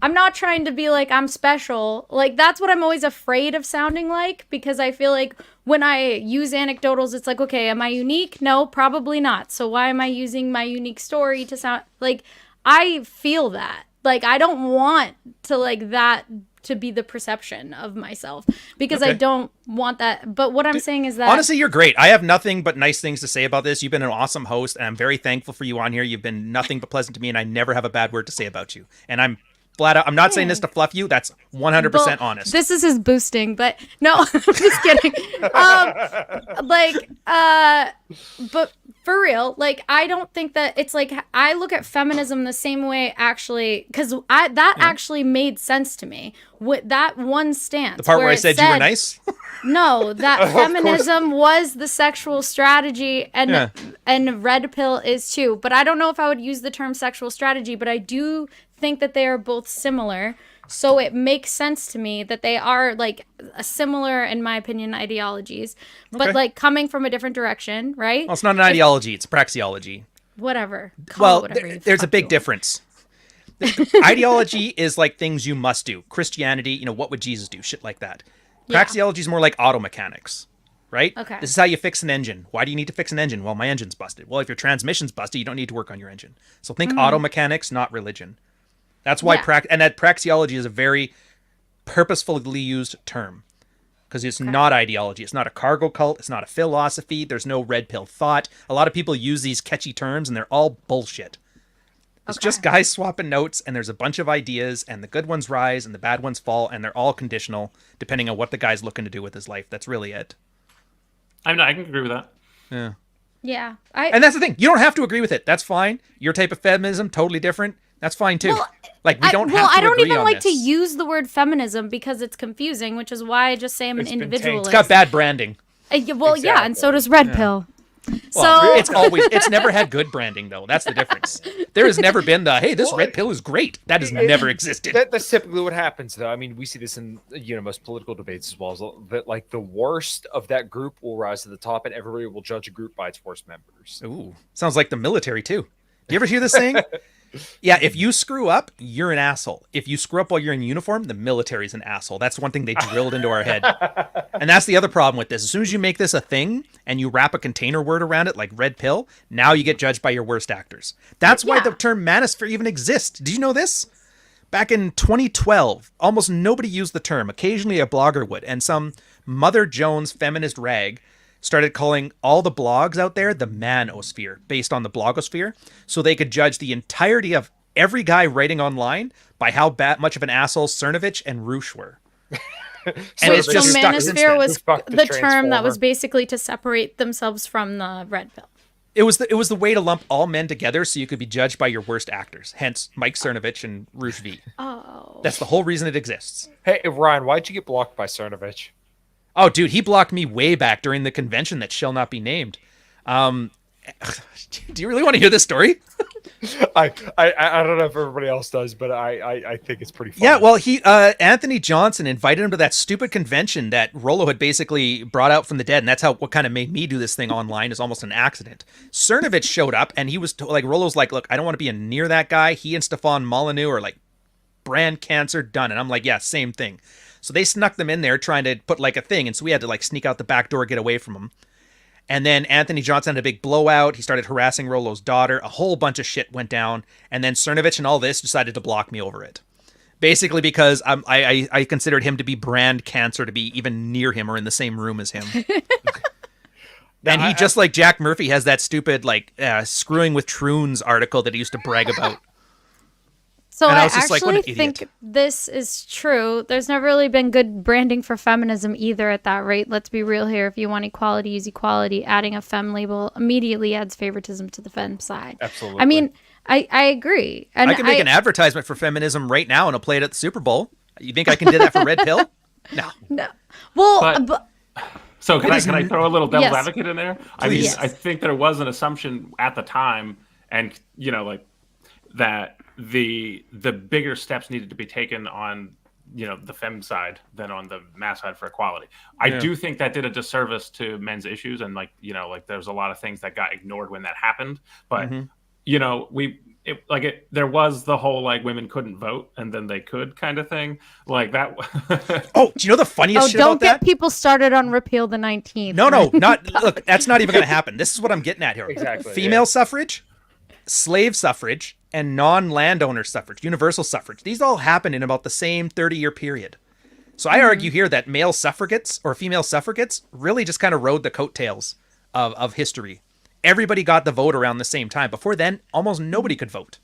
Speaker 4: I'm not trying to be like I'm special. Like, that's what I'm always afraid of sounding like, because I feel like when I use anecdotals, it's like, okay, am I unique? No, probably not. So why am I using my unique story to sound like I feel that? Like, I don't want to like that to be the perception of myself, because I don't want that. But what I'm saying is that
Speaker 7: Honestly, you're great. I have nothing but nice things to say about this. You've been an awesome host, and I'm very thankful for you on here. You've been nothing but pleasant to me, and I never have a bad word to say about you. And I'm flat out, I'm not saying this to fluff you. That's 100%
Speaker 4: Well,
Speaker 7: honest.
Speaker 4: This is his boosting, but no, I'm just kidding. But for real, like, I don't think that it's like, I look at feminism the same way, actually, because actually made sense to me. With that one stance,
Speaker 7: The part where I
Speaker 4: it
Speaker 7: said you were nice?
Speaker 4: No, that feminism was the sexual strategy, and red pill is too. But I don't know if I would use the term sexual strategy, but I do think that they are both similar. So it makes sense to me that they are like a similar, in my opinion, ideologies, but like coming from a different direction, right?
Speaker 7: Well, it's not an ideology. It's praxiology.
Speaker 4: Whatever. Call it
Speaker 7: Well,
Speaker 4: whatever you
Speaker 7: there's a
Speaker 4: fuck
Speaker 7: big
Speaker 4: you
Speaker 7: difference. Ideology is like things you must do. Christianity, what would Jesus do? Shit like that.
Speaker 4: Yeah.
Speaker 7: Praxiology is more like auto mechanics, right?
Speaker 4: Okay.
Speaker 7: This is how you fix an engine. Why do you need to fix an engine? Well, my engine's busted. Well, if your transmission's busted, you don't need to work on your engine. So think auto mechanics, not religion. That's why and that praxiology is a very purposefully used term, because it's not ideology. It's not a cargo cult. It's not a philosophy. There's no red pill thought. A lot of people use these catchy terms, and they're all bullshit. It's just guys swapping notes, and there's a bunch of ideas, and the good ones rise and the bad ones fall, and they're all conditional depending on what the guy's looking to do with his life. That's really it.
Speaker 2: I can agree with that.
Speaker 7: Yeah.
Speaker 4: Yeah.
Speaker 7: And that's the thing. You don't have to agree with it. That's fine. Your type of feminism, totally different. That's fine too. Like, we don't have to
Speaker 4: I don't
Speaker 7: agree
Speaker 4: even
Speaker 7: on
Speaker 4: like to
Speaker 7: this.
Speaker 4: use the word feminism because it's confusing, which is why I just say I'm an
Speaker 5: It's been tainted.
Speaker 4: individualist.
Speaker 7: It's got bad branding.
Speaker 4: Yeah, and so does red pill.
Speaker 7: Well,
Speaker 4: So
Speaker 7: it's never had good branding though. That's the difference. There has never been the, hey, this red pill is great. That has never existed.
Speaker 5: That's typically what happens, though. I mean, we see this in most political debates as well. Is that like the worst of that group will rise to the top, and everybody will judge a group by its worst members.
Speaker 7: Ooh, sounds like the military too. Do you ever hear this saying? Yeah, if you screw up, you're an asshole. If you screw up while you're in uniform, the military's an asshole. That's one thing they drilled into our head. And that's the other problem with this. As soon as you make this a thing and you wrap a container word around it like red pill, now you get judged by your worst actors. That's why the term manosphere even exists. Did you know this? Back in 2012, almost nobody used the term. Occasionally a blogger would, and some Mother Jones feminist rag started calling all the blogs out there the manosphere, based on the blogosphere, so they could judge the entirety of every guy writing online by how much of an asshole Cernovich and Roosh were. And it's just stuck since
Speaker 4: manosphere
Speaker 7: then.
Speaker 4: was
Speaker 5: Fuck the
Speaker 4: the term that
Speaker 5: Transformer.
Speaker 4: was basically to separate themselves from the red pill.
Speaker 7: It was the way to lump all men together so you could be judged by your worst actors. Hence, Mike Cernovich and Rouge V.
Speaker 4: Oh.
Speaker 7: That's the whole reason it exists.
Speaker 5: Hey, Ryan, why'd you get blocked by Cernovich?
Speaker 7: Oh, dude, he blocked me way back during the convention that shall not be named. Do you really want to hear this story?
Speaker 5: I don't know if everybody else does, but I think it's pretty funny.
Speaker 7: Yeah, well, Anthony Johnson invited him to that stupid convention that Rollo had basically brought out from the dead, and that's what kind of made me do this thing online is almost an accident. Cernovich showed up, and he was like, Rollo's like, look, I don't want to be near that guy. He and Stefan Molyneux are like brand cancer done, and I'm like, yeah, same thing. So they snuck them in there trying to put like a thing, and so we had to like sneak out the back door, get away from them. And then Anthony Johnson had a big blowout. He started harassing Rollo's daughter. A whole bunch of shit went down. And then Cernovich and all this decided to block me over it. Basically because I considered him to be brand cancer to be even near him or in the same room as him. And he, just like Jack Murphy, has that stupid like screwing with troons article that he used to brag about.
Speaker 4: So
Speaker 7: And
Speaker 4: I
Speaker 7: was just like, what
Speaker 4: actually
Speaker 7: an idiot.
Speaker 4: think this is true. There's never really been good branding for feminism either at that rate. Let's be real here. If you want equality, use equality. Adding a femme label immediately adds favoritism to the femme side.
Speaker 5: Absolutely.
Speaker 4: I mean, I agree. And
Speaker 7: I can make an advertisement for feminism right now and I'll play it at the Super Bowl. You think I can do that for Red Pill? No.
Speaker 4: No. Well,
Speaker 2: But- So can I throw a little devil's
Speaker 4: Yes.
Speaker 2: advocate in there? I mean,
Speaker 4: Please.
Speaker 2: I think there was an assumption at the time, and you know, like that the bigger steps needed to be taken on the fem side than on the mass side for equality. I do think that did a disservice to men's issues, and like there's a lot of things that got ignored when that happened. But there was the whole like women couldn't vote and then they could kind of thing like that.
Speaker 7: Oh, do you know the funniest shit
Speaker 4: don't
Speaker 7: about
Speaker 4: get
Speaker 7: that?
Speaker 4: people started on repeal the 19th.
Speaker 7: No, not look. That's not even going to happen. This is what I'm getting at here.
Speaker 5: Exactly,
Speaker 7: Female suffrage, slave suffrage, and non-landowner suffrage, universal suffrage. These all happened in about the same 30-year period. So I argue here that male suffragettes or female suffragettes really just kind of rode the coattails of history. Everybody got the vote around the same time. Before then, almost nobody could vote.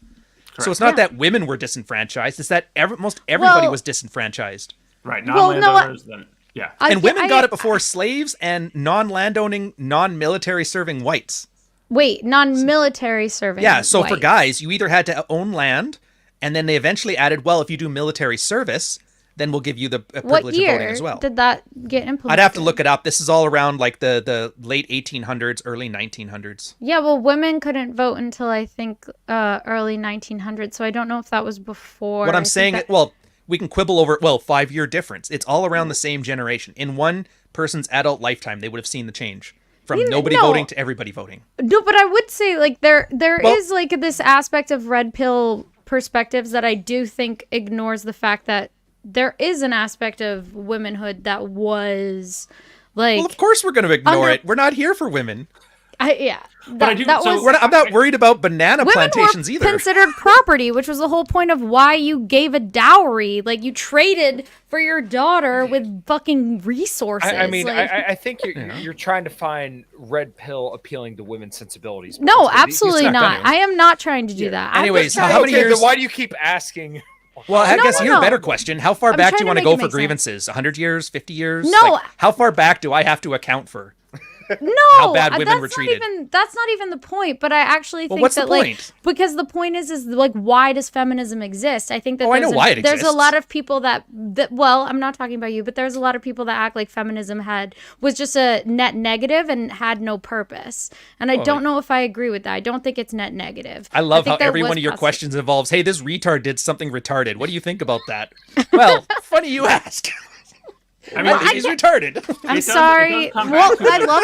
Speaker 7: Correct. So it's not that women were disenfranchised. It's that most everybody was disenfranchised.
Speaker 2: Right. Non-landowners, then. Yeah.
Speaker 7: And women got it before slaves and non-landowning, non-military serving whites.
Speaker 4: Wait, non-military serving.
Speaker 7: Yeah, so for
Speaker 4: whites.
Speaker 7: guys, you either had to own land, and then they eventually added, well, if you do military service, then we'll give you the
Speaker 4: What
Speaker 7: privilege of voting
Speaker 4: year
Speaker 7: as well.
Speaker 4: did that get implemented?
Speaker 7: I'd have to look it up. This is all around like the late 1800s, early 1900s.
Speaker 4: Yeah, well, women couldn't vote until I think early 1900s, so I don't know if that was before.
Speaker 7: What
Speaker 4: I
Speaker 7: I'm
Speaker 4: think
Speaker 7: saying,
Speaker 4: that-
Speaker 7: well, we can quibble over, 5-year difference. It's all around the same generation. In one person's adult lifetime, they would have seen the change. From nobody voting to everybody voting.
Speaker 4: No, but I would say like there
Speaker 7: Well-
Speaker 4: is like this aspect of red pill perspectives that I do think ignores the fact that there is an aspect of womanhood that was like
Speaker 7: Well, of course we're going to ignore
Speaker 4: under-
Speaker 7: it. We're not here for women.
Speaker 2: But I do-
Speaker 4: that
Speaker 2: so
Speaker 4: was
Speaker 7: I'm not worried about banana
Speaker 4: women
Speaker 7: plantations
Speaker 4: were
Speaker 7: either.
Speaker 4: considered property, which was the whole point of why you gave a dowry. Like you traded for your daughter with fucking resources.
Speaker 5: I mean,
Speaker 4: like,
Speaker 5: I think you're trying to find red pill appealing to women's sensibilities.
Speaker 4: no,
Speaker 5: Because
Speaker 4: absolutely
Speaker 7: not
Speaker 4: not.
Speaker 7: gonna.
Speaker 4: I am not trying to do that. I'm
Speaker 7: Anyways,
Speaker 4: just trying
Speaker 7: how many
Speaker 5: Okay,
Speaker 7: years?
Speaker 5: then why do you keep asking?
Speaker 7: Well, I guess
Speaker 4: no,
Speaker 7: here's a
Speaker 4: no.
Speaker 7: better question. How far
Speaker 4: I'm
Speaker 7: back do
Speaker 4: trying
Speaker 7: you want
Speaker 4: to
Speaker 7: to
Speaker 4: make
Speaker 7: go
Speaker 4: it
Speaker 7: for
Speaker 4: make sense.
Speaker 7: grievances? 100 years? 50 years?
Speaker 4: No.
Speaker 7: Like, how far back do I have to account for?
Speaker 4: No,
Speaker 7: how bad women were treated.
Speaker 4: That's not even the point. But I actually think
Speaker 7: what's
Speaker 4: that
Speaker 7: the
Speaker 4: like
Speaker 7: point?
Speaker 4: because the point is like why does feminism exist? I think that
Speaker 7: Oh, I know why it
Speaker 4: there's a
Speaker 7: exists.
Speaker 4: lot of people that well, I'm not talking about you, but there's a lot of people that act like feminism was just a net negative and had no purpose. And I don't know if I agree with that. I don't think it's net negative.
Speaker 7: I love how
Speaker 4: think there
Speaker 7: every
Speaker 4: was
Speaker 7: one of your
Speaker 4: positive.
Speaker 7: questions involves, hey, this retard did something retarded. What do you think about that? Well, funny you ask.
Speaker 2: I mean,
Speaker 7: He's retarded.
Speaker 4: I'm
Speaker 2: It does
Speaker 4: sorry.
Speaker 2: come
Speaker 4: Well,
Speaker 2: back to
Speaker 4: I love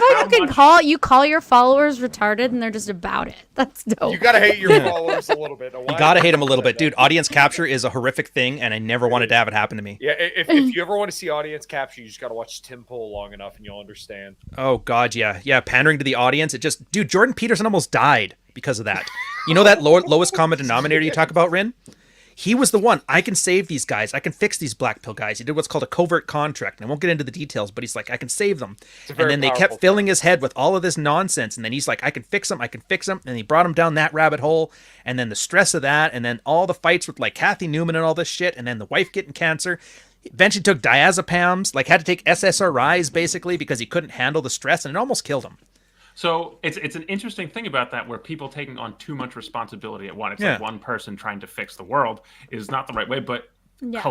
Speaker 4: how you
Speaker 2: much-
Speaker 4: call your followers retarded and they're just about it. That's dope.
Speaker 5: You gotta hate your followers a little bit.
Speaker 7: You gotta hate him a little bit. Dude, audience capture is a horrific thing, and I never wanted to have it happen to me.
Speaker 5: Yeah, if you ever want to see audience capture, you just gotta watch Tim Pool long enough, and you'll understand.
Speaker 7: Oh, God, yeah. Yeah, pandering to the audience. Dude, Jordan Peterson almost died because of that. You know that lowest common denominator you talk about, Rin? He was the one. I can save these guys. I can fix these black pill guys. He did what's called a covert contract. And I won't get into the details, but he's like, I can save them.
Speaker 5: a
Speaker 7: And
Speaker 5: very
Speaker 7: then they
Speaker 5: powerful
Speaker 7: kept filling his head with all of this nonsense. And then he's like, I can fix them. I can fix them. And he brought him down that rabbit hole. And then the stress of that. And then all the fights with like Kathy Newman and all this shit. And then the wife getting cancer. He eventually took diazepams, like had to take SSRIs basically because he couldn't handle the stress. And it almost killed him.
Speaker 2: So it's an interesting thing about that, where people taking on too much responsibility at once. It's
Speaker 7: Yeah.
Speaker 2: like one person trying to fix the world is not the right way, but
Speaker 4: Yeah.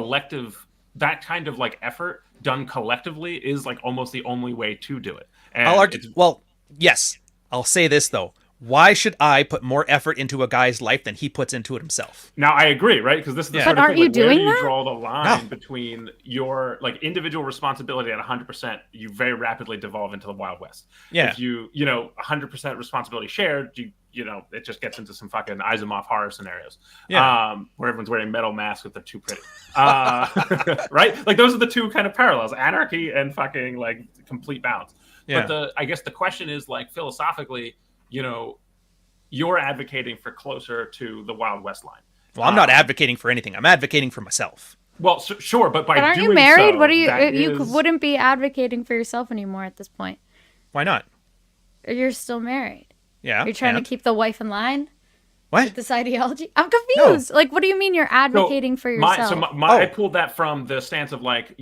Speaker 2: that kind of like effort done collectively is like almost the only way to do it. And
Speaker 7: I'll argue. Well, yes. I'll say this though. Why should I put more effort into a guy's life than he puts into it himself?
Speaker 2: Now I agree, right? Because this is the
Speaker 7: Yeah.
Speaker 2: sort
Speaker 4: But
Speaker 2: of
Speaker 4: aren't
Speaker 2: thing,
Speaker 4: you
Speaker 2: like, where
Speaker 4: doing
Speaker 2: do you
Speaker 4: that?
Speaker 2: draw the line
Speaker 7: No.
Speaker 2: between your like individual responsibility at 100%? You very rapidly devolve into the Wild West.
Speaker 7: Yeah.
Speaker 2: If you 100% responsibility shared, you know it just gets into some fucking Asimov horror scenarios.
Speaker 7: Yeah.
Speaker 2: Where everyone's wearing metal masks with they're too pretty. Right? Like those are the two kind of parallels: anarchy and fucking like complete balance.
Speaker 7: Yeah.
Speaker 2: But I guess the question is like philosophically, you're advocating for closer to the Wild West line.
Speaker 7: Well, I'm not advocating for anything. I'm advocating for myself.
Speaker 2: Well, sure, but by
Speaker 4: But aren't
Speaker 2: doing
Speaker 4: you married?
Speaker 2: so,
Speaker 4: What are you?
Speaker 2: that
Speaker 4: You
Speaker 2: is-
Speaker 4: wouldn't be advocating for yourself anymore at this point.
Speaker 7: Why not?
Speaker 4: You're still married.
Speaker 7: Yeah.
Speaker 4: You're trying
Speaker 7: and?
Speaker 4: to keep the wife in line
Speaker 7: What?
Speaker 4: with this ideology. I'm confused. Like, what do you mean you're advocating for yourself?
Speaker 2: I
Speaker 7: Oh.
Speaker 2: pulled that from the stance of like,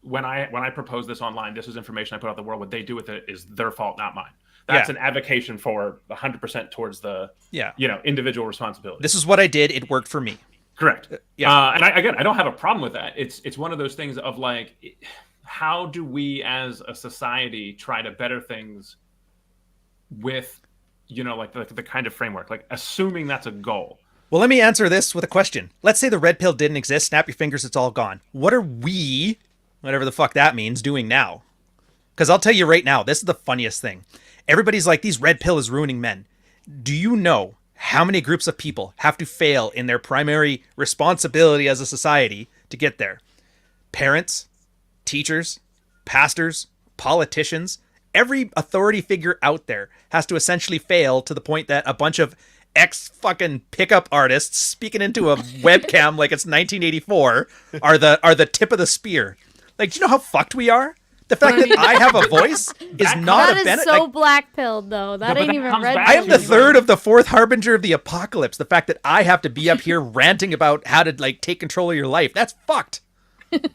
Speaker 2: when I propose this online, this is information I put out the world. What they do with it is their fault, not mine. That's
Speaker 7: Yeah.
Speaker 2: an advocation for 100% towards the
Speaker 7: Yeah.
Speaker 2: individual responsibility.
Speaker 7: This is what I did. It worked for me.
Speaker 2: Correct.
Speaker 7: Yeah.
Speaker 2: And I don't have a problem with that. It's one of those things of like, how do we as a society try to better things with, like the kind of framework, like assuming that's a goal.
Speaker 7: Well, let me answer this with a question. Let's say the red pill didn't exist. Snap your fingers. It's all gone. What are we, whatever the fuck that means, doing now? Because I'll tell you right now, this is the funniest thing. Everybody's like, these red pill is ruining men. Do you know how many groups of people have to fail in their primary responsibility as a society to get there? Parents, teachers, pastors, politicians, every authority figure out there has to essentially fail to the point that a bunch of fucking pickup artists speaking into a webcam like it's 1984 are the tip of the spear. Like, do you know how fucked we are? The fact that I have a voice is not
Speaker 4: that
Speaker 7: a
Speaker 4: is
Speaker 7: benefit.
Speaker 4: so black-pilled, though. That
Speaker 2: but
Speaker 4: ain't
Speaker 2: that
Speaker 4: even
Speaker 2: comes
Speaker 4: red.
Speaker 2: back
Speaker 7: I am
Speaker 2: to
Speaker 7: the
Speaker 2: like-
Speaker 7: third of the fourth harbinger of the apocalypse. The fact that I have to be up here ranting about how to like take control of your life, that's fucked.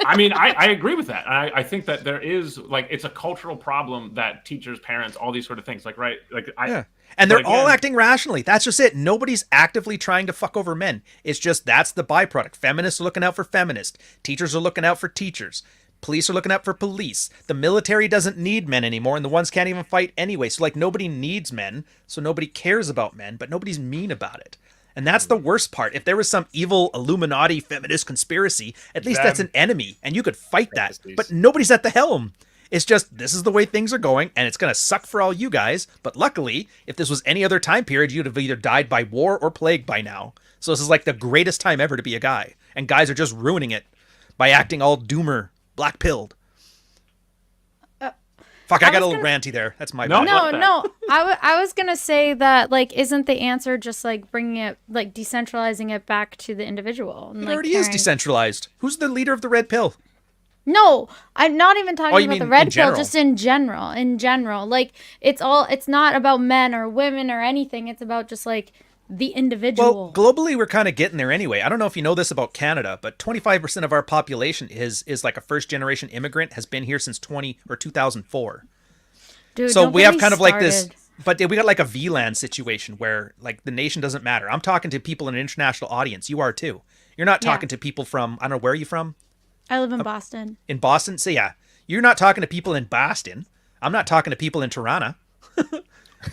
Speaker 2: I mean, I agree with that. I think that there is like, it's a cultural problem that teachers, parents, all these sort of things, like, right. Like,
Speaker 7: Yeah. And they're
Speaker 2: but
Speaker 7: all
Speaker 2: again-
Speaker 7: acting rationally. That's just it. Nobody's actively trying to fuck over men. It's just that's the byproduct. Feminists are looking out for feminists. Teachers are looking out for teachers. Police are looking out for police. The military doesn't need men anymore, and the ones can't even fight anyway. So, like, nobody needs men, so nobody cares about men, but nobody's mean about it. And that's the worst part. If there was some evil Illuminati feminist conspiracy, at least that's an enemy, and you could fight that. But nobody's at the helm. It's just, this is the way things are going, and it's going to suck for all you guys. But luckily, if this was any other time period, you'd have either died by war or plague by now. So this is like the greatest time ever to be a guy. And guys are just ruining it by acting all doomer, black-pilled. Fuck, I got a little ranty there. That's my bad.
Speaker 2: like that.
Speaker 4: No. I was gonna say that, like, isn't the answer just like bringing it, like, decentralizing it back to the individual? And,
Speaker 7: It
Speaker 4: like,
Speaker 7: already is
Speaker 4: caring-
Speaker 7: decentralized. Who's the leader of the red pill?
Speaker 4: No, I'm not even talking
Speaker 7: Oh, you
Speaker 4: about
Speaker 7: mean
Speaker 4: the
Speaker 7: in
Speaker 4: red pill.
Speaker 7: general?
Speaker 4: Just in general. In general, like, it's not about men or women or anything. It's about just like the individual.
Speaker 7: Well, globally, we're kind of getting there anyway. I don't know if you know this about Canada, but 25% of our population is like a first-generation immigrant, has been here since 2004.
Speaker 4: Dude,
Speaker 7: So
Speaker 4: don't
Speaker 7: we
Speaker 4: get
Speaker 7: have
Speaker 4: me
Speaker 7: kind of like this,
Speaker 4: started.
Speaker 7: but we got like a VLAN situation where like the nation doesn't matter. I'm talking to people in an international audience. You are too. You're not
Speaker 4: Yeah.
Speaker 7: talking to people from, I don't know, where are you from?
Speaker 4: I live in Boston.
Speaker 7: In Boston? So yeah, you're not talking to people in Boston. I'm not talking to people in Toronto.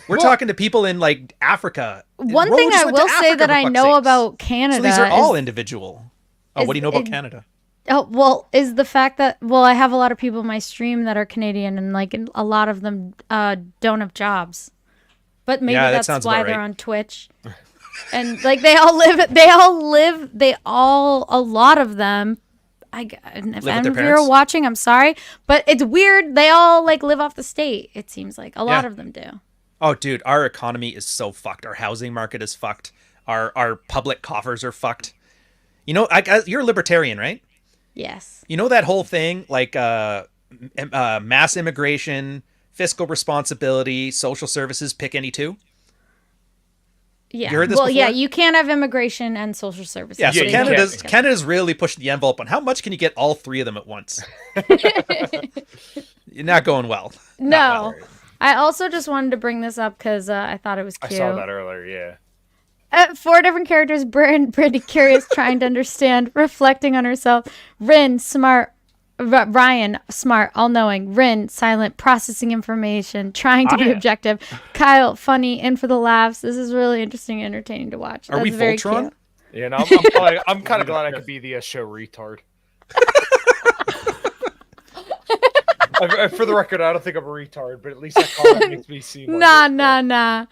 Speaker 7: We're talking to people in like Africa.
Speaker 4: One
Speaker 7: Ro
Speaker 4: thing
Speaker 7: just
Speaker 4: I
Speaker 7: went to
Speaker 4: will say
Speaker 7: Africa,
Speaker 4: that
Speaker 7: for
Speaker 4: I
Speaker 7: fuck's
Speaker 4: know
Speaker 7: sakes.
Speaker 4: about Canada
Speaker 7: So these are all
Speaker 4: is,
Speaker 7: individual. Oh, what do you know about Canada?
Speaker 4: is the fact that, well, I have a lot of people in my stream that are Canadian, and like a lot of them don't have jobs. But maybe
Speaker 7: Yeah, that
Speaker 4: that's
Speaker 7: sounds
Speaker 4: why
Speaker 7: about
Speaker 4: they're
Speaker 7: right.
Speaker 4: on Twitch. And like a lot of them, if
Speaker 7: with their
Speaker 4: any of you are
Speaker 7: parents?
Speaker 4: watching, I'm sorry, but it's weird. They all like live off the state. It seems like a lot
Speaker 7: Yeah.
Speaker 4: of them do.
Speaker 7: Oh, dude, our economy is so fucked. Our housing market is fucked. Our public coffers are fucked. You know, you're a libertarian, right?
Speaker 4: Yes.
Speaker 7: You know that whole thing, like mass immigration, fiscal responsibility, social services, pick any two?
Speaker 4: Yeah.
Speaker 7: You heard this
Speaker 4: well, yeah,
Speaker 7: before?
Speaker 4: you can't have immigration and social services.
Speaker 7: Yeah, so
Speaker 2: you
Speaker 7: Canada's really pushing the envelope on how much can you get all three of them at once? You're not going well.
Speaker 4: No. I also just wanted to bring this up because I thought it was
Speaker 5: I
Speaker 4: cute.
Speaker 5: saw that earlier. Yeah.
Speaker 4: 4 different characters: Bryn, pretty curious, trying to understand, reflecting on herself. Rin, smart. Ryan, smart, all-knowing. Rin, silent, processing information, trying to be objective. Kyle, funny, in for the laughs. This is really interesting and entertaining to watch.
Speaker 7: Are we
Speaker 4: very
Speaker 7: Voltron?
Speaker 4: cute.
Speaker 5: Yeah, no, I'm kind of glad I could be the show retard. For the record, I don't think I'm a retard, but at least that comment makes me seem like
Speaker 4: Nah.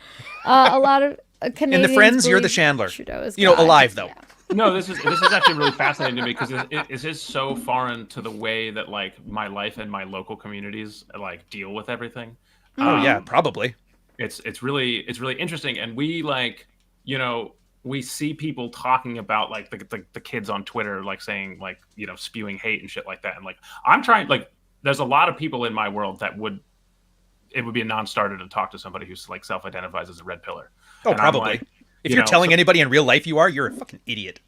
Speaker 4: A lot of Canadians
Speaker 7: In the Friends, you're the
Speaker 4: believe
Speaker 7: Chandler.
Speaker 4: Trudeau is
Speaker 7: You know,
Speaker 4: God.
Speaker 7: alive though.
Speaker 4: Yeah.
Speaker 2: No, this is actually really fascinating to me because it is so foreign to the way that like my life and my local communities like deal with everything.
Speaker 7: Oh yeah, probably.
Speaker 2: It's really interesting, and we like, you know, we see people talking about like the kids on Twitter like saying like, you know, spewing hate and shit like that, and like I'm trying like there's a lot of people in my world that would be a non-starter to talk to somebody who's like self-identifies as a red pillar.
Speaker 7: Oh,
Speaker 2: And I'm
Speaker 7: probably.
Speaker 2: like,
Speaker 7: If
Speaker 2: you
Speaker 7: you're
Speaker 2: know,
Speaker 7: telling anybody in real life you're a fucking idiot.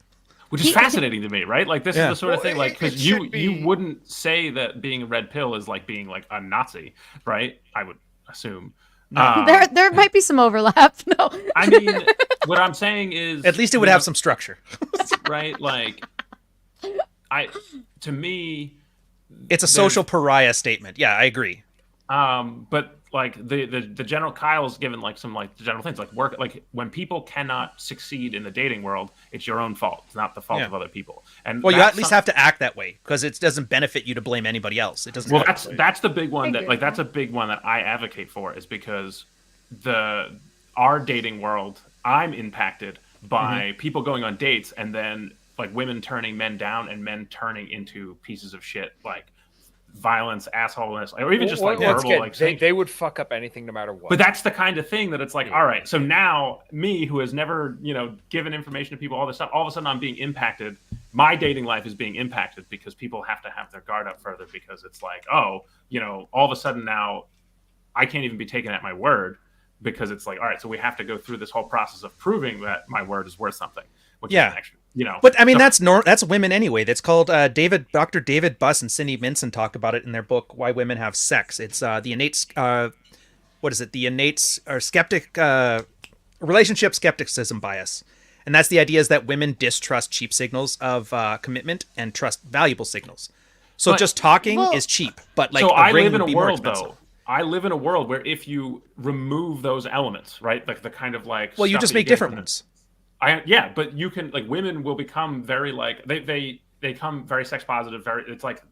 Speaker 2: which is fascinating to me, right? Like this is the sort of thing, like
Speaker 5: it
Speaker 2: because
Speaker 5: should be.
Speaker 2: you wouldn't say that being a red pill is like being like a Nazi, right? I would assume.
Speaker 4: There might be some overlap. No.
Speaker 2: I mean, what I'm saying is,
Speaker 7: At least it would
Speaker 2: you
Speaker 7: have
Speaker 2: know,
Speaker 7: some structure.
Speaker 2: right? Like, to me,
Speaker 7: It's a social pariah statement. Yeah, I agree.
Speaker 2: but like the general Kyle's given like some like general things like work, like when people cannot succeed in the dating world, it's your own fault. It's not the fault of other people. And
Speaker 7: Well, you
Speaker 2: that's
Speaker 7: at least have to act that way because it doesn't benefit you to blame anybody else. It doesn't.
Speaker 2: Well,
Speaker 7: have to.
Speaker 2: that's the big one that
Speaker 4: agree
Speaker 2: like
Speaker 4: with
Speaker 2: that's a big one that I advocate for, is because our dating world, I'm impacted by people going on dates and then like women turning men down and men turning into pieces of shit, like violence, assholeness, or even just like
Speaker 5: once
Speaker 2: verbal
Speaker 5: again,
Speaker 2: like saying.
Speaker 5: they would fuck up anything no matter what.
Speaker 2: But that's the kind of thing that it's like, all right, so now me, who has never, you know, given information to people, all this stuff, all of a sudden I'm being impacted. My dating life is being impacted because people have to have their guard up further, because it's like, oh, you know, all of a sudden now I can't even be taken at my word, because it's like, all right, so we have to go through this whole process of proving that my word is worth something, which is actually, you know.
Speaker 7: But I mean,
Speaker 2: so,
Speaker 7: that's women anyway. That's called Dr. David Buss and Cindy Minson talk about it in their book Why Women Have Sex. It's the innate the innate or skeptic relationship skepticism bias. And that's the idea is that women distrust cheap signals of commitment and trust valuable signals. So
Speaker 2: But-
Speaker 7: just talking
Speaker 4: Well-
Speaker 7: is cheap, but like
Speaker 2: so
Speaker 7: a
Speaker 2: I
Speaker 7: ring
Speaker 2: live in
Speaker 7: would
Speaker 2: a
Speaker 7: be more
Speaker 2: world
Speaker 7: expensive.
Speaker 2: though. I live in a world where if you remove those elements, right, like the kind of like,
Speaker 7: Well, you
Speaker 2: stuff
Speaker 7: just
Speaker 2: that
Speaker 7: make
Speaker 2: get
Speaker 7: different
Speaker 2: from
Speaker 7: ones.
Speaker 2: but you can like women will become very like they become very sex positive. It's like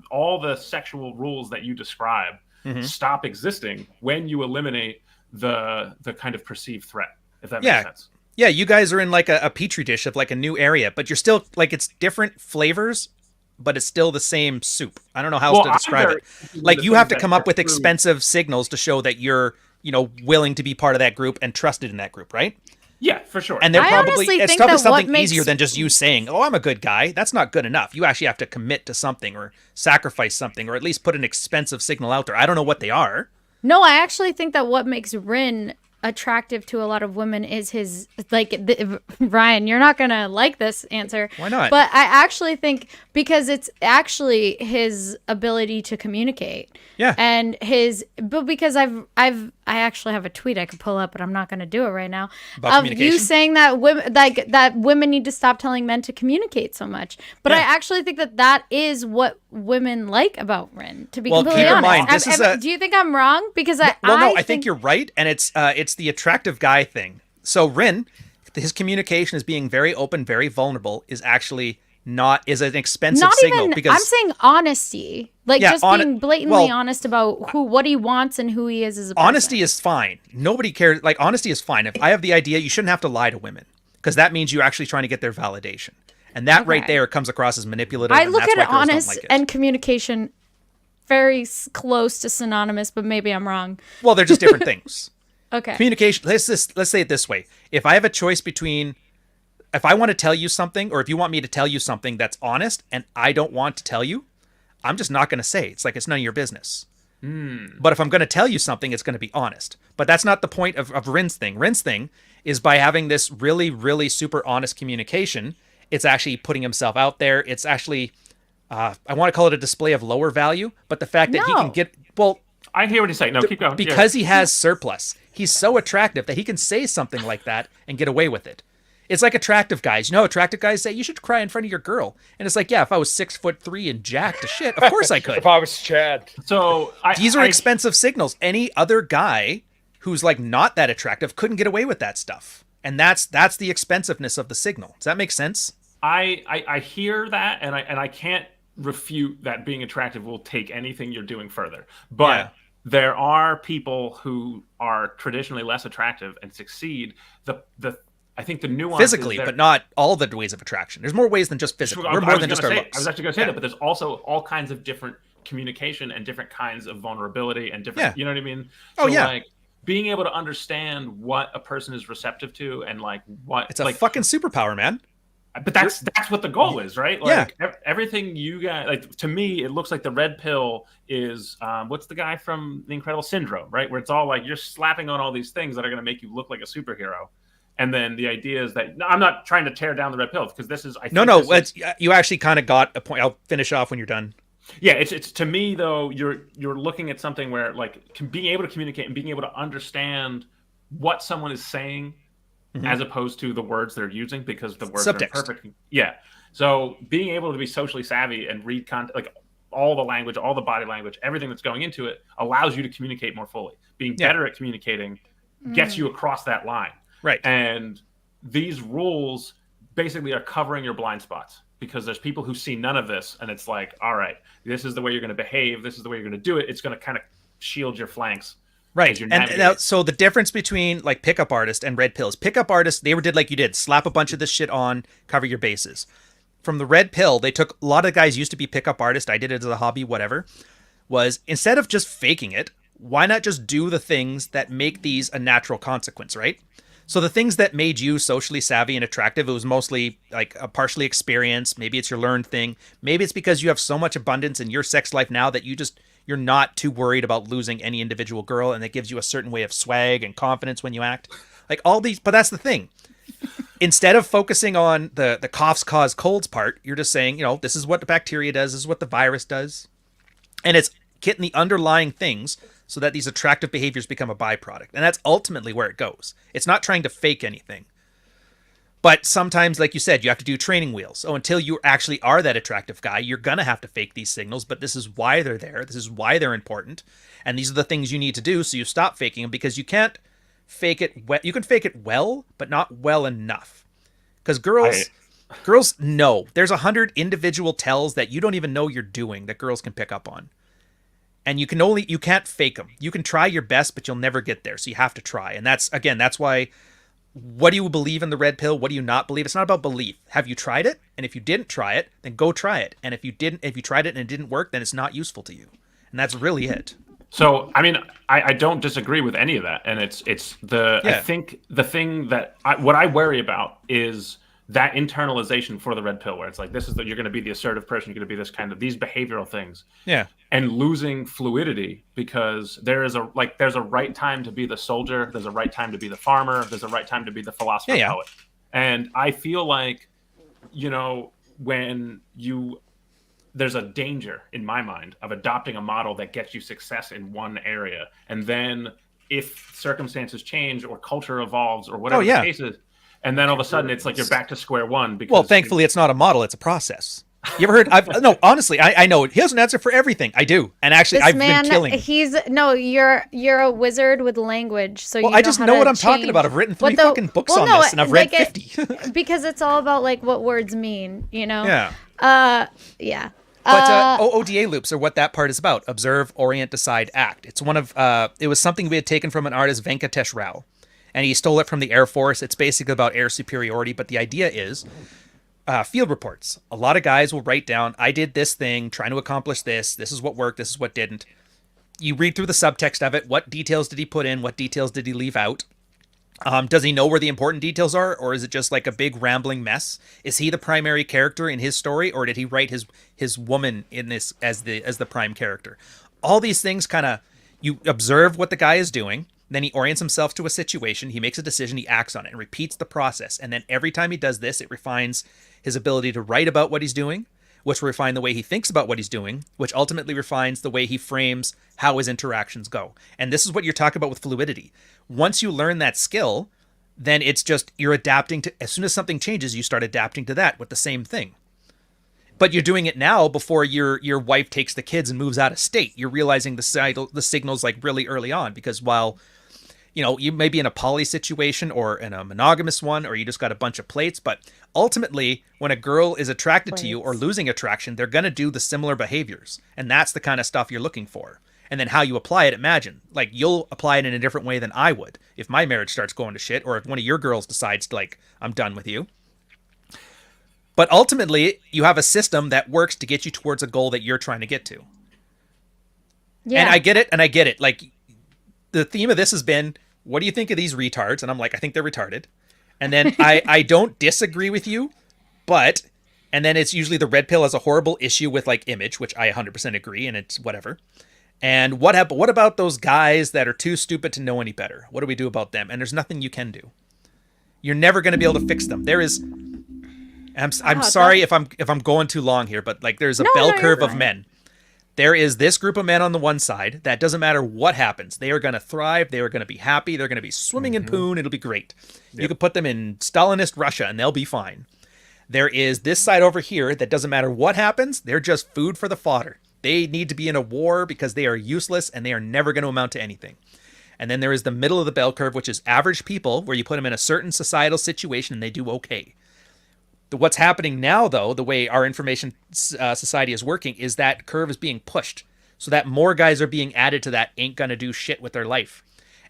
Speaker 2: all the sexual rules that you describe stop existing when you eliminate the kind of perceived threat. If that makes sense.
Speaker 7: Yeah, you guys are in like a petri dish of like a new area, but you're still like it's different flavors, but it's still the same soup. I don't know how else to describe it. Like you have to come up with expensive signals to show that you're, you know, willing to be part of that group and trusted in that group, right?
Speaker 2: Yeah, for sure.
Speaker 7: And they're
Speaker 4: I
Speaker 7: probably
Speaker 4: honestly
Speaker 7: it's
Speaker 4: think
Speaker 7: probably
Speaker 4: that what
Speaker 7: something
Speaker 4: makes-
Speaker 7: easier than just you saying, "Oh, I'm a good guy." That's not good enough. You actually have to commit to something or sacrifice something or at least put an expensive signal out there. I don't know what they are.
Speaker 4: No, I actually think that what makes Rin attractive to a lot of women is his Ryan, you're not gonna like this answer.
Speaker 7: Why not?
Speaker 4: But I actually think because it's actually his ability to communicate.
Speaker 7: Yeah.
Speaker 4: And because I actually have a tweet I could pull up, but I'm not gonna do it right now.
Speaker 7: About
Speaker 4: Of you
Speaker 7: communication?
Speaker 4: saying that women need to stop telling men to communicate so much. But I actually think that is what women like about Rin. To be
Speaker 7: Well,
Speaker 4: completely
Speaker 7: keep in
Speaker 4: honest,
Speaker 7: mind, this is
Speaker 4: do you think I'm wrong? Because
Speaker 7: I think you're right, and it's the attractive guy thing. So Rin, his communication is being very open, very vulnerable, is actually is an expensive
Speaker 4: not
Speaker 7: signal
Speaker 4: even.
Speaker 7: because
Speaker 4: I'm saying honesty, like
Speaker 7: Yeah,
Speaker 4: just being blatantly
Speaker 7: well,
Speaker 4: honest about what he wants and who he is as a person.
Speaker 7: honesty is fine. Nobody cares. Like honesty is fine. If I have the idea, you shouldn't have to lie to women because that means you're actually trying to get their validation, and that right
Speaker 4: Okay.
Speaker 7: there comes across as manipulative.
Speaker 4: I
Speaker 7: and
Speaker 4: look
Speaker 7: that's
Speaker 4: at
Speaker 7: why girls don't
Speaker 4: honest
Speaker 7: like it.
Speaker 4: and communication very close to synonymous, but maybe I'm wrong.
Speaker 7: Well, they're just different things.
Speaker 4: Okay.
Speaker 7: Communication. Let's say it this way: if I have a choice between, if I want to tell you something, or if you want me to tell you something that's honest, and I don't want to tell you, I'm just not going to say. It's like it's none of your business. But if I'm going to tell you something, it's going to be honest. But that's not the point of Rin's thing. Rin's thing is by having this really, really super honest communication, it's actually putting himself out there. It's actually, I want to call it a display of lower value, but the fact that he
Speaker 4: No.
Speaker 7: can get, well,
Speaker 2: I hear what he's saying. No, keep going.
Speaker 7: Because he has surplus. He's so attractive that he can say something like that and get away with it. It's like attractive guys. You know, attractive guys say, you should cry in front of your girl. And it's like, yeah, if I was 6'3" and jacked to shit, of course I could.
Speaker 5: If I was Chad.
Speaker 2: So
Speaker 7: these are expensive signals. Any other guy who's like not that attractive couldn't get away with that stuff. And that's the expensiveness of the signal. Does that make sense?
Speaker 2: I hear that, and I can't refute that being attractive will take anything you're doing further. But there are people who are traditionally less attractive and succeed. I think the nuance
Speaker 7: physically, but not all the ways of attraction. There's more ways than just physical. We're more than just our looks.
Speaker 2: I was actually going to say that, but there's also all kinds of different communication and different kinds of vulnerability and different. You know what I mean? So, like, being able to understand what a person is receptive to and like what
Speaker 7: it's a fucking superpower, man.
Speaker 2: But that's what the goal is, right? Like everything you guys, like, to me, it looks like the red pill is what's the guy from The Incredible Syndrome, right? Where it's all like you're slapping on all these things that are going to make you look like a superhero. And then the idea is that I'm not trying to tear down the red pill because this is
Speaker 7: you actually kind of got a point. I'll finish off when you're done.
Speaker 2: Yeah, it's to me though, you're looking at something where like being able to communicate and being able to understand what someone is saying as opposed to the words they're using, because the words
Speaker 7: subtext.
Speaker 2: are perfect. Yeah. So being able to be socially savvy and read content, like all the language, all the body language, everything that's going into it allows you to communicate more fully. Being better at communicating gets you across that line.
Speaker 7: Right.
Speaker 2: And these rules basically are covering your blind spots, because there's people who see none of this, and it's like, all right, this is the way you're going to behave. This is the way you're going to do it. It's going to kind of shield your flanks.
Speaker 7: Right. And now, so the difference between like pickup artist and red pills, pickup artists, they did like you did, slap a bunch of this shit on, cover your bases. From the red pill, they took, a lot of guys used to be pickup artists. I did it as a hobby, whatever, was instead of just faking it, why not just do the things that make these a natural consequence, right? So the things that made you socially savvy and attractive, it was mostly like a partially experience. Maybe it's your learned thing. Maybe it's because you have so much abundance in your sex life now that you're not too worried about losing any individual girl, and it gives you a certain way of swag and confidence when you act. Like all these, but that's the thing. Instead of focusing on the coughs cause colds part, you're just saying, this is what the bacteria does, this is what the virus does. And it's getting the underlying things so that these attractive behaviors become a byproduct. And that's ultimately where it goes. It's not trying to fake anything. But sometimes, like you said, you have to do training wheels. So until you actually are that attractive guy, you're going to have to fake these signals. But this is why they're there. This is why they're important. And these are the things you need to do so you stop faking them, because you can't fake it. You can fake it well, but not well enough. Because girls know. There's 100 individual tells that you don't even know you're doing that girls can pick up on. And you can't fake them. You can try your best, but you'll never get there. So you have to try. And that's why, what do you believe in the red pill? What do you not believe? It's not about belief. Have you tried it? And if you didn't try it, then go try it. And if you tried it and it didn't work, then it's not useful to you. And that's really it.
Speaker 2: So, I mean, I don't disagree with any of that. And I think the thing that what I worry about is that internalization for the red pill, where it's like, you're going to be the assertive person, you're going to be this kind of these behavioral things. Yeah. And losing fluidity, because there's a right time to be the soldier, there's a right time to be the farmer, there's a right time to be the philosopher poet. And I feel like, there's a danger in my mind of adopting a model that gets you success in one area. And then if circumstances change or culture evolves or whatever the case is, and then all of a sudden it's like you're back to square one. Because
Speaker 7: thankfully it's not a model, it's a process. You ever heard? No, honestly, I know he has an answer for everything. I do, and actually, I've been killing.
Speaker 4: You're a wizard with language. So
Speaker 7: I just know what I'm talking about. I've written 3 fucking books on this, and I've read 50.
Speaker 4: Because it's all about like what words mean, Yeah. Yeah.
Speaker 7: But OODA loops are what that part is about. Observe, orient, decide, act. It's it was something we had taken from an artist, Venkatesh Rao, and he stole it from the Air Force. It's basically about air superiority, but the idea is field reports. A lot of guys will write down, I did this thing, trying to accomplish this. This is what worked. This is what didn't. You read through the subtext of it. What details did he put in? What details did he leave out? Does he know where the important details are, or is it just like a big rambling mess? Is he the primary character in his story, or did he write his woman in this as the prime character? All these things you observe what the guy is doing, then he orients himself to a situation, he makes a decision, he acts on it, and repeats the process. And then every time he does this, it refines his ability to write about what he's doing, which will refine the way he thinks about what he's doing, which ultimately refines the way he frames how his interactions go. And this is what you're talking about with fluidity. Once you learn that skill, then it's just you're adapting to, as soon as something changes, you start adapting to that with the same thing. But you're doing it now before your wife takes the kids and moves out of state. You're realizing the signals like really early on, because while you may be in a poly situation or in a monogamous one, or you just got a bunch of plates, but ultimately when a girl is attracted to you or losing attraction, they're going to do the similar behaviors. And that's the kind of stuff you're looking for. And then how you apply it, imagine. Like, you'll apply it in a different way than I would if my marriage starts going to shit, or if one of your girls decides, like, I'm done with you. But ultimately, you have a system that works to get you towards a goal that you're trying to get to. Yeah. And I get it. Like, the theme of this has been, what do you think of these retards? And I'm like, I think they're retarded. And then I don't disagree with you, but... And then it's usually the red pill has a horrible issue with, like, image, which I 100% agree, and it's whatever. And what about those guys that are too stupid to know any better? What do we do about them? And there's nothing you can do. You're never going to be able to fix them. There is... I'm sorry if I'm going too long here, but like there's a bell curve of men. There is this group of men on the one side that doesn't matter what happens. They are going to thrive. They are going to be happy. They're going to be swimming in poon. It'll be great. Yep. You could put them in Stalinist Russia and they'll be fine. There is this side over here that doesn't matter what happens. They're just food for the fodder. They need to be in a war because they are useless and they are never going to amount to anything. And then there is the middle of the bell curve, which is average people, where you put them in a certain societal situation and they do okay. What's happening now, though, the way our information society is working, is that curve is being pushed so that more guys are being added to that ain't gonna do shit with their life.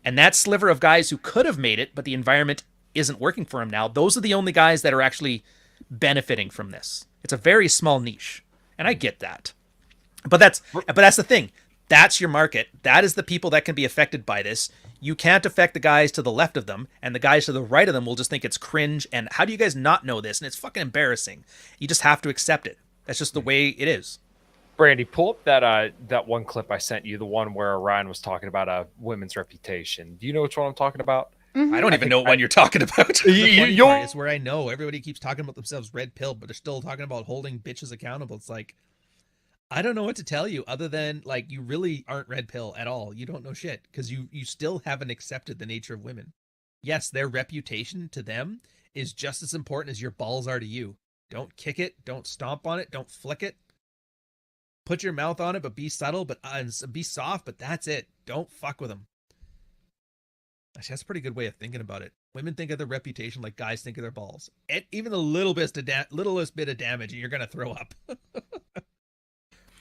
Speaker 7: And that sliver of guys who could have made it, but the environment isn't working for them now, those are the only guys that are actually benefiting from this. It's a very small niche, and I get that. But that's the thing. That's your market. That is the people that can be affected by this. You can't affect the guys to the left of them, and the guys to the right of them will just think it's cringe. And how do you guys not know this? And it's fucking embarrassing. You just have to accept it. That's just the way it is.
Speaker 5: Brandy, pull up that one clip I sent you, the one where Ryan was talking about women's reputation. Do you know which one I'm talking about?
Speaker 7: Mm-hmm. I don't even know what one you're talking about.
Speaker 3: The part is where I know everybody keeps talking about themselves red pill, but they're still talking about holding bitches accountable. It's like, I don't know what to tell you other than, like, you really aren't red pill at all. You don't know shit because you still haven't accepted the nature of women. Yes, their reputation to them is just as important as your balls are to you. Don't kick it. Don't stomp on it. Don't flick it. Put your mouth on it, but be subtle, but be soft, but that's it. Don't fuck with them. Actually, that's a pretty good way of thinking about it. Women think of their reputation like guys think of their balls. And even the littlest bit of damage, and you're going to throw up.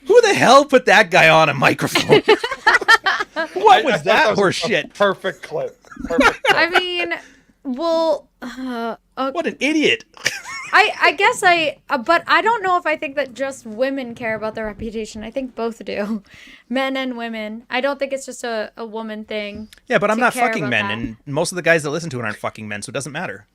Speaker 7: Who the hell put that guy on a microphone? What was that horse shit?
Speaker 5: Perfect clip. Perfect clip.
Speaker 4: I mean, well,
Speaker 7: what an idiot.
Speaker 4: I guess but I don't know if I think that just women care about their reputation. I think both do, men and women. I don't think it's just a woman thing.
Speaker 7: Yeah, but I'm not fucking men, and most of the guys that listen to it aren't fucking men, so it doesn't matter.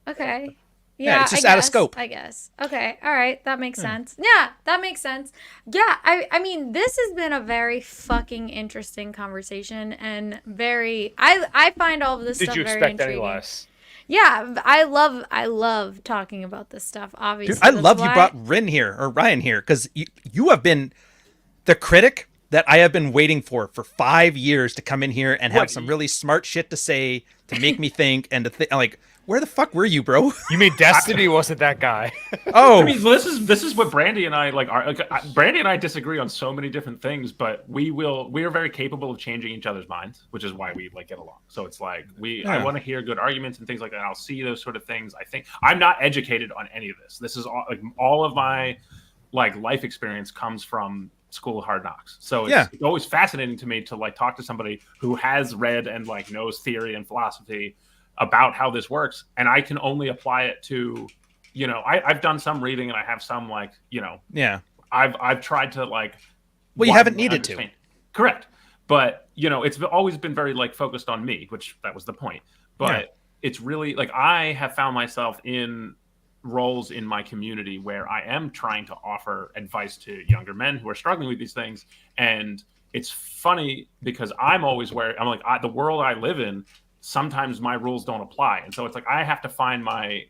Speaker 4: Okay.
Speaker 7: Yeah, it's just out of scope.
Speaker 4: I guess. Okay. All right. That makes sense. Yeah, that makes sense. Yeah. I mean, this has been a very fucking interesting conversation and very. I find all of this stuff very intriguing. Did you expect any less? Yeah, I love talking about this stuff. Obviously,
Speaker 7: dude, I love you brought Ryan here because you have been the critic that I have been waiting for 5 years to come in here and have some really smart shit to say to make me think and to think like. Where the fuck were you, bro?
Speaker 5: You mean Destiny wasn't that guy?
Speaker 2: Oh, I mean, this is what Brandy and I like. Brandy and I disagree on so many different things, but we are very capable of changing each other's minds, which is why we like get along. So it's like I want to hear good arguments and things like that. I'll see those sort of things. I think I'm not educated on any of this. This is all of my like life experience comes from School of Hard Knocks. So it's always fascinating to me to like talk to somebody who has read and like knows theory and philosophy about how this works, and I can only apply it to, I've done some reading and I have some like, I've tried to like.
Speaker 7: Well, you haven't needed to.
Speaker 2: Correct, but it's always been very like focused on me, which that was the point. But it's really like I have found myself in roles in my community where I am trying to offer advice to younger men who are struggling with these things, and it's funny because I'm always I'm like the world I live in. Sometimes my rules don't apply. And so it's like I have to find my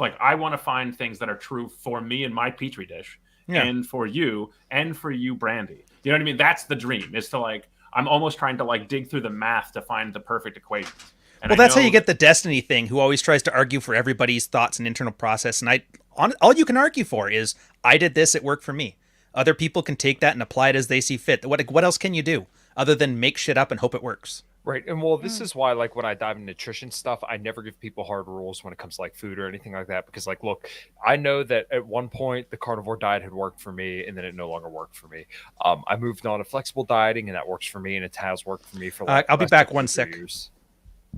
Speaker 2: like I want to find things that are true for me and my petri dish, and for you, Brandy. You know what I mean? That's the dream. Is to like I'm almost trying to like dig through the math to find the perfect equation.
Speaker 7: Well, that's how you get the Destiny thing, who always tries to argue for everybody's thoughts and internal process. And all you can argue for is, I did this, it worked for me. Other people can take that and apply it as they see fit. What else can you do other than make shit up and hope it works?
Speaker 5: Right. And well, this is why, like, when I dive into nutrition stuff, I never give people hard rules when it comes to like food or anything like that. Because, like, look, I know that at one point the carnivore diet had worked for me and then it no longer worked for me. I moved on to flexible dieting and that works for me and it has worked for me for like
Speaker 7: I'll be back 1 sec.
Speaker 5: years.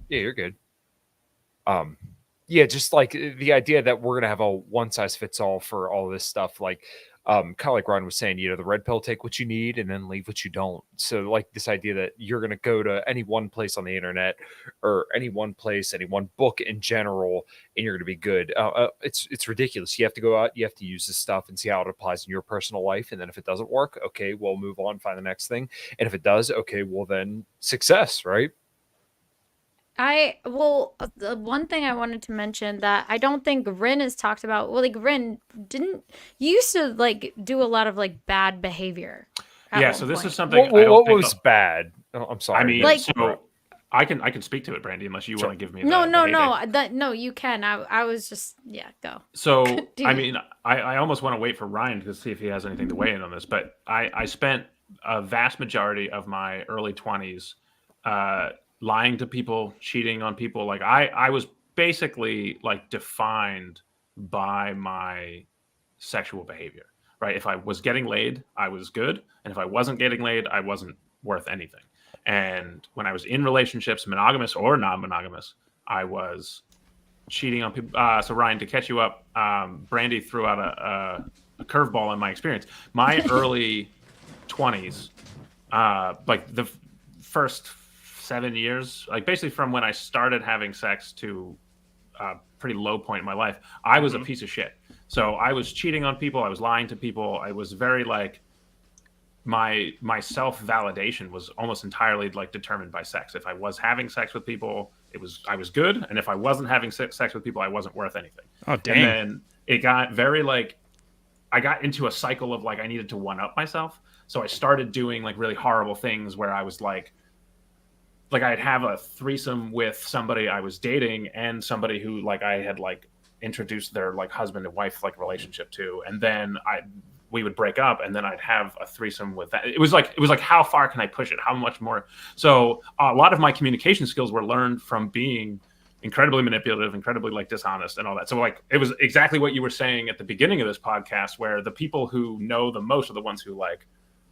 Speaker 5: Yeah, you're good. Yeah, just like the idea that we're gonna have a one size fits all for all this stuff, like kind of like Ryan was saying, you know, the red pill, take what you need and then leave what you don't. So like this idea that you're gonna go to any one place on the internet or any one place, any one book in general, and you're gonna be good. It's ridiculous. You have to go out, you have to use this stuff and see how it applies in your personal life. And then if it doesn't work, okay, we'll move on, find the next thing. And if it does, okay, well then success, right?
Speaker 4: The one thing I wanted to mention that I don't think Rin has talked about. Well, like Rin you used to like do a lot of like bad behavior.
Speaker 2: Yeah, so this is something.
Speaker 5: What was bad? Oh, I'm sorry.
Speaker 2: I mean,
Speaker 4: Like-
Speaker 2: so I can speak to it, Brandy, unless you want to give me.
Speaker 4: No,
Speaker 2: the heyday.
Speaker 4: no, you can. I was just go.
Speaker 2: So
Speaker 4: Dude.
Speaker 2: I mean, I almost want to wait for Ryan to see if he has anything to weigh in on this, but I spent a vast majority of my early 20s lying to people, cheating on people. Like I was basically like defined by my sexual behavior, right? If I was getting laid, I was good. And if I wasn't getting laid, I wasn't worth anything. And when I was in relationships, monogamous or non-monogamous, I was cheating on people. So Ryan, to catch you up, Brandy threw out a curveball in my experience. My early 20s, like the first 7 years, like basically from when I started having sex to a pretty low point in my life, I was a piece of shit. So I was cheating on people. I was lying to people. I was very like my self-validation was almost entirely like determined by sex. If I was having sex with people, I was good. And if I wasn't having sex with people, I wasn't worth anything.
Speaker 7: Oh, dang.
Speaker 2: And then it got very like, I got into a cycle of like, I needed to one up myself. So I started doing like really horrible things where I was like I'd have a threesome with somebody I was dating and somebody who like I had like introduced their like husband and wife like relationship to, and then we would break up, and then I'd have a threesome with that. It was like how far can I push it? How much more? So a lot of my communication skills were learned from being incredibly manipulative, incredibly like dishonest and all that. So like it was exactly what you were saying at the beginning of this podcast, where the people who know the most are the ones who like,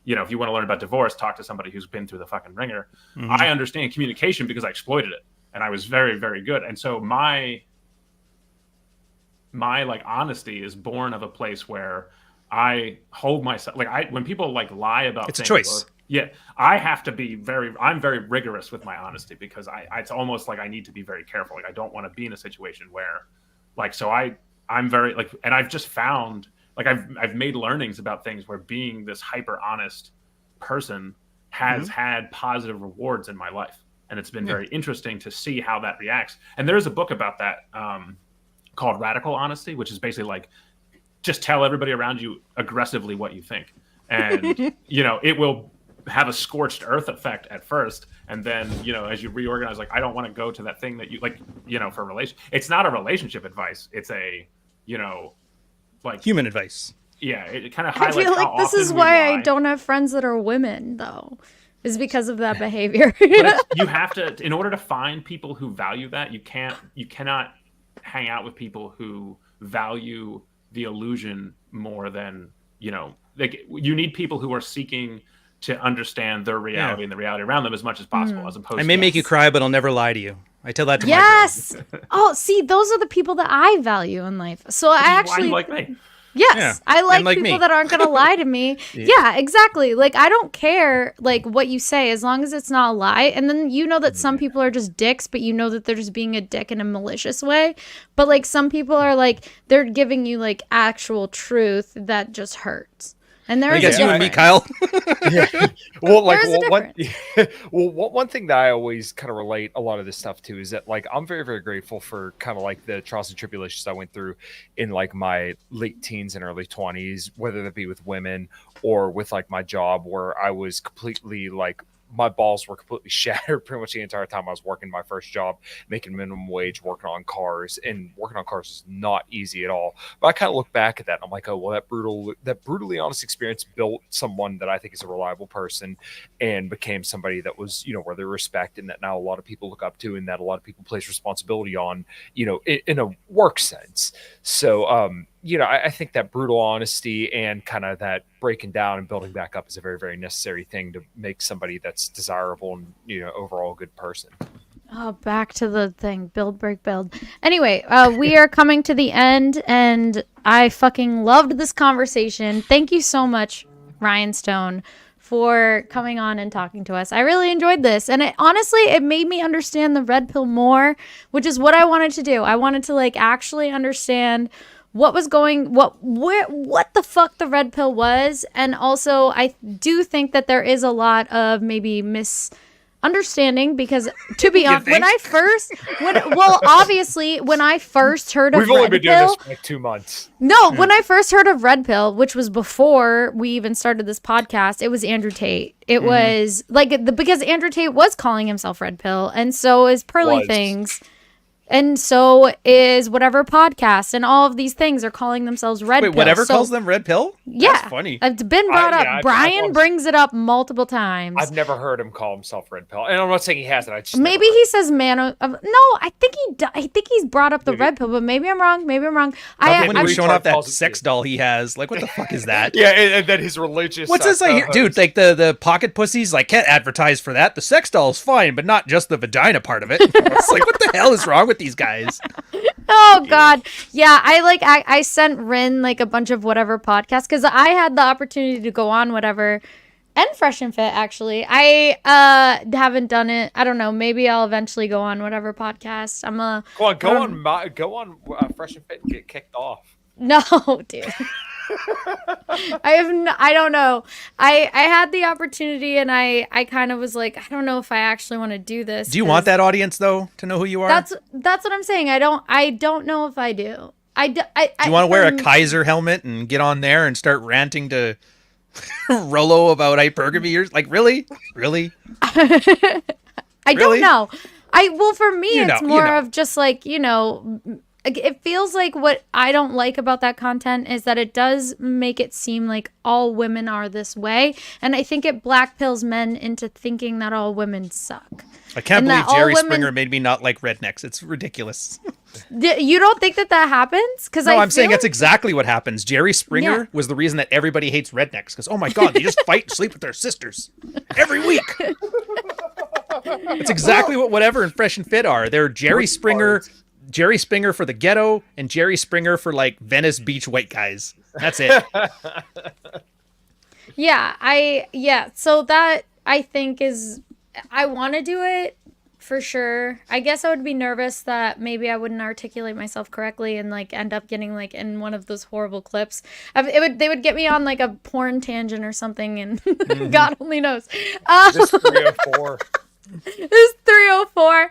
Speaker 2: you know, if you want to learn about divorce, talk to somebody who's been through the fucking ringer. Mm-hmm. I understand communication because I exploited it, and I was very, very good. And so my like honesty is born of a place where I hold myself like when people like lie about
Speaker 7: it's
Speaker 2: things,
Speaker 7: a choice.
Speaker 2: I have to be I'm very rigorous with my honesty because it's almost like I need to be very careful. Like I don't want to be in a situation where like, so I'm very like, and I've just found like I've made learnings about things where being this hyper honest person has had positive rewards in my life. And it's been very interesting to see how that reacts. And there's a book about that called Radical Honesty, which is basically like, just tell everybody around you aggressively what you think. And, you know, it will have a scorched earth effect at first. And then, you know, as you reorganize, like, I don't want to go to that thing that you like, you know, for it's not a relationship advice. It's a, you know, like
Speaker 7: human advice.
Speaker 2: Yeah. It kind of
Speaker 4: I
Speaker 2: highlights
Speaker 4: feel like
Speaker 2: how
Speaker 4: this is
Speaker 2: often
Speaker 4: why
Speaker 2: we
Speaker 4: I
Speaker 2: lie.
Speaker 4: don't have friends that are women, though, is because of that behavior.
Speaker 2: But you have to, in order to find people who value that, you cannot hang out with people who value the illusion more than, you know, like you need people who are seeking to understand their reality and the reality around them as much as possible, as opposed
Speaker 7: I may
Speaker 2: to
Speaker 7: make you cry, but I'll never lie to you. I tell that to my
Speaker 4: Yes. Oh, see, those are the people that I value in life. So I actually
Speaker 2: like me.
Speaker 4: Yes,
Speaker 7: Yeah,
Speaker 4: I like
Speaker 7: like
Speaker 4: people
Speaker 7: me.
Speaker 4: that aren't going to lie to me. Yeah, exactly. Like, I don't care, like, what you say as long as it's not a lie. And then you know that some people are just dicks, but you know that they're just being a dick in a malicious way. But, like, some people are, like, they're giving you, like, actual truth that just hurts. And there
Speaker 7: I
Speaker 4: is
Speaker 7: guess
Speaker 4: a
Speaker 7: you and me,
Speaker 4: difference.
Speaker 7: Kyle.
Speaker 5: Yeah. Well, like
Speaker 4: There's a
Speaker 5: one thing that I always kind of relate a lot of this stuff to is that like I'm very, very grateful for kind of like the trials and tribulations I went through in like my late teens and early 20s, whether that be with women or with like my job, where I was completely like my balls were completely shattered pretty much the entire time I was working my first job, making minimum wage, working on cars, and working on cars is not easy at all. But I kind of look back at that and I'm like, oh, well, that brutally honest experience built someone that I think is a reliable person and became somebody that was, you know, worthy of respect, and that now a lot of people look up to, and that a lot of people place responsibility on, you know, in a work sense. So, you know, I think that brutal honesty and kind of that breaking down and building back up is a very, very necessary thing to make somebody that's desirable and, you know, overall a good person.
Speaker 4: Oh, back to the thing. Build, break, build. Anyway, we are coming to the end, and I fucking loved this conversation. Thank you so much, Ryan Stone, for coming on and talking to us. I really enjoyed this. And honestly, it made me understand the red pill more, which is what I wanted to do. I wanted to like actually understand what was going, what the fuck the red pill was. And also I do think that there is a lot of maybe misunderstanding, because to be honest, obviously when I first heard of
Speaker 5: We've only
Speaker 4: red
Speaker 5: been doing
Speaker 4: pill,
Speaker 5: this for like 2 months.
Speaker 4: no, when I first heard of red pill, which was before we even started this podcast, it was Andrew Tate. It was like because Andrew Tate was calling himself red pill, and so is Pearly Things. And so is whatever podcast, and all of these things are calling themselves red pill.
Speaker 7: Wait, whatever
Speaker 4: So,
Speaker 7: calls them red pill?
Speaker 4: yeah,
Speaker 7: That's funny.
Speaker 4: it's been brought up.
Speaker 5: I've
Speaker 4: Brian brings it up multiple times.
Speaker 5: I've never heard him call himself red pill, and I'm not saying he hasn't. I just
Speaker 4: Maybe he says man. No, I think I think he's brought up the red pill, but maybe I'm wrong. Maybe I'm wrong.
Speaker 7: When he was
Speaker 5: I'm-
Speaker 7: showing off that
Speaker 5: calls it
Speaker 7: sex doll he has, like, what the fuck is that?
Speaker 5: Yeah, and then his religious.
Speaker 7: What's this I hear? Dude, like the pocket pussies, like, can't advertise for that. The sex doll is fine, but not just the vagina part of it. It's like, what the hell is wrong with these guys?
Speaker 4: Oh God, yeah. I sent Rin like a bunch of whatever podcasts because I had the opportunity to go on whatever, and Fresh and Fit actually. I haven't done it. I don't know. Maybe I'll eventually go on whatever podcast.
Speaker 5: Go on Fresh and Fit and get kicked off.
Speaker 4: No, dude. I don't know. I had the opportunity and I kind of was like, I don't know if I actually want to do this.
Speaker 7: Do you want that audience though to know who you are?
Speaker 4: That's what I'm saying. I don't know if I do. Do
Speaker 7: you want to wear a Kaiser helmet and get on there and start ranting to Rollo about hypergamy? You're like, really? I
Speaker 4: don't know. For me, it's more
Speaker 7: you know.
Speaker 4: of just like, you know, it feels like what I don't like about that content is that it does make it seem like all women are this way. And I think it black pills men into thinking that all women suck.
Speaker 7: I can't believe Jerry Springer made me not like rednecks. It's ridiculous.
Speaker 4: You don't think that happens?
Speaker 7: No, I'm saying that's exactly what happens. Jerry Springer was the reason that everybody hates rednecks. Because, oh my God, they just fight and sleep with their sisters every week. It's exactly what whatever and Fresh and Fit are. They're Jerry Springer for the ghetto and Jerry Springer for like Venice Beach white guys. That's it.
Speaker 4: So that I think is, I want to do it for sure. I guess I would be nervous that maybe I wouldn't articulate myself correctly and like end up getting like in one of those horrible clips. They would get me on like a porn tangent or something, and God only knows.
Speaker 5: This 304.
Speaker 4: This 304.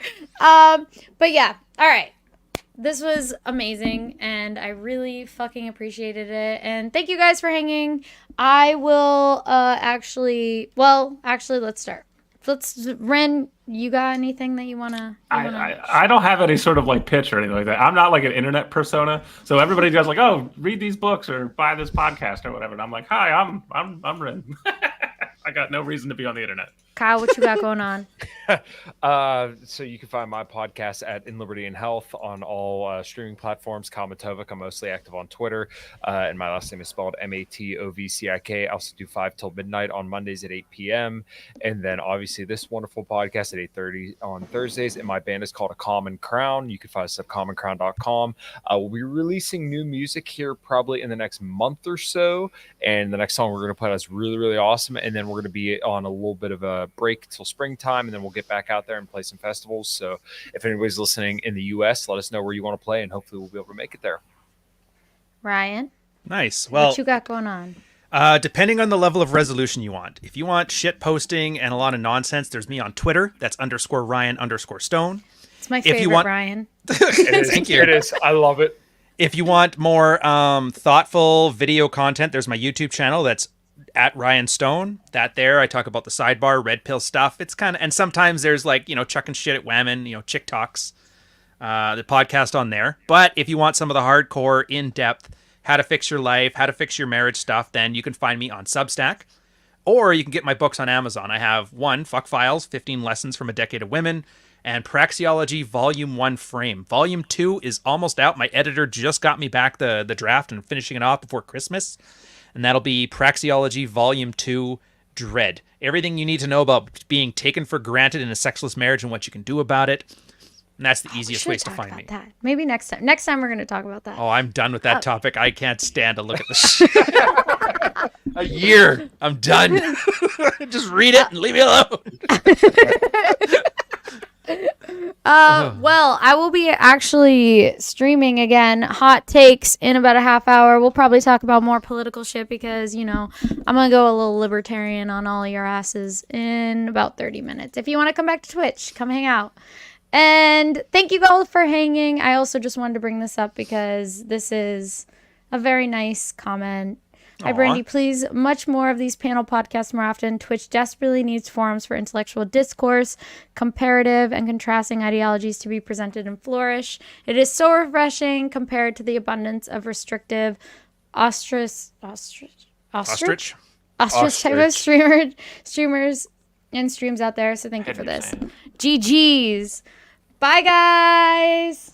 Speaker 4: But yeah, all right. This was amazing, and I really fucking appreciated it. And thank you guys for hanging. I will actually, let's start. Ren, you got anything that you wanna?
Speaker 2: I don't have any sort of like pitch or anything like that. I'm not like an internet persona, so everybody goes like, "Oh, read these books or buy this podcast or whatever." And I'm like, "Hi, I'm Ren." I got no reason to be on the internet.
Speaker 4: Kyle, what you got going on?
Speaker 5: So you can find my podcast at In Liberty and Health on all streaming platforms. Kyle Matovcik. I'm mostly active on Twitter, and my last name is spelled Matovcik. I also do 5 till midnight on Mondays at 8 p.m. And then obviously this wonderful podcast at 8:30 on Thursdays. And my band is called A Common Crown. You can find us at commoncrown.com. We'll be releasing new music here probably in the next month or so. And the next song we're going to put out is really, really awesome. And then we're going to be on a little bit of a break till springtime, and then we'll get back out there and play some festivals. So if anybody's listening in the US, let us know where you want to play, and hopefully we'll be able to make it there.
Speaker 4: Ryan,
Speaker 7: nice. Well,
Speaker 4: what you got going on?
Speaker 7: Depending on the level of resolution you want. If you want shit posting and a lot of nonsense, there's me on Twitter. That's _Ryan_Stone.
Speaker 4: It's my favorite,
Speaker 7: If you want,
Speaker 4: Ryan.
Speaker 5: It is.
Speaker 7: Thank you.
Speaker 5: It is. I love it.
Speaker 7: If you want more thoughtful video content, there's my YouTube channel. That's at Ryan Stone. That there, I talk about the sidebar, red pill stuff. It's kind of, and sometimes there's like, chucking shit at women, chick talks, the podcast on there. But if you want some of the hardcore, in-depth, how to fix your life, how to fix your marriage stuff, then you can find me on Substack. Or you can get my books on Amazon. I have one, Fuck Files, 15 Lessons from a Decade of Women, and Praxiology Volume 1 Frame. Volume 2 is almost out. My editor just got me back the draft and finishing it off before Christmas. And that'll be Praxiology Volume 2 Dread. Everything you need to know about being taken for granted in a sexless marriage and what you can do about it. And that's the easiest ways to find me.
Speaker 4: That. Maybe next time. Next time we're going to talk about that.
Speaker 7: Oh, I'm done with that topic. I can't stand to look at this. A year. I'm done. Just read it and leave me alone.
Speaker 4: Well, I will be actually streaming again, Hot Takes, in about a half hour. We'll probably talk about more political shit because, I'm going to go a little libertarian on all your asses in about 30 minutes. If you want to come back to Twitch, come hang out. And thank you all for hanging. I also just wanted to bring this up because this is a very nice comment. Hi, Brandy. Please, much more of these panel podcasts more often. Twitch desperately needs forums for intellectual discourse, comparative and contrasting ideologies to be presented and flourish. It is so refreshing compared to the abundance of restrictive ostrich type of streamers and streams out there. So thank you for this. GG's. Bye, guys.